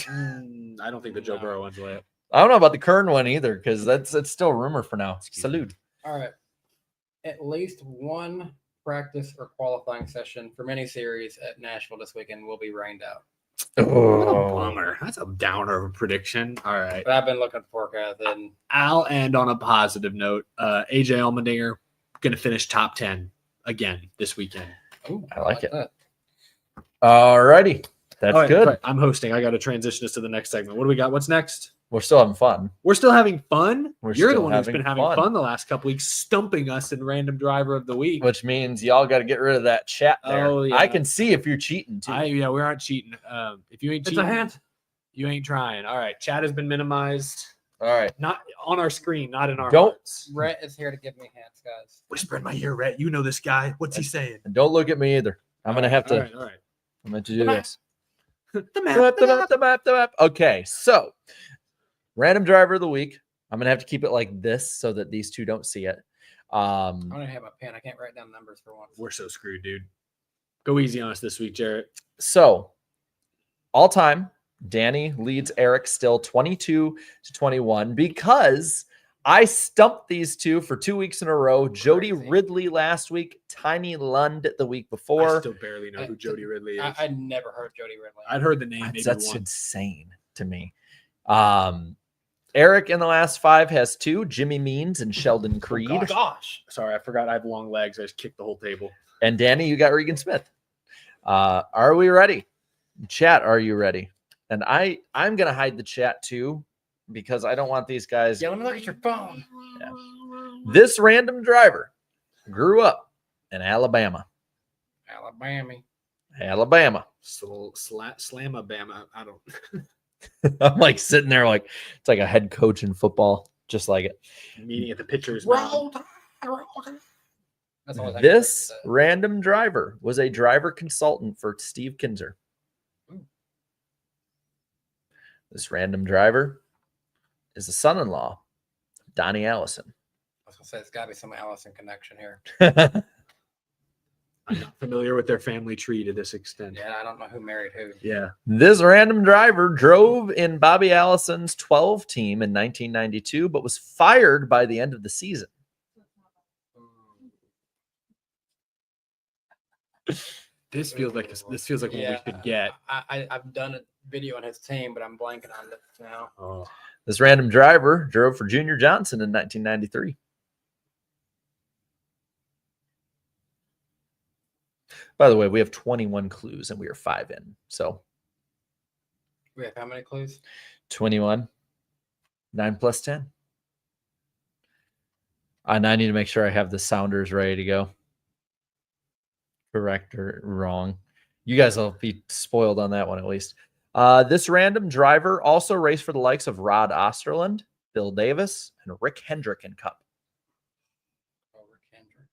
I don't think the Joe No. Burrow one's a layup. I don't know about the Kern one either, because it's still a rumor for now. Salute. All right. At least one practice or qualifying session for mini series at Nashville this weekend will be rained out. What a Oh, bummer. That's a downer of a prediction. All right. But I've been looking forecast and I'll end on a positive note. AJ Allmendinger going to finish top 10 again this weekend. ooh, I like it. that. all righty. That's All right, good. right, I'm hosting. I got to transition us to the next segment. What do we got? What's next? We're still having fun. We're still having fun. We're You're the still one who's having been having fun. fun the last couple weeks, stumping us in random driver of the week. Which means y'all got to get rid of that chat there. Oh, yeah. I can see if you're cheating too. We aren't cheating. If you ain't It's cheating, a hint. you ain't trying. All right, chat has been minimized. All right. Not on our screen, not in our Don't- hearts. Rhett is here to give me hints, guys. Whisper in my ear, Rhett. You know this guy. What's he saying? And don't look at me either. I'm gonna have to. All right. I'm going to do map. this. The map. The map. Okay, so random driver of the week. I'm gonna have to keep it like this so that these 2 don't see it. I don't even have a pen. I can't write down numbers for once. We're so screwed, dude. Go easy on us this week, Jarrett. So all time, Danny leads Eric still 22-21 because I stumped these 2 for 2 weeks in a row. Jody Crazy. Ridley last week, Tiny Lund the week I before. still barely know who Jody Ridley is. I never heard of Jody Ridley. I'd heard the name maybe That's once. insane to me. Eric in the last 5 has 2, Jimmy Means and Sheldon Creed. gosh. Gosh. Sorry, I forgot I have long legs. I just kicked the whole table. And Danny, you got Regan Smith. Are we ready? Chat, are you ready? And I'm gonna hide the chat too because I don't want these guys. Yeah, let me look at your phone. Yeah. This random driver grew up in Alabama. Alabama. Slamabama. I don't. I'm like sitting there like it's like a head coach in football, just like it. Meeting at the pitcher's Roll mound. Tide. That's all I think This about random driver was a driver consultant for Steve Kinzer. Ooh. This random driver is the son-in-law of Donnie Allison. I was gonna say it's gotta be some Allison connection here. I'm not familiar with their family tree to this extent. Yeah, I don't know who married who. Yeah. This random driver drove in Bobby Allison's 12 team in 1992, but was fired by the end of the season. This feels like one we should get. I've done a video on his team, but I'm blanking on it now. Oh. This random driver drove for Junior Johnson in 1993. By the way, we have 21 clues and we are 5 in. So We have how many clues? 21, 9 plus 10. And I need to make sure I have the sounders ready to go. Correct or wrong. You guys will be spoiled on that one at least. This random driver also raced for the likes of Rod Osterland, Bill Davis, and Rick Hendrick in Cup. Oh, Rick Hendrick.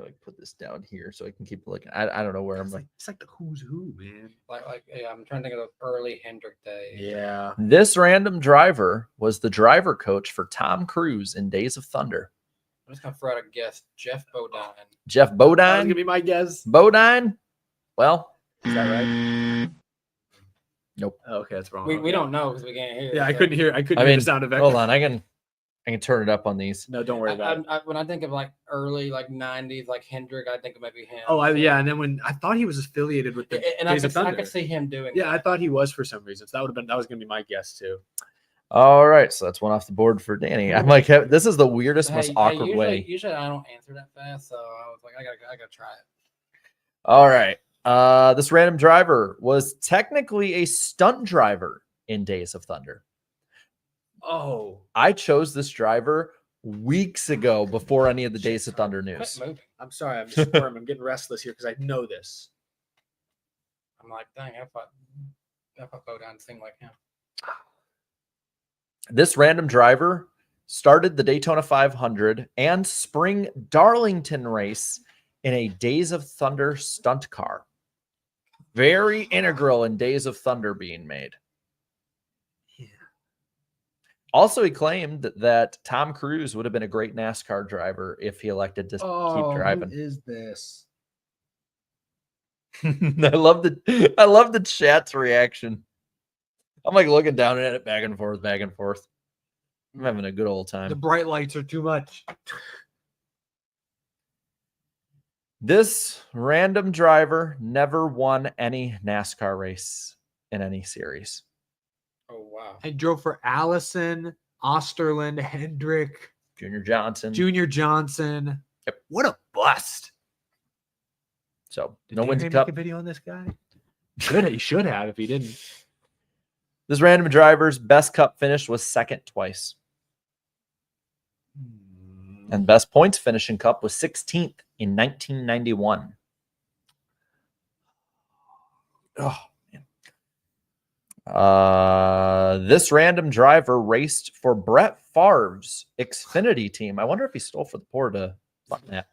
like put this down here so I can keep looking. I don't know where I'm It's like. like the who's who, man. Yeah, I'm trying to think of the early Hendrick days. Yeah. This random driver was the driver coach for Tom Cruise in Days of Thunder. I'm just gonna throw out a guess. Jeff Bodine. Jeff That was Bodine. gonna be my guess. Bodine. Well, Is that right? nope. Oh, okay, that's wrong. We Okay. don't know because we can't hear. Yeah, I so- couldn't hear. I couldn't I hear mean, the sound effect. hold on. I can turn it up on these. No, don't worry about it. When I think of like early like '90s like Hendrick, I think of maybe him. Oh, so- yeah. And then when I thought he was affiliated with the And I Days of could, I Thunder. could see him doing. Yeah, I that. thought he was for some reason. So that was gonna be my guess too. All right, so that's one off the board for Danny. I'm like, this is the weirdest, Hey, most hey, awkward usually, way. Usually I don't answer that fast, so I was like, I gotta try it. All right. This random driver was technically a stunt driver in Days of Thunder. Oh, I chose this driver weeks ago before any of the Days of Thunder Quit news. moving. I'm sorry. I'm just I'm getting restless here because I know this. I'm like, dang, I thought Bodine seemed like him. This random driver started the Daytona 500 and Spring Darlington race in a Days of Thunder stunt car. Very integral in Days of Thunder being made. Yeah. Also, he claimed that Tom Cruise would have been a great NASCAR driver if he elected to keep driving. Who is this? I love the chat's reaction. I'm like looking down at it back and forth, back and forth. I'm having a good old The time. bright lights are too much. This random driver never won any NASCAR race in any series. Oh wow. I drove for Allison, Osterland, Hendrick, Junior Johnson. Junior Johnson. Yep. What a bust. So Did no Danny wins make cup. a video on this guy? He should have if he didn't. This random driver's best cup finish was second twice. And best points finishing cup was 16th in 1991. Oh, man. This random driver raced for Brett Favre's Xfinity team. I wonder if he stole for the poor to fund that.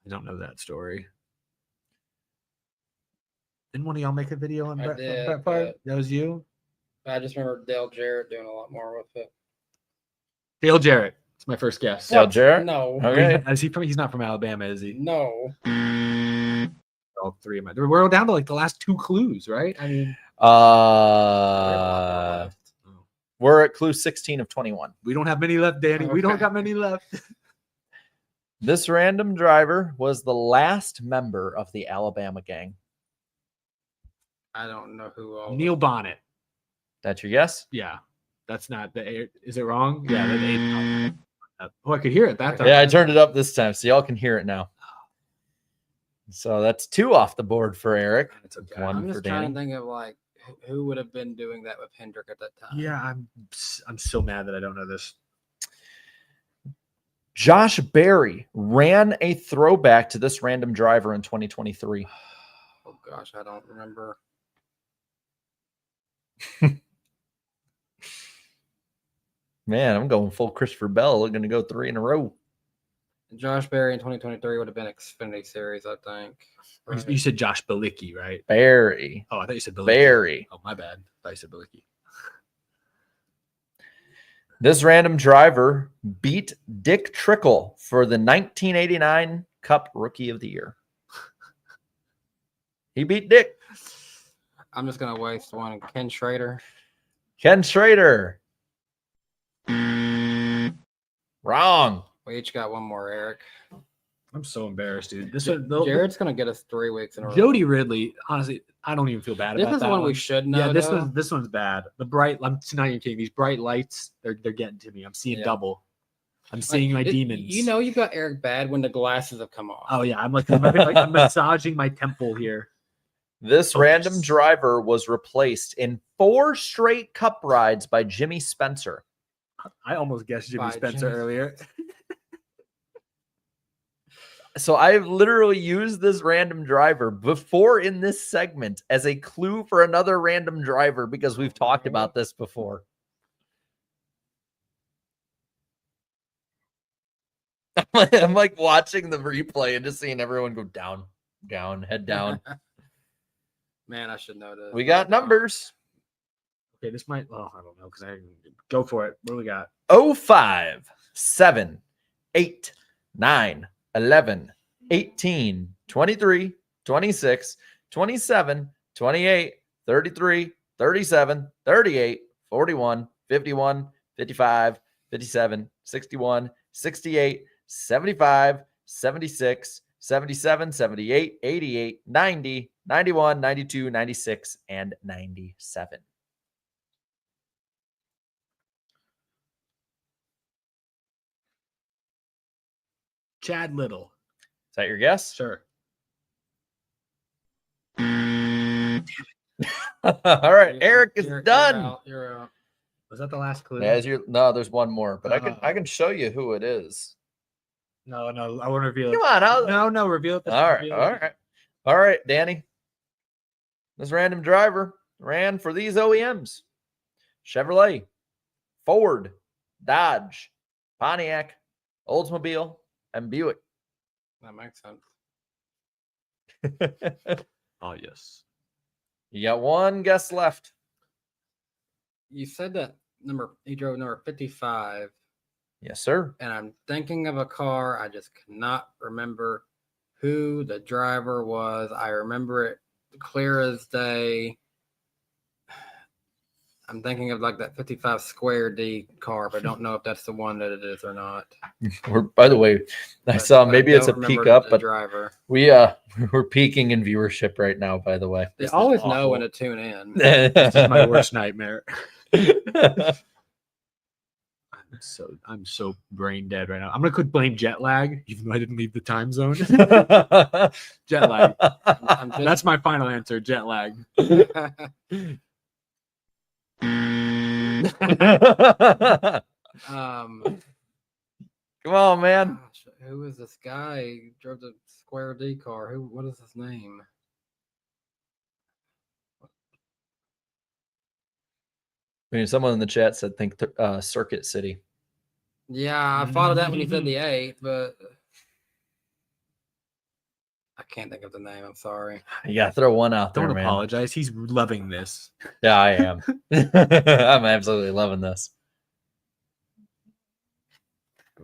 I don't know that story. Didn't one of y'all make a video on I Brett did, Favre? but- That was you? I just remember Dale Jarrett doing a lot more with it. Dale Jarrett. It's my first guess. Dale Jarrett? No. Okay. Is he from? He's not from Alabama, is he? No. All three of my. We're down to like the last two clues, right? I mean, We're at clue 16 of 21. we don't have many left, Danny. We don't Okay. got many left. This random driver was the last member of the Alabama gang. I don't know who all. Neil Bonnet. That's your guess? Yeah, that's not the. Is it wrong? Yeah, the. Oh, I could hear it that time. Yeah, I turned it up this time so y'all can hear it now. So that's 2 off the board for Eric. It's okay. One I'm for just trying Danny. to think of like who would have been doing that with Hendrick at that time. Yeah, I'm so mad that I don't know this. Josh Berry ran a throwback to this random driver in 2023. Oh gosh, I don't remember. Man, I'm going full Christopher Bell. We're going to go 3 in a row. Josh Berry in 2023 would have been Xfinity Series, I think. Right. You said Josh Bilicki, right? Berry. Oh, I thought you said Bilicki. Berry. Oh, my bad. I thought you said Bilicki. This random driver beat Dick Trickle for the 1989 Cup Rookie of the Year. He beat Dick. I'm just gonna waste one. Ken Schrader. Ken Schrader. Wrong. We each got one more, Eric. I'm so embarrassed, dude. This Jared's gonna get us 3 weeks in a row. Jody Ridley. Honestly, I don't even feel bad This about is that one we should know. Yeah, this though. one's bad. The bright. I'm not even kidding. These bright lights, they're getting to me. I'm seeing Yeah. double. I'm seeing my demons. You know, you got Eric bad when the glasses have come off. Oh yeah, I'm massaging my temple here. This Focus. random driver was replaced in 4 straight Cup rides by Jimmy Spencer. I almost guessed Jimmy By Spencer Jimmy. earlier. So I've literally used this random driver before in this segment as a clue for another random driver because we've talked about this before. I'm like watching the replay and just seeing everyone go down, down, head down. Man, I should know this. We got numbers. Okay, this might. Oh, I don't know because I go for it. What do we got? 05, 7, 8, 9, 11, 18, 23, 26, 27, 28, 33, 37, 38, 41, 51, 55, 57, 61, 68, 75, 76, 77, 78, 88, 90, 91, 92, 96, and 97. Chad Little. Is that your guess? Sure. All right, Eric is done. You're out. Was that the last clue? No, there's one more, but I can show you who it is. No, I want to reveal it. Come on, No, reveal it. All right, Danny. This random driver ran for these OEMs: Chevrolet, Ford, Dodge, Pontiac, Oldsmobile, and Buick. That makes sense. Oh, yes. You got one guess left. You said that he drove number 55, Yes, sir. and I'm thinking of a car. I just cannot remember who the driver was. I remember it clear as day. I'm thinking of like that 55 Square D car, but I don't know if that's the one that it is or not. By the way, I saw maybe it's a don't peak remember up, the but driver. we're peaking in viewership right now. By the way, They This is always know awful. when to tune in. This is my worst nightmare. I'm so brain dead right now. I'm gonna quit blame jet lag, even though I didn't leave the time zone. Jet lag. I'm just- That's my final answer. Jet lag. um, Come on, man. gosh, who is this guy? He drove the Square D car. What is his name? I mean, someone in the chat said think Circuit City. Yeah, I thought of that when you said the 8, but I can't think of the name. I'm sorry. You gotta throw one out there, Don't man. apologize. He's loving this. Yeah, I am. I'm absolutely loving this.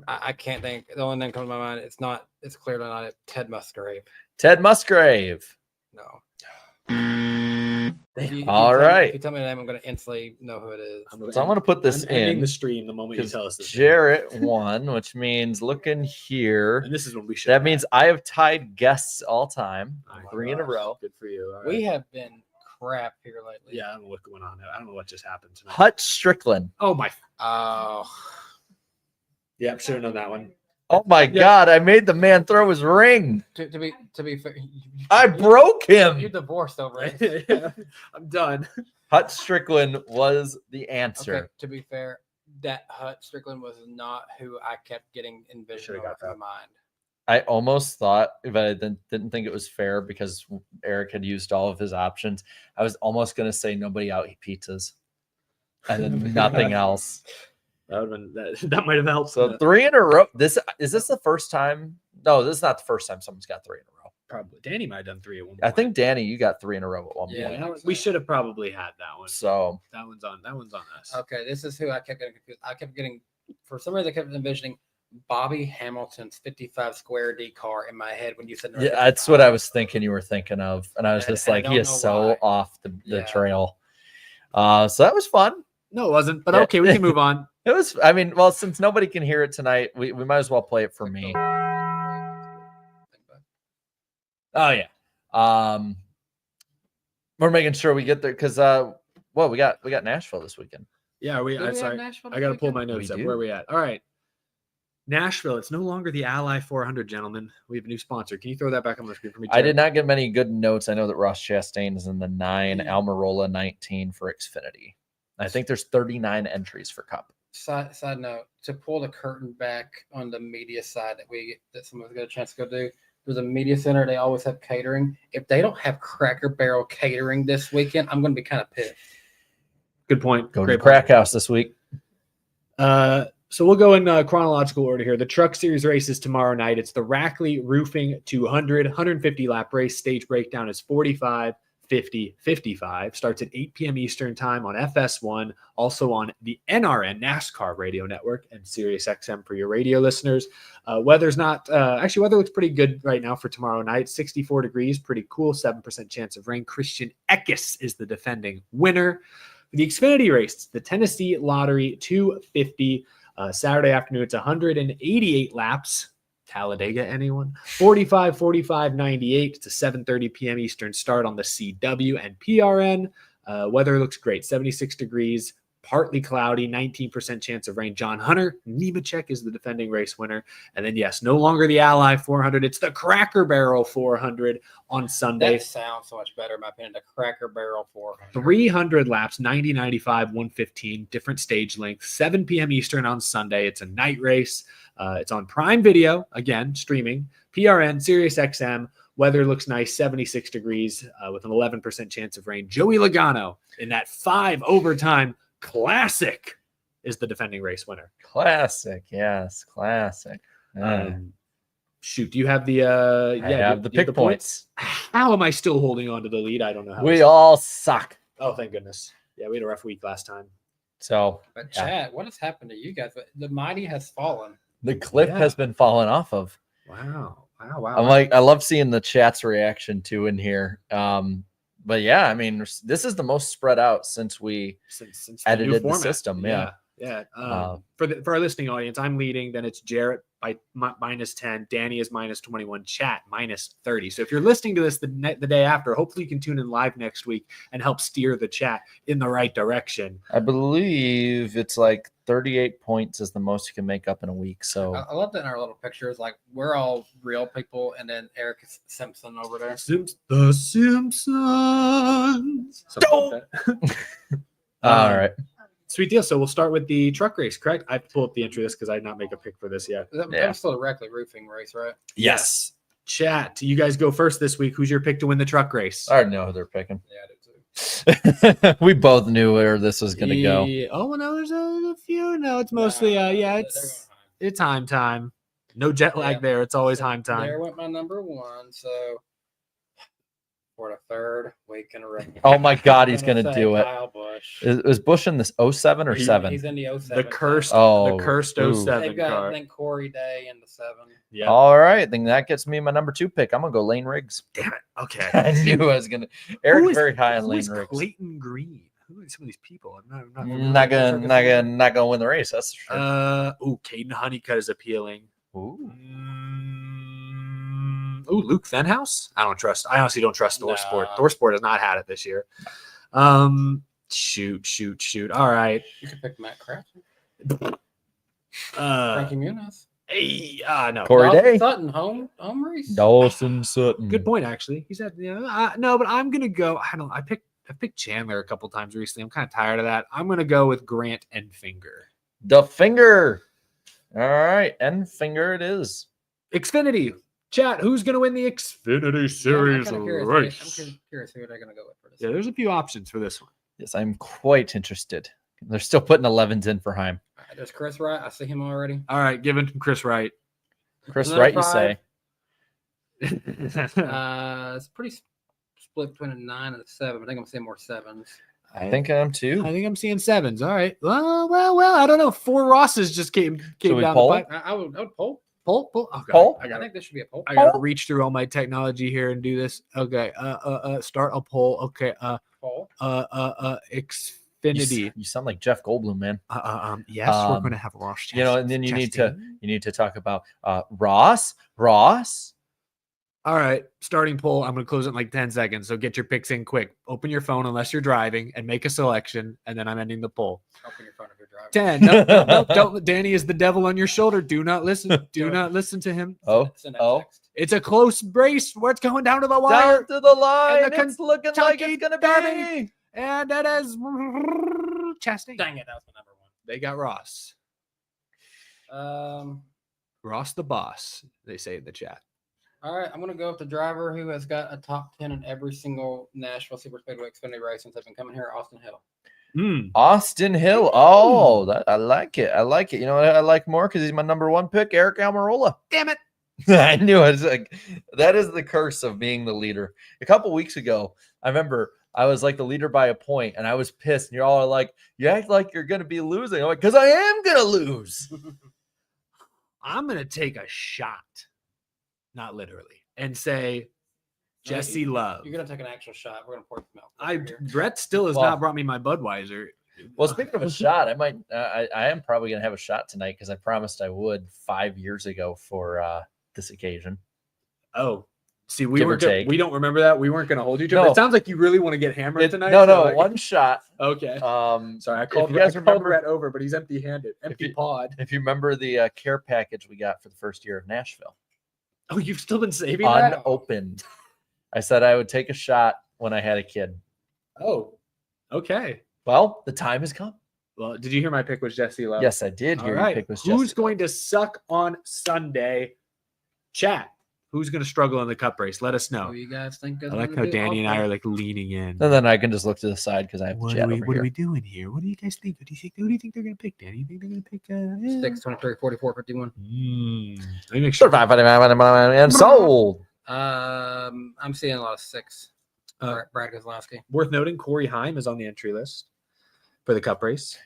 I can't think. The only name comes to my mind. It's clearly not it. Ted Musgrave. Ted Musgrave. No. All right. If you tell me the name, I'm going to instantly know who it is. So I'm gonna put this I'm ending in the stream the moment you because tell us this. Jarrett won, which means looking here. And this is when we should. That means I have tied guests all time, Oh my 3 in a gosh. row. Good for you. All right. We have been crap here lately. Yeah, I don't know what's going on. I don't know what just happened tonight. Hutch Strickland. Oh my. Oh. Yeah, should have known that one. Oh my God! I made the man throw his ring. To be fair, I broke You're him. divorced over it. Yeah, I'm done. Hutch Strickland was the answer. Okay, to be fair, that Hut Strickland was not who I kept getting envisioned Should've over got in my mind. I almost thought, but I didn't think it was fair because Eric had used all of his options. I was almost going to say nobody out eat pizzas, and then nothing else. That would have been that might have helped. So 3 in a row. Is this the first time? No, this is not the first time someone's got 3 in a row. probably Danny might have done 3 at one point. I think Danny, you got 3 in a row at one Yeah. point. that we should have probably had that one. So That one's on us. Okay, this is who I kept getting confused. I kept getting, for some reason, I kept envisioning Bobby Hamilton's 55 Square D car in my head when you said. yeah, that's what I was thinking you were thinking of, and I was And- just and I like, don't he is know so why. off the Yeah. trail. So that was fun. No, it wasn't. But Yeah. okay, we can move on. It was. I mean, well, since nobody can hear it tonight, we might as well play it for me. Oh yeah. We're making sure we get there because well, we got Nashville this weekend. Yeah, I'm sorry. I got to pull my notes We up. do. Where are we at? All right. Nashville. It's no longer the Ally 400, gentlemen. We have a new sponsor. Can you throw that back on the screen for me? I Jared? did not get many good notes. I know that Ross Chastain is in the 9, Almirola 19 for Xfinity. I think there's 39 entries for Cup. Side note: to pull the curtain back on the media side that someone's got a chance to go do. There's a media center. They always have catering. If they don't have Cracker Barrel catering this weekend, I'm going to be kind of pissed. Good point. Go to Great the Crack House this week. point. So we'll go in chronological order here. The Truck Series race is tomorrow night. It's the Riely Roofing 200, 150 lap race. Stage breakdown is 45, 50, 55. Starts at 8 p.m. Eastern time on FS1, also on the NRN NASCAR radio network and Sirius XM for your radio listeners. Weather's not, actually weather looks pretty good right now for tomorrow night. 64 degrees, pretty cool, 7% chance of rain. Christian Eckes is the defending winner. For the Xfinity race, the Tennessee Lottery 250. Saturday afternoon, it's 188 laps. Talladega, anyone? 45, 45, 98. It's a 7:30 p.m. Eastern start on the CW and PRN. Weather looks great. 76 degrees, partly cloudy, 19% chance of rain. John Hunter Nemechek is the defending race winner. And then, yes, no longer the Ally 400. It's the Cracker Barrel 400 on Sunday. That sounds so much better, in my opinion. The Cracker Barrel 400. 300 laps, 90, 95, 115, different stage lengths, 7 p.m. Eastern on Sunday. It's a night race. It's on Prime Video, again, streaming, PRN, Sirius XM. Weather looks nice, 76 degrees with an 11% chance of rain. Joey Logano in that 5 overtime classic is the defending race winner. Classic, yes, classic. Shoot, do you have the I have the pick points. How am I still holding on to the lead? I don't know how. We all suck. Oh, thank goodness. Yeah, we had a rough week last time. So, But Chad, what has happened to you guys? The mighty has fallen. the clip has been falling off of. Wow. I love seeing the chat's reaction too in here. But yeah, I mean, this is the most spread out since we since edited new the format. system. Yeah. For our listening audience, I'm leading. Then it's Jarrett by minus 10. Danny is minus 21. Chat minus 30. So if you're listening to this the day after, hopefully you can tune in live next week and help steer the chat in the right direction. I believe it's like 38 points is the most you can make up in a week. So I love that in our little pictures. Like, we're all real people, and then Eric Simpson over there. The Simpsons. Something like that. all right. Sweet deal. So we'll start with the truck race, correct? I pulled up the entry list because I did not make a pick for this yet. That's still a Riely roofing race, right? Yes. Chat, you guys go first this week. Who's your pick to win the truck race? I already know who they're picking. Yeah, I do too. We both knew where this was going to go. Oh, well, no, there's a few. No, it's mostly, it's Heim time. No jet lag there. It's always Heim time. There went my number one. So for the third week in a row. Oh my God, he's going to do it. Kyle Busch. Is Bush in this 07 or 7? He's in the 07. The cursed 07 They've got, car. I think, Corey Day in the 7. Yeah. All right, then that gets me my number 2 pick. I'm going to go Lane Riggs. Damn it. Okay. I knew I was going to. Eric's very high on Lane Riggs. Clayton Green. Who are some of these people? I'm Not gonna win the race. That's for sure. Caden Honeycutt is appealing. Ooh. Luke Fenhouse. I honestly don't trust ThorSport. Nah. ThorSport has not had it this year. Shoot. All right. You could pick Matt Crafton. Uh, Frankie Muniz. No. Corey Day. Sutton, home race. Dawson Sutton. Good point, actually. He said, no, but I'm gonna go. I picked Chandler a couple times recently. I'm kind of tired of that. I'm gonna go with Grant and Finger. The finger. All right, and finger it is. Xfinity. Chat, who's going to win the Xfinity Series race? I'm curious who they're going to go with for this. Yeah, there's a few options for this one. Yes, I'm quite interested. They're still putting 11s in for Heim. There's Chris Wright. I see him already. All right, give it to Chris Wright. Chris Another Wright, you 5. say? It's pretty split between a 9 and a 7. I think I'm seeing more 7s. I think I am too. I think I'm seeing 7s. All right. Well. I don't know. 4 Rosses just came we down poll? the pipe. I would poll. Poll. Oh, Poll? I think this should be a poll. I gotta reach through all my technology here and do this. Okay. Start a poll. Okay. Poll. Xfinity. You sound like Jeff Goldblum, man. Yes, we're gonna have Ross. And then you need Chastain. to talk about Ross. All right, starting poll. I'm going to close it in like 10 seconds. So get your picks in quick. Open your phone unless you're driving and make a selection. And then I'm ending the poll. Open your phone if you're driving. 10. No, don't. Danny is the devil on your shoulder. Do not listen. Do not listen to him. Send that text. It's a close race. Where it's going down to the wire. Down to the line. And the It's looking like it's going to Kentucky be. And that is Chastain. Dang it, that was my number one. They got Ross. Ross the boss, they say in the chat. All right, I'm going to go with the driver who has got a top 10 in every single Nashville Super Speedway Xfinity race since I've been coming here, Austin Hill. Austin Hill. Oh, I like it. I like it. You know what I like more? Because he's my number 1 pick, Eric Almirola. Damn it. I knew it. Was like, that is the curse of being the leader. A couple weeks ago, I remember I was like the leader by a point, and I was pissed. And you're all like, you act like you're going to be losing. I'm like, because I am going to lose. I'm going to take a shot, not literally, and say Jesse Love. You're gonna take an actual shot. We're gonna pour some milk. Brett still has not brought me my Budweiser. Well, speaking of a shot, I might. I am probably going to have a shot tonight because I promised I would 5 years ago for this occasion. Oh, see, Give or take. we don't remember that. We weren't going to hold you to it. No. It sounds like you really want to get hammered tonight. No, so like- one shot. Okay. Sorry, I if called you guys remember- Brett over, but he's empty-handed, empty-pawed. If you remember the care package we got for the first year of Nashville, Oh, you've still been saving that? unopened. I said I would take a shot when I had a kid. Oh, okay. Well, the time has come. Well, did you hear my pick was Jesse Love? Yes, I did All hear right. your pick was Who's Jesse. going to suck on Sunday? Chat. Who's going to struggle in the cup race? Let us know. What do you guys think? I like how Danny and I are like leaning in. And then I can just look to the side because I have the What, chat over are here. we doing here? What do you guys think? Who do you think they're going to pick, Danny? You think they're going to pick 6, 23, 44, 51. Let me make sure. And sold. I'm seeing a lot of 6. Brad Keselowski. Worth noting, Corey Heim is on the entry list for the cup race.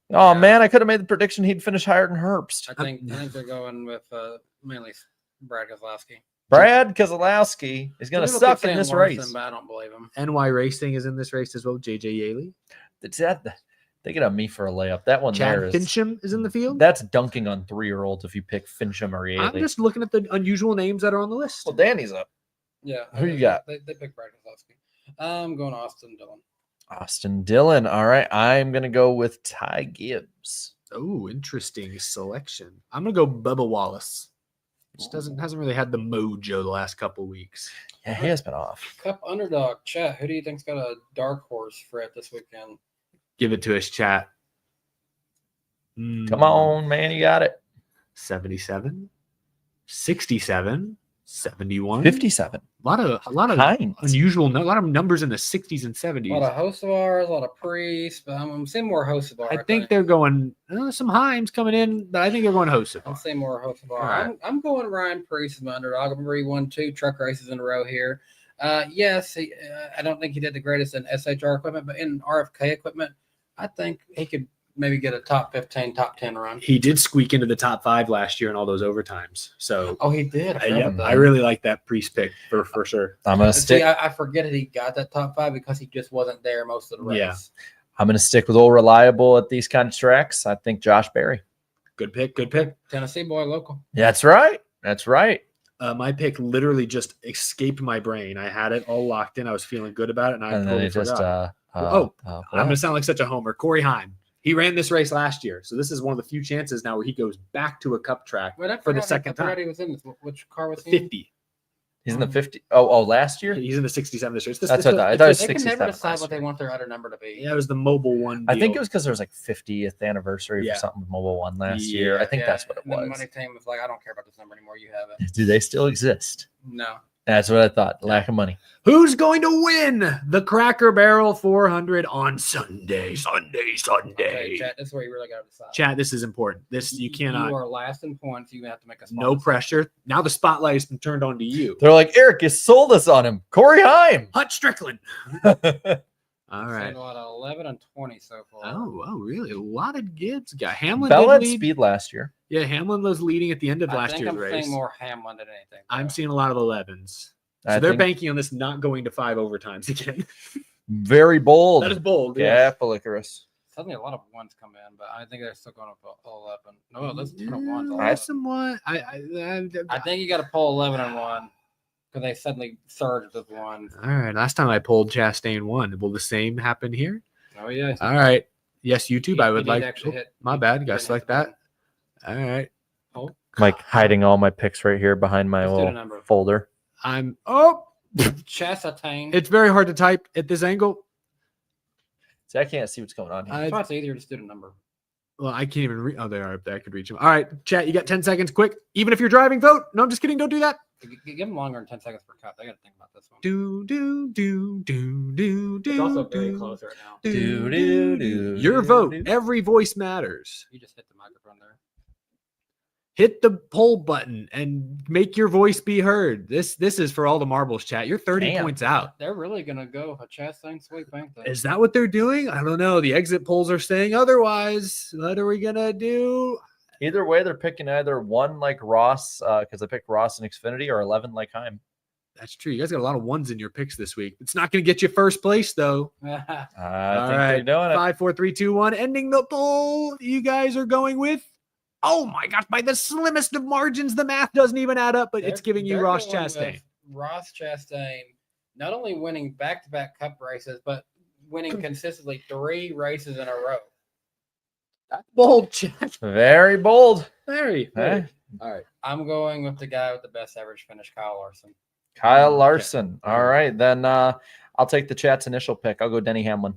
Oh, man, I could have made the prediction he'd finish higher than Herbst. I think they're going with mainly Brad Keselowski. Brad Keselowski is going to People suck keep in saying this Larson, race. but I don't believe him. NY Racing is in this race as well. JJ Yaley. They get on me for a layup. That one Chad there is. Fincham is in the field. That's dunking on 3-year-olds if you pick Fincham or I'm Riely. just looking at the unusual names that are on the list. Well, Danny's up. Yeah. Who you got? They picked Brad Keselowski. I'm going Austin Dillon. Austin Dillon. All right. I'm going to go with Ty Gibbs. Oh, interesting selection. I'm gonna go Bubba Wallace. Just hasn't really had the mojo the last couple weeks. Yeah, he has been off. Cup underdog. Chat. Who do you think's got a dark horse for it this weekend? Give it to us, chat. Come on, man. You got it. 77, 67, 71, 57. A lot of Hines. unusual, a lot of numbers in the 60s and A lot 70s. of Hosevars, a lot of Priest, but I'm seeing more Hosevar. I think they're going some Himes coming in, but I think they're going I'm Hosevar. seeing more Hosevar. All right. I'm going Ryan Priest as my underdog. I'm already won 2 truck races in a row here. Yes, I don't think he did the greatest in SHR equipment, but in RFK equipment, I think he could maybe get a top 15, top 10 run. He did squeak into the top 5 last year in all those overtimes. So Oh, he did. I really like that Priest pick for sure. I'm going to See, stick. I forget that he got that top 5 because he just wasn't there most of the race. Yeah. I'm going to stick with old reliable at these kind of tracks. I think Josh Berry. Good pick. Good pick. Tennessee boy, local. That's right. That's right. My pick literally just escaped my brain. I had it all locked in. I was feeling good about it, and I And then totally it just. forgot. I'm going to sound like such a homer. Corey Heim. He ran this race last year, so this is one of the few chances now where he goes back to a cup track Wait, I for the forgot- second I forgot time. he was in this. Which car was he in? 50. He's in the 50. Oh, last year? He's in the 67 this year. That's what I thought. It was They can 67 never decide last what they year. want their other number to be. Yeah, it was the Mobile One. I think deal. it was because there was like 50th anniversary Yeah. or something with Mobile One last year. I think Yeah, that's what it and then was. The money team was like, I don't care about this number anymore. You have it. Do they still exist? No. That's what I thought. Lack of money. Who's going to win the Cracker Barrel 400 on Sunday? Okay, chat, this is where you really got to decide. Chat, this is important. This you cannot. You are last in points. You have to make a small No decision. pressure. Now the spotlight has been turned on to you. They're like, Eric, you sold us on him. Corey Heim. Hut Strickland. All I've right. seen a lot of 11 and 20 so far. Oh, really? A lot of Gibbs got Hamlin. Bell did had lead. speed last year. Yeah, Hamlin was leading at the end of I last think year's I'm race. seeing more Hamlin than anything. I'm though. seeing a lot of 11s. So I they're think banking on this not going to 5 overtimes again. very bold. That is bold. Yeah, Icarus. Suddenly a lot of ones come in, but I think they're still going to pull 11. No, let's turn to ones. Yeah, somewhat. I think you got to pull 11 and 1 because they suddenly surged with 1. All right. Last time I pulled Chastain 1. Will the same happen here? Oh, yeah. All right. Yes, YouTube. I would like. Actually hit. My bad. You Didn't guys hit like the that? button. All right. Oh, Mike hiding all my picks right here behind my Let's do the little number. folder. I'm. Chastain. It's very hard to type at this angle. See, I can't see what's going on here. That's why it's easier to just do the number. Well, I can't even read. Oh, they are up there. I could reach them. All right, chat. You got 10 seconds. Quick. Even if you're driving, vote. No, I'm just kidding. Don't do that. Give them longer than 10 seconds per cut. They got to think about this one. Do. It's also very close right now. Your vote. Every voice matters. You just hit the microphone there. Hit the poll button and make your voice be heard. This is for all the marbles, chat. You're 30 Damn. points out. They're really going to go with a Chastain sweep, ain't they? Is that what they're doing? I don't know. The exit polls are saying otherwise. What are we going to do? Either way, they're picking either 1 like Ross, because I picked Ross in Xfinity, or 11 like Heim. That's true. You guys got a lot of ones in your picks this week. It's not going to get you first place, though. I think All they're right. doing it. 5, 4, 3, 2, 1. Ending the poll. You guys are going with, oh my gosh, by the slimmest of margins. The math doesn't even add up, but it's giving you They're Ross going Chastain. with Ross Chastain, not only winning back-to-back Cup races, but winning consistently 3 races in a row. That's bold, chat. Very bold. Very. Eh? All right. I'm going with the guy with the best average finish, Kyle Larson. Kyle Larson. All right, then I'll take the chat's initial pick. I'll go Denny Hamlin.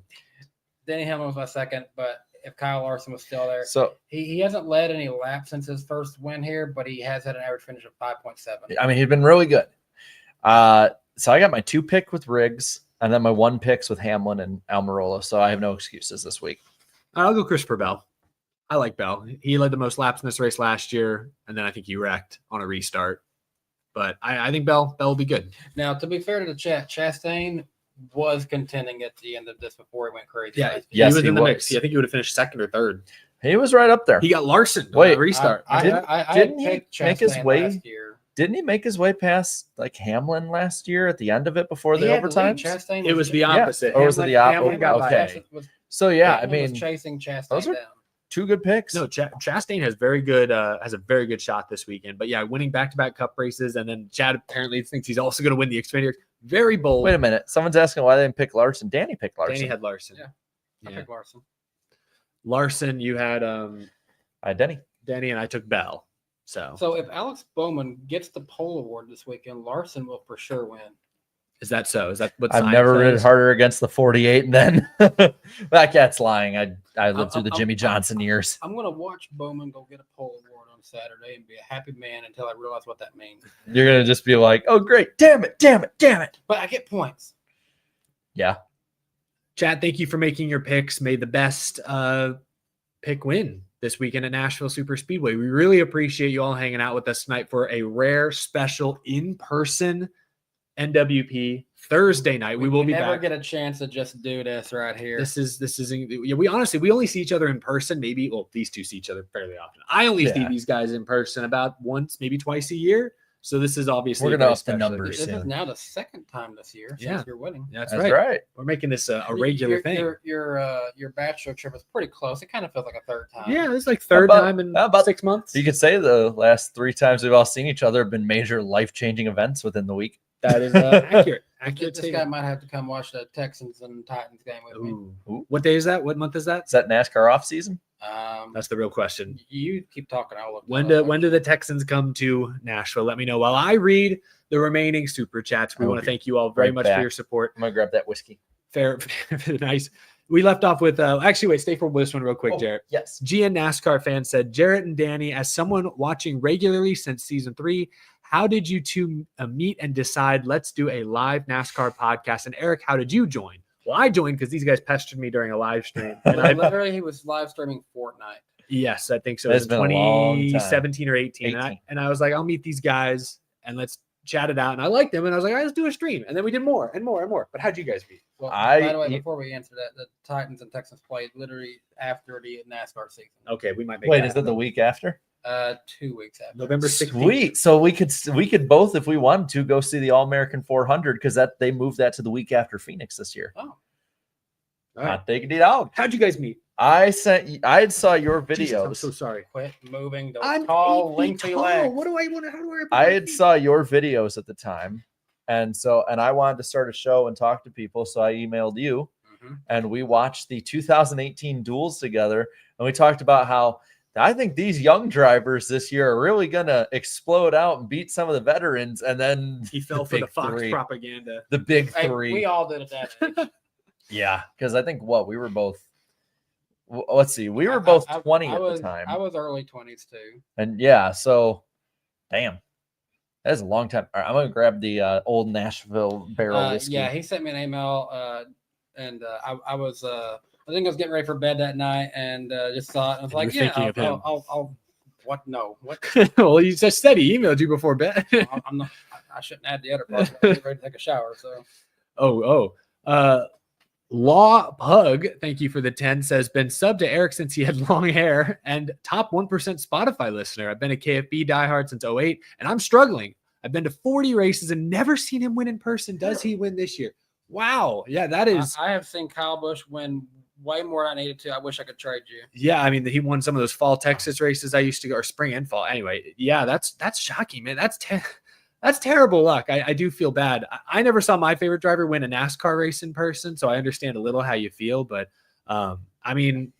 Denny Hamlin was my second, but if Kyle Larson was still there, So he hasn't led any laps since his first win here, but he has had an average finish of 5.7. I mean, he's been really good. So I got my 2 pick with Riggs, and then my 1 picks with Hamlin and Almirola. So I have no excuses this week. I'll go Christopher Bell. I like Bell. He led the most laps in this race last year, and then I think he wrecked on a restart. But I think Bell will be good. Now, to be fair to the chat, Chastain was contending at the end of this before he went crazy. last year. Yes, he was he in the was. mix. I think he would have finished second or third. He was right up there. He got Larson on Wait, a restart. I Didn't he picked make his Chastain way? last year. Didn't he make his way past like Hamlin last year at the end of it before He the had the lead. overtime? Chastain It was the yeah, opposite. Or was it the Hamlin got opposite? by. Okay. So yeah, I Hamlin was mean, chasing Chastain those are- down. 2 good picks. No, Chastain has has a very good shot this weekend. But yeah, winning back-to-back Cup races, and then Chad apparently thinks he's also going to win the Xfinity. Very bold. Wait a minute. Someone's asking why they didn't pick Larson. Danny picked Larson. Danny had Larson. Yeah. I picked Larson. Larson, you had Denny. Danny, and I took Bell. So So if Alex Bowman gets the pole award this weekend, Larson will for sure win. is that so? Is that what I've science never says? ridden harder against the 48, and then that cat's lying. I lived through the Jimmy Johnson years. I'm gonna watch Bowman go get a pole award on Saturday and be a happy man until I realize what that means. You're gonna just be like, "Oh, great! Damn it! Damn it! Damn it!" But I get points. Yeah. Chad, thank you for making your picks. May the best pick win this weekend at Nashville Super Speedway. We really appreciate you all hanging out with us tonight for a rare, special, in-person NWP Thursday night. We will be never back. get a chance to just do this right here. This is yeah, we only see each other in person. Maybe these two see each other fairly often. I only see these guys in person about once, maybe twice a year. So this is obviously We're a gonna very up the special numbers occasion. This is soon. now the second time this year Yeah. since you're winning. That's That's right. right. We're making this a regular thing. Your bachelor trip is pretty close. It kind of feels like a third time. Yeah, it's like third How about- time in how about- 6 months. You could say the last 3 times we've all seen each other have been major life-changing events within the week. That is accurate. Accurate. This guy might have to come watch the Texans and Titans game with me. Ooh. What day is that? What month is that? Is that NASCAR off season? That's the real question. You keep talking. I'll look. When do the Texans come to Nashville? Let me know while I read the remaining super chats. We I will want to be thank you all very right much back. for your support. I'm gonna grab that whiskey. Fair, nice. We left off with actually wait, stay for this one real quick, Jarrett. Yes. GN NASCAR fan said, Jarrett and Danny, as someone watching regularly since season 3, how did you two meet and decide let's do a live NASCAR podcast? And Eric, how did you join? Well, I joined because these guys pestered me during a live stream. And I, Literally, he was live streaming Fortnite. yes, I think so. It's It was been a long time. 2017 or 18. And I was like, I'll meet these guys and let's chat it out. And I liked them. And I was like, all right, let's do a stream. And then we did more and more and more. But how'd you guys meet? Well, I- by the way, before we answer that, the Titans and Texans played literally after the NASCAR season. Okay, we might make Wait, that is that the happen. week after? 2 weeks after. November 16th? Sweet. So we could both, if we wanted to, go see the All American 400 because they moved that to the week after Phoenix this year. Oh, All right. Hot diggity dog. How'd you guys meet? I saw your videos. Jesus, I'm so sorry. quit moving those I'm tall, 8 feet lengthy tall. legs. What do I want? How do I? I had saw your videos at the time, and I wanted to start a show and talk to people, so I emailed you, Mhm. and we watched the 2018 duels together, and we talked about how I think these young drivers this year are really gonna explode out and beat some of the veterans, and then He fell for the big Fox three. propaganda. The big Hey, 3. we all did at that age. Yeah, because I think we were both. Let's see, we were both 20 at the time, I was early 20s too. and yeah, so damn, That's a long time. All right, I'm gonna grab the old Nashville barrel whiskey. Yeah, he sent me an email, and I was I think I was getting ready for bed that night, and just saw it. And I was And like, you're yeah, thinking of him. I'll what? No, what? Well, you just said he emailed you before bed. I'm not. I shouldn't add the other part. I'm getting ready to take a shower. So Law Pug, thank you for the 10, says been subbed to Eric since he had long hair and top 1% Spotify listener. I've been a KFB diehard since 08 and I'm struggling. I've been to 40 races and never seen him win in person. Does he win this year? Wow. Yeah, that is. I have seen Kyle Busch win way more than I needed to. I wish I could trade you. Yeah, I mean, he won some of those fall Texas races I used to go, or spring and fall. Anyway, yeah, that's shocking, man. That's terrible luck. I do feel bad. I never saw my favorite driver win a NASCAR race in person, so I understand a little how you feel. But I mean,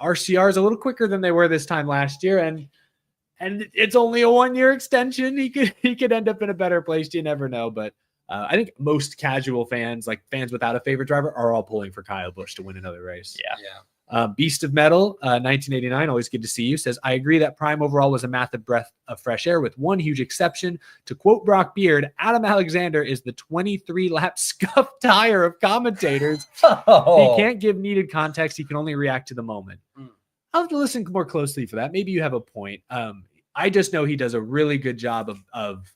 RCR is a little quicker than they were this time last year, and it's only a 1-year extension. He could end up in a better place. You never know. But I think most casual fans, like fans without a favorite driver, are all pulling for Kyle Busch to win another race. Yeah. Beast of Metal, 1989, always good to see you, says, I agree that Prime overall was a massive breath of fresh air with one huge exception. To quote Brock Beard, Adam Alexander is the 23-lap scuffed tire of commentators. He can't give needed context. He can only react to the moment. I'll have to listen more closely for that. Maybe you have a point. I just know he does a really good job of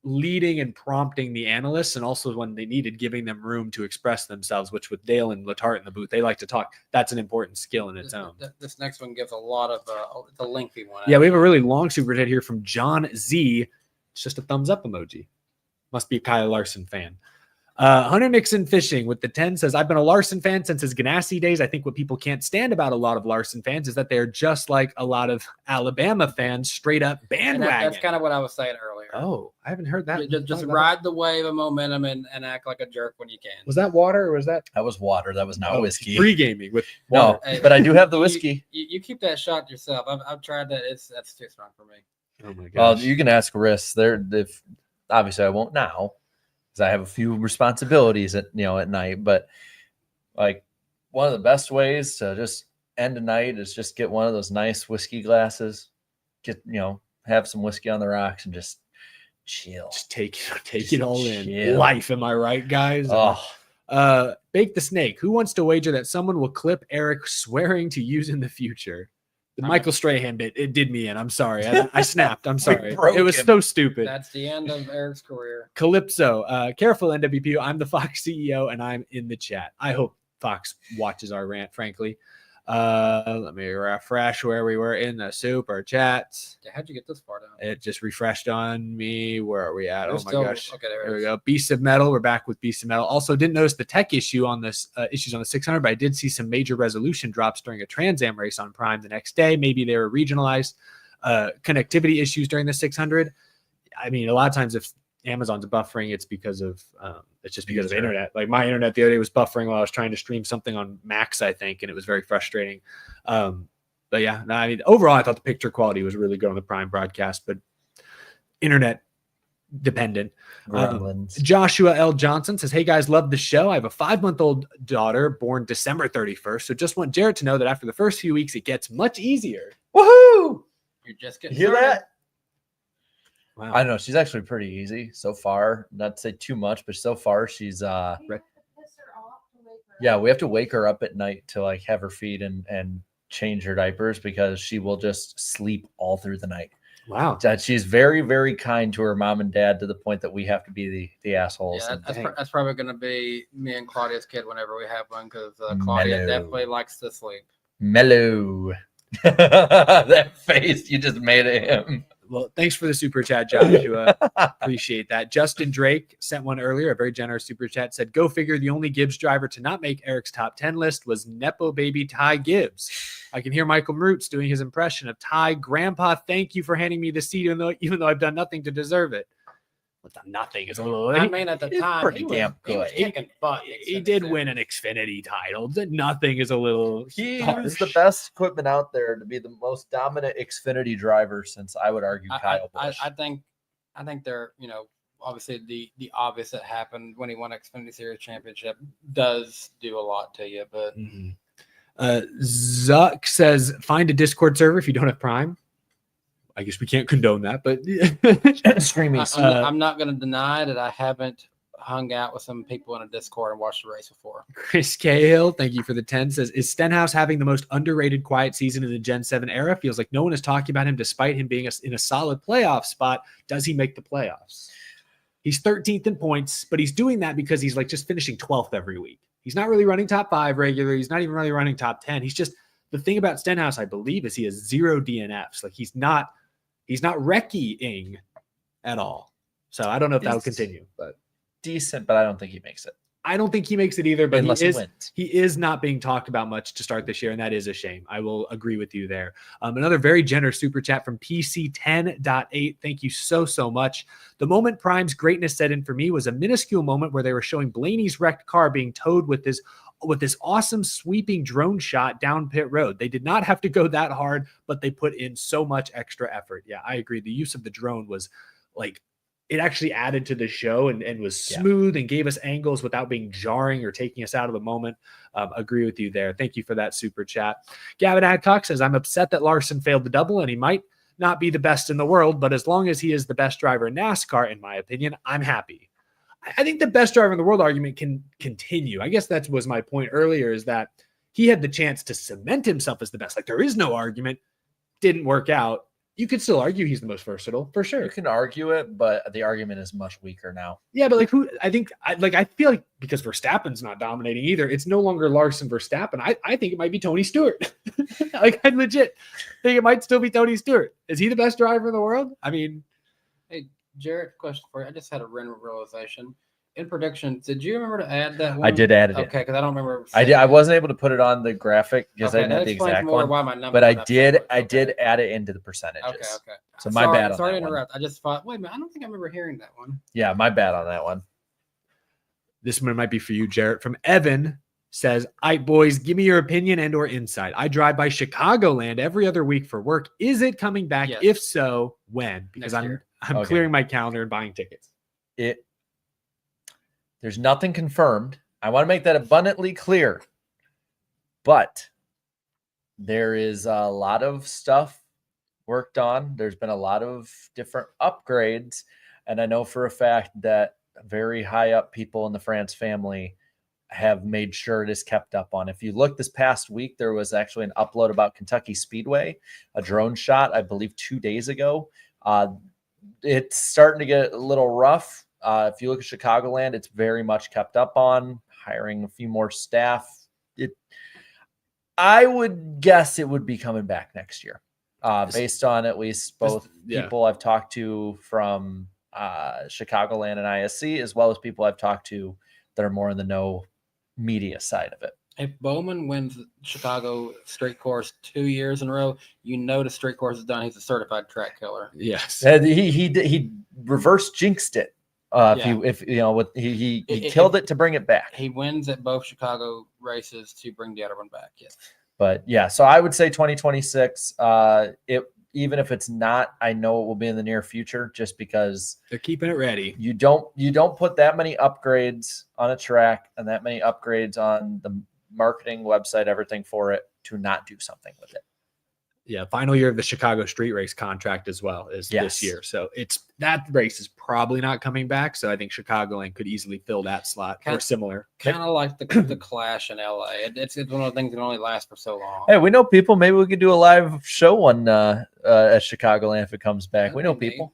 leading and prompting the analysts, and also when they needed, giving them room to express themselves, which with Dale and Letarte in the booth, they like to talk. That's an important skill in its own. This next one gives a lot of it's a lengthy one. Yeah, we have a really long super chat here from John Z. It's just a thumbs up emoji. Must be a Kyle Larson fan. Hunter Nixon Fishing with the 10 says, I've been a Larson fan since his Ganassi days. I think what people can't stand about a lot of Larson fans is that they're just like a lot of Alabama fans, straight up bandwagon. That's kind of what I was saying earlier. Oh, I haven't heard that. Just ride the wave of momentum and act like a jerk when you can. Was that water or was that? That was water. That was not whiskey. Pre-gaming with water. No, hey, but I do have the whiskey. You keep that shot yourself. I've tried that. That's too strong for me. Oh my gosh. Well, you can ask Riss. If obviously I won't now, I have a few responsibilities at night, but like one of the best ways to just end a night is just get one of those nice whiskey glasses, have some whiskey on the rocks and just chill. Just take it all in. Life, am I right, guys? Bake the Snake. Who wants to wager that someone will clip Eric swearing to use in the future? The Michael Strahan bit, it did me in. I'm sorry. I snapped. I'm sorry. It was so stupid. That's the end of Eric's career. Calypso. Careful, NWP. I'm the Fox CEO, and I'm in the chat. I hope Fox watches our rant, frankly. Let me refresh where we were in the super chats. Yeah, how'd you get this far down? It just refreshed on me. Where are we at? There's oh my gosh. Okay, there we go. Beast of Metal. We're back with Beast of Metal. Also, didn't notice the tech issue on this issues on the 600, but I did see some major resolution drops during a Trans Am race on Prime the next day. Maybe they were regionalized connectivity issues during the 600. I mean, a lot of times if Amazon's buffering, it's because of because of internet. Like my internet the other day was buffering while I was trying to stream something on Max, I think, and it was very frustrating. But yeah, no, I mean, overall, I thought the picture quality was really good on the Prime broadcast, but internet dependent. Joshua L. Johnson says, hey guys, love the show. I have a 5-month-old daughter born December 31st. So just want Jared to know that after the first few weeks, it gets much easier. Woohoo! You're just getting hear started. that? Wow. I don't know. She's actually pretty easy so far. Not to say too much, but so far she's yeah, we have to wake her up at night to like have her feed and change her diapers because she will just sleep all through the night. Wow. She's very, very kind to her mom and dad to the point that we have to be the assholes. Yeah, that's probably going to be me and Claudia's kid whenever we have one because Claudia definitely likes to sleep. Mellow. That face you just made at him. Well, thanks for the super chat, Joshua. Appreciate that. Justin Drake sent one earlier, a very generous super chat, said, go figure the only Gibbs driver to not make Eric's top 10 list was Nepo baby Ty Gibbs. I can hear Michael Marutz doing his impression of Ty. Grandpa, thank you for handing me the seat, even though I've done nothing to deserve it. Nothing is a little. I mean, at the time, pretty damn good. He did win an Xfinity title. Nothing is a little. He was the best equipment out there to be the most dominant Xfinity driver since I would argue Kyle Busch. I think they're obviously the obvious that happened when he won Xfinity Series championship does do a lot to you, but. Zuck says find a Discord server if you don't have Prime. I guess we can't condone that, but Screaming. I'm not going to deny that I haven't hung out with some people in a Discord and watched the race before. Chris Cahill, thank you for the 10, says, is Stenhouse having the most underrated quiet season in the Gen 7 era? Feels like no one is talking about him despite him being in a solid playoff spot. Does he make the playoffs? He's 13th in points, but he's doing that because he's like just finishing 12th every week. He's not really running top 5 regular. He's not even really running top 10. He's just, the thing about Stenhouse, I believe, is he has 0 DNFs. Like he's not wrecking at all. So I don't know if that'll continue, but Decent, but I don't think he makes it. I don't think he makes it either, but Unless he wins. He is not being talked about much to start this year, and that is a shame. I will agree with you there. Another very generous super chat from PC10.8. Thank you so much. The moment Prime's greatness set in for me was a minuscule moment where they were showing Blaney's wrecked car being towed with this awesome sweeping drone shot down pit road. They did not have to go that hard, but they put in so much extra effort. Yeah, I agree. The use of the drone was like, it actually added to the show and was smooth and gave us angles without being jarring or taking us out of the moment. Agree with you there. Thank you for that super chat. Gavin Adcock says, I'm upset that Larson failed the double and he might not be the best in the world, but as long as he is the best driver in NASCAR, in my opinion, I'm happy. I think the best driver in the world argument can continue. I guess that was my point earlier, is that he had the chance to cement himself as the best. Like there is no argument. Didn't work out. You could still argue he's the most versatile, for sure. You can argue it, but the argument is much weaker now. Yeah, but like I feel like because Verstappen's not dominating either, it's no longer Larson Verstappen. I think it might be Tony Stewart. Like I legit think it might still be Tony Stewart. Is he the best driver in the world? I mean, hey, Jared, question for you. I just had a realization. In predictions, did you remember to add that one? I did add it. Okay, because I don't remember. I wasn't able to put it on the graphic because I didn't have the exact one. Why my number but I did add it into the percentages. Okay. So my bad on sorry that to one. interrupt. I just thought, wait a minute, I don't think I remember hearing that one. Yeah, my bad on that one. this one might be for you, Jarrett. From Evan says, "Aight, boys, give me your opinion and or insight. I drive by Chicagoland every other week for work. Is it coming back? Yes. If so, when? Because I'm clearing my calendar and buying tickets." There's nothing confirmed. I want to make that abundantly clear. But there is a lot of stuff worked on. There's been a lot of different upgrades. And I know for a fact that very high up people in the France family have made sure it is kept up on. If you look this past week, there was actually an upload about Kentucky Speedway, a drone shot, I believe 2 days ago. It's starting to get a little rough. If you look at Chicagoland, it's very much kept up on, hiring a few more staff. I would guess it would be coming back next year, based on at least both people I've talked to from Chicagoland and ISC, as well as people I've talked to that are more in the know media side of it. If Bowman wins Chicago straight course 2 years in a row, you know the straight course is done. He's a certified track killer. Yes, he reverse jinxed it. He killed it to bring it back. He wins at both Chicago races to bring the other one back. Yes. But yeah, so I would say 2026. Even if it's not, I know it will be in the near future, just because they're keeping it ready. You don't put that many upgrades on a track and that many upgrades on the marketing website, everything for it, to not do something with it. Yeah, final year of the Chicago street race contract as well is this year. So that race is probably not coming back. So I think Chicagoland could easily fill that slot or similar. Kind of like the Clash in LA. It's one of the things that only lasts for so long. Hey, we know people. Maybe we could do a live show at Chicagoland if it comes back. We know people.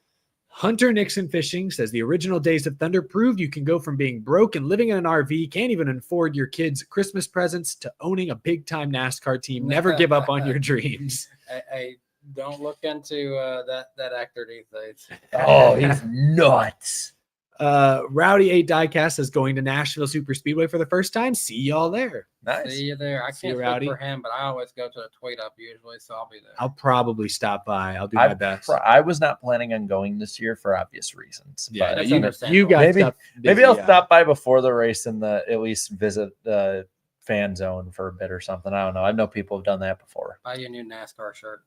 Hunter Nixon Fishing says the original Days of Thunder proved you can go from being broke and living in an RV, can't even afford your kids' Christmas presents, to owning a big-time NASCAR team. Never give up on your dreams. I don't look into that actor these days. Oh, he's nuts. Rowdy 8 Diecast is going to Nashville Super Speedway for the first time. See y'all there. Nice. See you there. I can't speak for him, but I always go to a tweet up usually, so I'll be there. I'll probably stop by. I'll do my best. I was not planning on going this year for obvious reasons. Yeah, but you guys maybe I'll stop by before the race and at least visit the fan zone for a bit or something. I don't know. I know people have done that before. Buy you a new NASCAR shirt.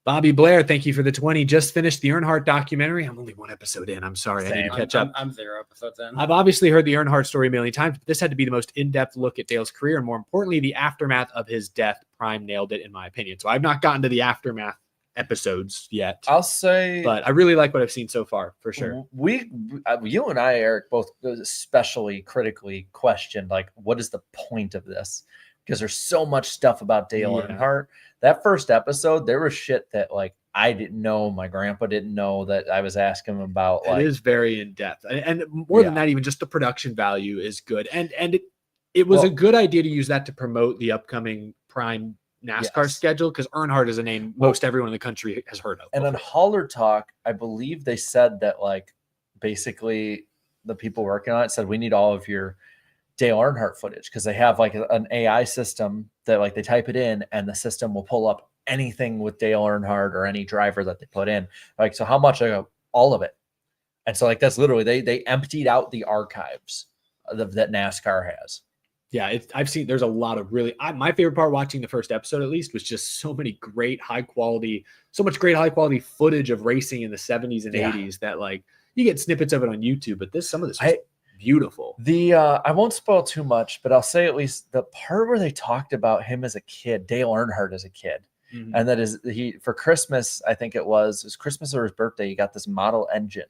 Bobby Blair, thank you for the 20. Just finished the Earnhardt documentary. I'm only one episode in. I'm sorry. I need to catch up. I'm 0 episodes in. I've obviously heard the Earnhardt story a million times, but this had to be the most in-depth look at Dale's career, and more importantly, the aftermath of his death. Prime nailed it, in my opinion. So I've not gotten to the aftermath episodes yet. I'll say, But I really like what I've seen so far, for sure. You and I, Eric, both especially critically questioned, like, what is the point of this? Because there's so much stuff about Dale Earnhardt. That first episode, there was shit that like I didn't know, my grandpa didn't know, that I was asking him about. Like, it is very in depth, and more than that, even just the production value is good, and it was a good idea to use that to promote the upcoming Prime NASCAR schedule, because Earnhardt is a name most everyone in the country has heard of. And on Hauler Talk, I believe they said that like basically the people working on it said we need all of your Dale Earnhardt footage, because they have like an AI system that like they type it in and the system will pull up anything with Dale Earnhardt or any driver that they put in. Like, so how much? I go, all of it. And so like that's literally they emptied out the archives that NASCAR has. Yeah, I've seen there's a lot of really my favorite part watching the first episode, at least, was just so many great high quality footage of racing in the 70s and 80s that like you get snippets of it on YouTube, but some of this was beautiful. I won't spoil too much, but I'll say at least the part where they talked about him as a kid, Dale Earnhardt as a kid. Mm-hmm. And that is for Christmas, I think it was Christmas or his birthday, he got this model engine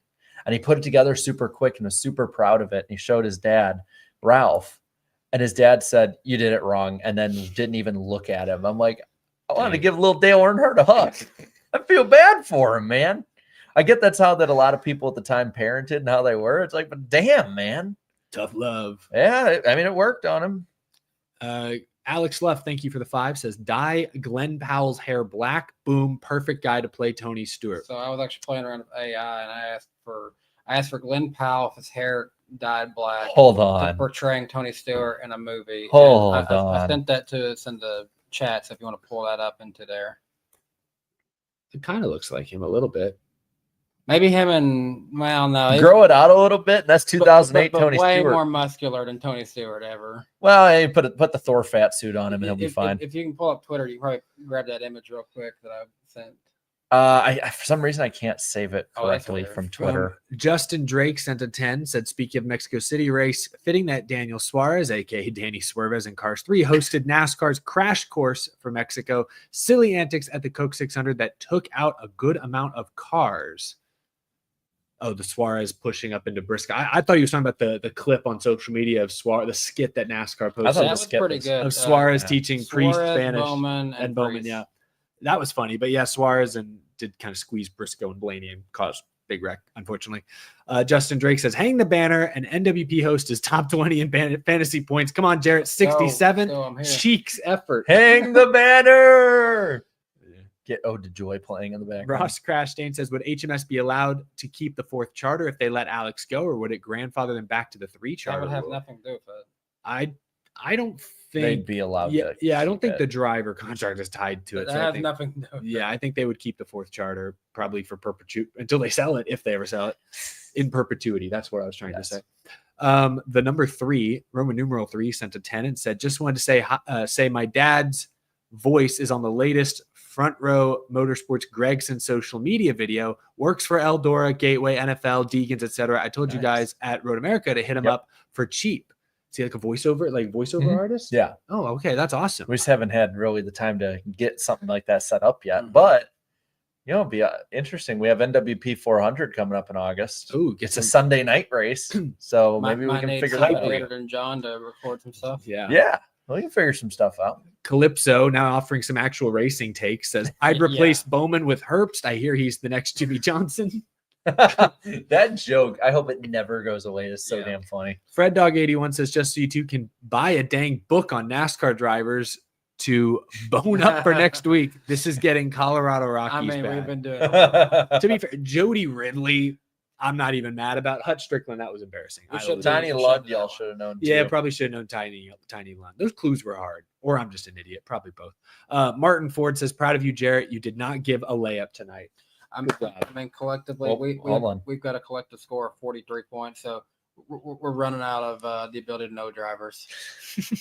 and he put it together super quick and was super proud of it. And he showed his dad, Ralph. And his dad said, "You did it wrong," and then didn't even look at him. I'm like, I want to give little Dale Earnhardt a hug. I feel bad for him, man. I get that's how that a lot of people at the time parented and how they were. It's like, but damn, man. Tough love. Yeah, I mean, it worked on him. Alex Luff, thank you for the 5, says, dye Glenn Powell's hair black. Boom, perfect guy to play Tony Stewart. So I was actually playing around with AI, and I asked for Glenn Powell if his hair dyed black. Hold on. Portraying Tony Stewart in a movie. Hold on. I sent that to us in the chat, so if you want to pull that up into there. It kind of looks like him a little bit. Maybe him and, well, no. Grow it out a little bit. That's 2008 but Tony way Stewart. More muscular than Tony Stewart ever. Well, hey, put the Thor fat suit on him and he'll be fine. If you can pull up Twitter, you can probably grab that image real quick that I sent. I for some reason I can't save it correctly from Twitter. Justin Drake sent a 10, said, speaking of Mexico City race, fitting that Daniel Suarez, aka Danny Swervez in Cars 3, hosted NASCAR's crash course for Mexico. Silly antics at the Coke 600 that took out a good amount of cars. Oh, the Suarez pushing up into Briscoe. I thought he was talking about the clip on social media of Suarez, the skit that NASCAR posted. I thought that was pretty good. Of Suarez teaching Suarez, pre-Spanish Bowman, and Bowman. Priest. Yeah, that was funny. But yeah, Suarez did kind of squeeze Briscoe and Blaney and cause big wreck, unfortunately. Justin Drake says, hang the banner. An NWP host is top 20 in fantasy points. Come on, Jarrett, 67. I'm here. Cheeks effort. Hang the banner. Get Ode to Joy playing in the background. Ross Chastain says, would HMS be allowed to keep the 4th charter if they let Alex go, or would it grandfather them back to the 3 charter? That would have nothing to do with it. I don't think they'd be allowed to. Yeah, I don't think the driver contract is tied to it. That has nothing to do with it. Yeah, I think they would keep the 4th charter probably for perpetuity until they sell it, if they ever sell it, in perpetuity. That's what I was trying to say. The number 3, Roman numeral 3, sent a 10 and said, just wanted to say my dad's voice is on the latest Front Row Motorsports Gregson social media video, works for Eldora, Gateway, NFL, Deegan's, etc. I told you guys at Road America to hit him up for cheap. Is he like a voiceover artist? Yeah. Oh, okay. That's awesome. We just haven't had really the time to get something like that set up yet. But, it'd be interesting. We have NWP 400 coming up in August. Ooh, it's a Sunday night race. So maybe we can figure that out. Later than John to record some stuff. Yeah. We can figure some stuff out. Calypso, now offering some actual racing takes, says, I'd replace Bowman with Herbst. I hear he's the next Jimmy Johnson. That joke, I hope it never goes away. It's so damn funny. Fred Dog 81 says, just so you two can buy a dang book on NASCAR drivers to bone up for next week. This is getting Colorado Rockies bad. We've been doing to be fair, Jody Ridley, I'm not even mad about. Hutch Strickland, that was embarrassing. Tiny Lund, y'all should have known too. Yeah, probably should have known Tiny Lund. Those clues were hard. Or I'm just an idiot. Probably both. Martin Ford says, proud of you, Jarrett. You did not give a layup tonight. I mean, collectively, we've got a collective score of 43 points. So we're running out of the ability to know drivers.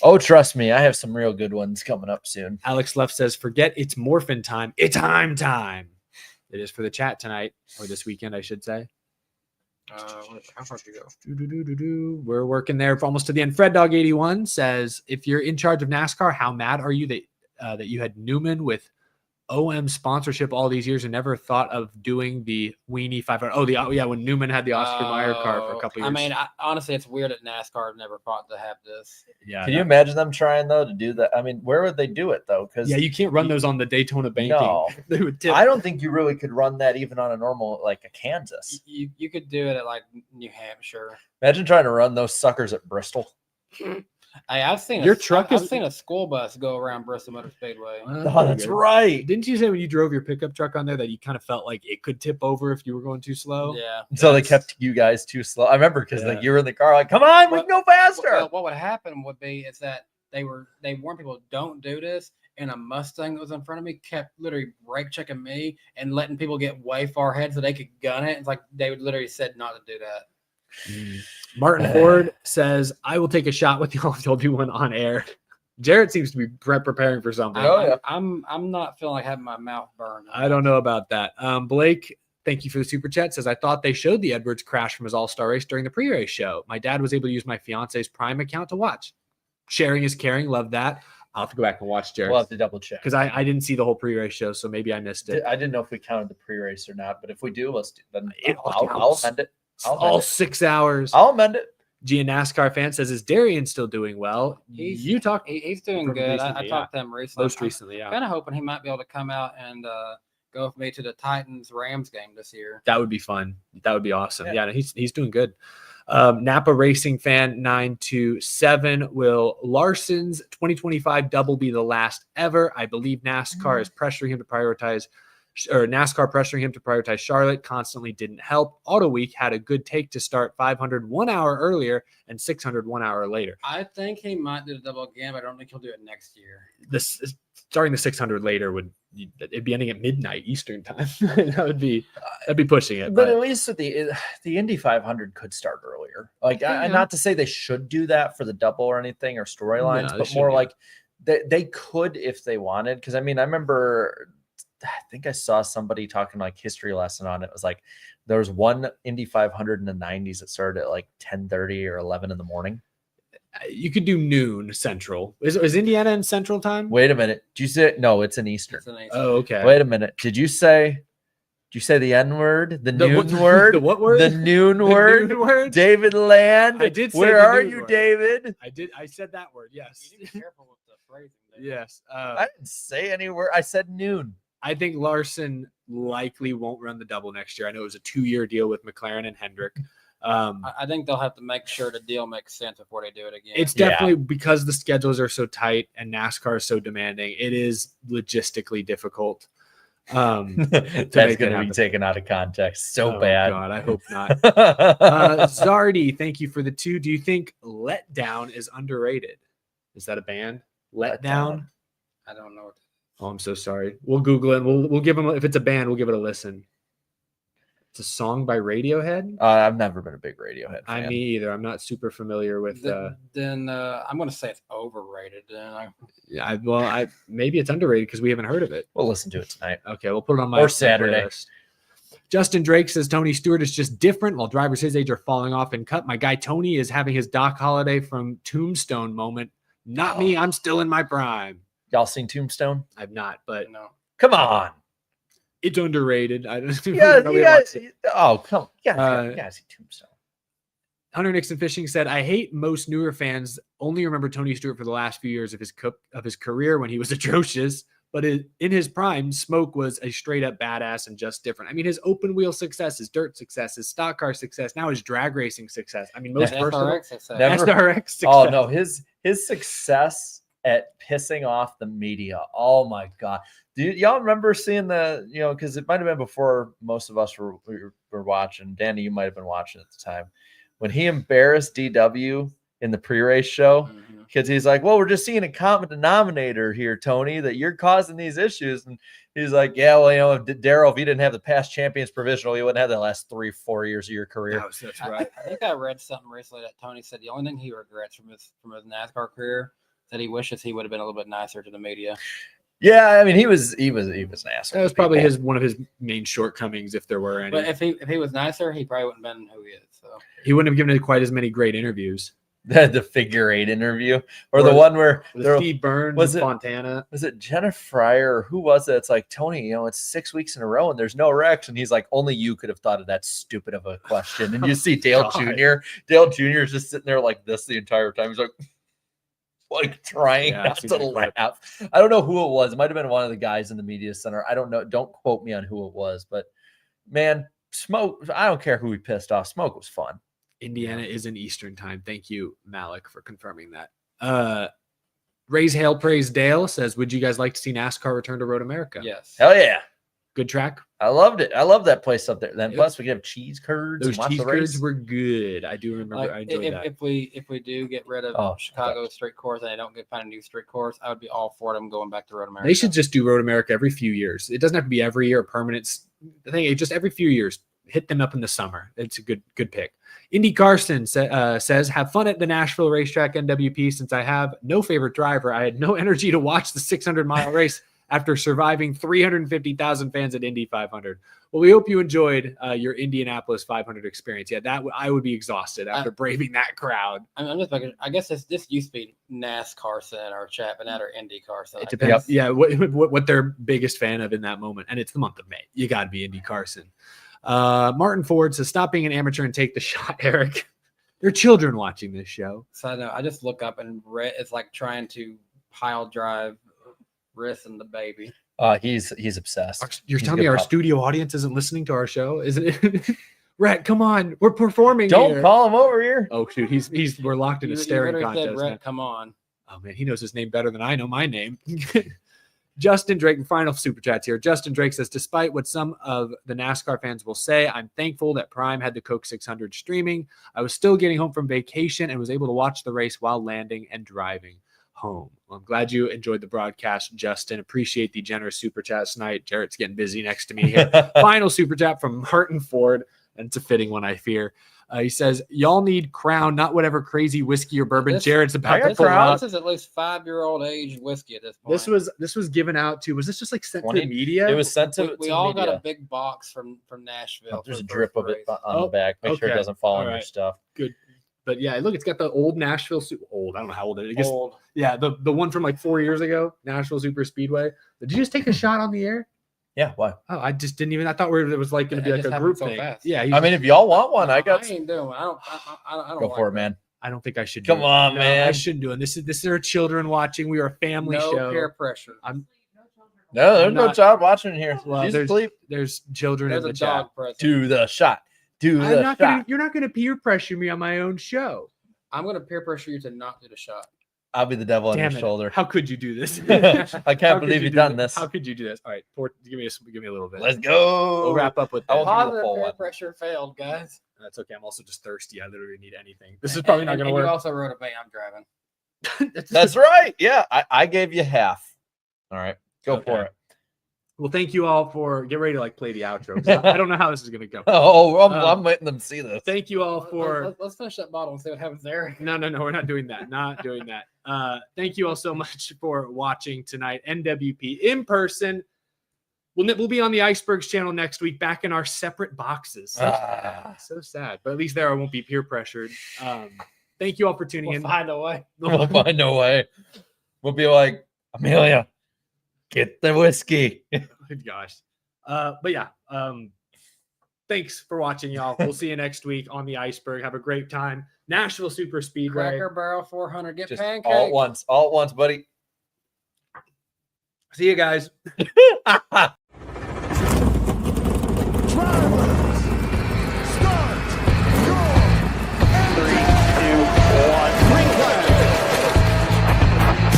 Oh, trust me. I have some real good ones coming up soon. Alex Luff says, forget it's morphin time. It's time. It is for the chat tonight, or this weekend, I should say. How far do you go? We're working there for almost to the end. Fred Dog 81 says, if you're in charge of NASCAR, how mad are you that you had Newman with OM sponsorship all these years and never thought of doing the Weenie 500. When Newman had the Oscar Mayer car for a couple years. I mean, honestly, it's weird that NASCAR never fought to have this. yeah. Can you imagine them trying though to do that? I mean, where would they do it though? Because Yeah, you can't run those on the Daytona banking. No. They would tip. I don't think you really could run that even on a normal like a Kansas. You could do it at like New Hampshire. Imagine trying to run those suckers at Bristol. Hey, I've seen Your truck I've is- seen a school bus go around Bristol Motor Speedway. Oh, that's right. Didn't you say when you drove your pickup truck on there that you kind of felt like it could tip over if you were going too slow? Yeah. So they kept you guys too slow. I remember because Yeah. like you were in the car, like, come on, we can go faster. Well, what would happen would be is that they warned people don't do this, and a Mustang that was in front of me kept literally brake checking me and letting people get way far ahead so they could gun it. It's like they would literally said not to do that. Martin Ford says, I will take a shot with y'all if y'all do one on air. Jarrett seems to be preparing for something. Oh, yeah. I'm not feeling like having my mouth burned. I don't know about that. Blake, thank you for the super chat. Says, I thought they showed the Edwards crash from his all-star race during the pre-race show. My dad was able to use my fiance's Prime account to watch. Sharing is caring. Love that. I'll have to go back and watch Jarrett. We'll have to double check. Because I didn't see the whole pre-race show, so maybe I missed it. I didn't know if we counted the pre-race or not, but if we do, let's do. Then It I'll counts. amend it. I'll amend All it. 6 hours. I'll amend it. Gia NASCAR fan says, is Darian still doing well? You talked He's doing From good. I recently, talked to him recently. most recently, yeah. Kind of hoping he might be able to come out and go with me to the Titans-Rams game this year. That would be fun. That would be awesome. Yeah. Yeah, no, he's doing good. Napa Racing Fan 927. Will Larson's 2025 double be the last ever? I believe NASCAR is pressuring him to prioritize, or NASCAR pressuring him to prioritize Charlotte constantly didn't help. Auto Week had a good take to start 500 1 hour earlier and 600 1 hour later. I think he might do the double again, but I don't think he'll do it next year. This starting the 600 later it'd be ending at midnight Eastern time. that'd be pushing it. But at least with the Indy 500 could start earlier. Like, Yeah. not to say they should do that for the double or anything or storylines, No, they but more shouldn't, like they could if they wanted. Because I mean, I remember, I think I saw somebody talking like history lesson on it. It was like there was one Indy 500 in the 90s that started at like 10:30 or 11 in the morning. You could do noon Central. Is Indiana in Central time? Wait a minute. Did you say no? It's in Eastern. It's an ace. Oh, okay. Wait a minute. Did you say the N word? The noon word? The what word? The noon The word? noon word? David Land. I did say Where the are noon you, word. David? I said that word. Yes. You need to be careful with the phrasing. David. Yes. I didn't say any word. I said noon. I think Larson likely won't run the double next year. I know it was a 2-year deal with McLaren and Hendrick. I think they'll have to make sure the deal makes sense before they do it again. It's definitely because the schedules are so tight and NASCAR is so demanding. It is logistically difficult. That's make going it to be happen. taken out of context. So Oh, bad. God, I hope not. Zardy, thank you for the 2. Do you think Letdown is underrated? Is that a band? Letdown? I don't know. Oh, I'm so sorry. We'll Google it. We'll give them, if it's a band, we'll give it a listen. It's a song by Radiohead. I've never been a big Radiohead fan. Me either. I'm not super familiar with. Then I'm going to say it's overrated. Then Maybe it's underrated because we haven't heard of it. We'll listen to it tonight. Okay, we'll put it on my Or Saturday. playlist. Justin Drake says Tony Stewart is just different while drivers his age are falling off and cut. My guy Tony is having his Doc Holliday from Tombstone moment. Not me. I'm still in my prime. Y'all seen Tombstone? I've not, but no. Come on. it's underrated. I don't Yeah, really watch it. oh, come on. You Uh, guys see Tombstone. Hunter Nixon Fishing said, I hate most newer fans only remember Tony Stewart for the last few years of his career when he was atrocious. But in his prime, Smoke was a straight up badass and just different. I mean, his open wheel success, his dirt success, his stock car success, now his drag racing success. I mean, most versatile. SRX, it's Never- SRX success. Oh, no. His success at pissing off the media. Oh, my God. Do y'all remember seeing because it might have been before most of us were watching. Danny, you might have been watching at the time. When he embarrassed DW in the pre-race show, because he's like, well, we're just seeing a common denominator here, Tony, that you're causing these issues. And he's like, yeah, well, if Darryl, if you didn't have the past champions provisional, you wouldn't have the last 3-4 years of your career. That's right. I think I read something recently that Tony said the only thing he regrets from his NASCAR career that he wishes he would have been a little bit nicer to the media. Yeah, I mean, he was an asshole. That was to probably people. one of his main shortcomings, if there were any. But if he was nicer, he probably wouldn't have been who he is. So He wouldn't have given it quite as many great interviews. the figure 8 interview, or Or the one where With Steve Burns, was it- Fontana. was it Jenna Fryer or who was it? It's like, Tony, it's 6 weeks in a row and there's no wrecks. And he's like, only you could have thought of that stupid of a question. And you see Dale God. Jr. Dale Jr. is just sitting there like this the entire time. He's like trying Yeah, I've not seen to that clip. laugh. I don't know who it was. It might have been one of the guys in the media center. I don't know. Don't quote me on who it was, but man, Smoke, I don't care who he pissed off. Smoke was fun. Indiana is in Eastern time. Thank you, Malik, for confirming that. Raise Hail Praise Dale says, would you guys like to see NASCAR return to Road America? Yes. Hell yeah. Good track. I loved it. I love that place up there. Then Yep. plus we could have cheese curds Those and watch cheese the race. curds were good. I do remember. Like, I enjoyed that. if we do get rid of Oh, Chicago street course and they don't find a new street course, I would be all for them going back to Road America. They should just do Road America every few years. It doesn't have to be every year, a permanent thing. Just every few years, hit them up in the summer. It's a good pick. Indy Carson says, have fun at the Nashville racetrack NWP. Since I have no favorite driver, I had no energy to watch the 600-mile race after surviving 350,000 fans at Indy 500. Well, we hope you enjoyed your Indianapolis 500 experience. Yeah, I would be exhausted after braving that crowd. I'm just like, I guess this used to be NASCAR Center or Chat, but now they're IndyCar Center. It depends. Yeah, what they're biggest fan of in that moment, and it's the month of May. You got to be Indy Carson. Martin Ford says, "Stop being an amateur and take the shot, Eric." There are children watching this show. So I know I just look up and it's like trying to pile drive Riss and the baby. He's obsessed. You're He's telling a me good our pup. studio audience isn't listening to our show, isn't it? Rhett, come on, we're performing. Don't here. call him over here. Oh shoot, we're locked in a You staring literally said, contest. Rhett, now. come on. Oh man, he knows his name better than I know my name. Justin Drake, final super chats here. Justin Drake says, despite what some of the NASCAR fans will say, I'm thankful that Prime had the Coke 600 streaming. I was still getting home from vacation and was able to watch the race while landing and driving home. Well, I'm glad you enjoyed the broadcast, Justin. Appreciate the generous super chat tonight. Jarrett's getting busy next to me here. Final super chat from Martin Ford, and it's a fitting one, I fear. He says, y'all need Crown, not whatever crazy whiskey or bourbon Jarrett's about to This pull out. is at least 5-year-old aged whiskey at this point. This was given out to, was this just like sent to 20 the media? It was sent to we to all got media. a big box from Nashville. Oh, there's a for the drip first of it race. on the back. Make sure it okay. doesn't fall on All your right. stuff. Good. But yeah, look, it's got the old Nashville old. I don't know how old it is. I guess, Old. yeah, the one from like 4 years ago, Nashville Super Speedway. Did you just take a shot on the air? Yeah, why? Oh, I just didn't even. I thought it was like going to It be like just a group happened so thing. fast. Yeah, I mean, if y'all want one, I I got. ain't doing it. I don't Go like for it, that. man. I don't think I should. Come do it. on, No, man. I shouldn't do it. This is our children watching. We are a family No show. peer pressure. No children. No, there's I'm no not- child watching here. Well, She's there's asleep. there's children There's in a the chat. dog present. Do the shot. Do I'm the not shot. gonna. You're not gonna peer pressure me on my own show. I'm going to peer pressure you to not do the shot. I'll be the devil on your Damn it! shoulder. How could you do this? I How can't could believe you you've do done that? this. How could you do this? All right, give me a little bit. Let's go. We'll wrap up with I that. won't do the Positive full peer one. pressure failed, guys. That's okay. I'm also just thirsty. I literally need anything. This is probably not going to And work. You also wrote a bang. I'm driving. That's right. Yeah, I gave you half. All right, go Okay. for it. Well, thank you all for get ready to like play the outro. 'Cause I don't know how this is going to go. Oh, I'm Um, letting them see this. Thank you all for. Let's finish that bottle and see what happens there. No, we're not doing that. Not doing that. Thank you all so much for watching tonight. NWP in person. We'll be on the Icebergs channel next week, back in our separate boxes. Ah. So sad, but at least there I won't be peer pressured. Thank you all for tuning We'll in. find a way. We'll find a way. We'll be like, Amelia, get the whiskey. Good gosh. But yeah, thanks for watching, y'all. We'll see you next week on the Iceberg. Have a great time. Nashville Super Speedway. Cracker Barrel 400. Get Just pancakes. all at once, buddy. See you guys.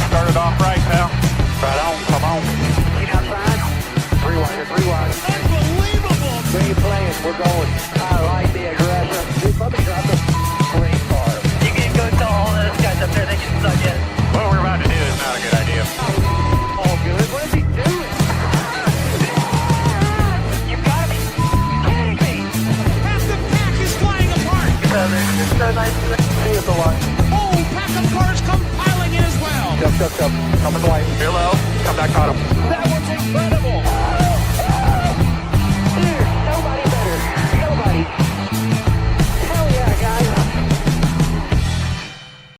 Started off right, pal. Right on, come on. Get outside. Three wide. Unbelievable. Where you playing? We're going. I like the aggressive. We're probably drop the green car. You can go to all those guys up there. They can suck it. What we're about to do is not a good idea. All good. What is he doing? You gotta be kidding me. Half the pack is flying apart. It's so nice to see us a lot. Oh, pack of cars come piling in as well. Come. Coming away. Hello. Come back on him. That was incredible.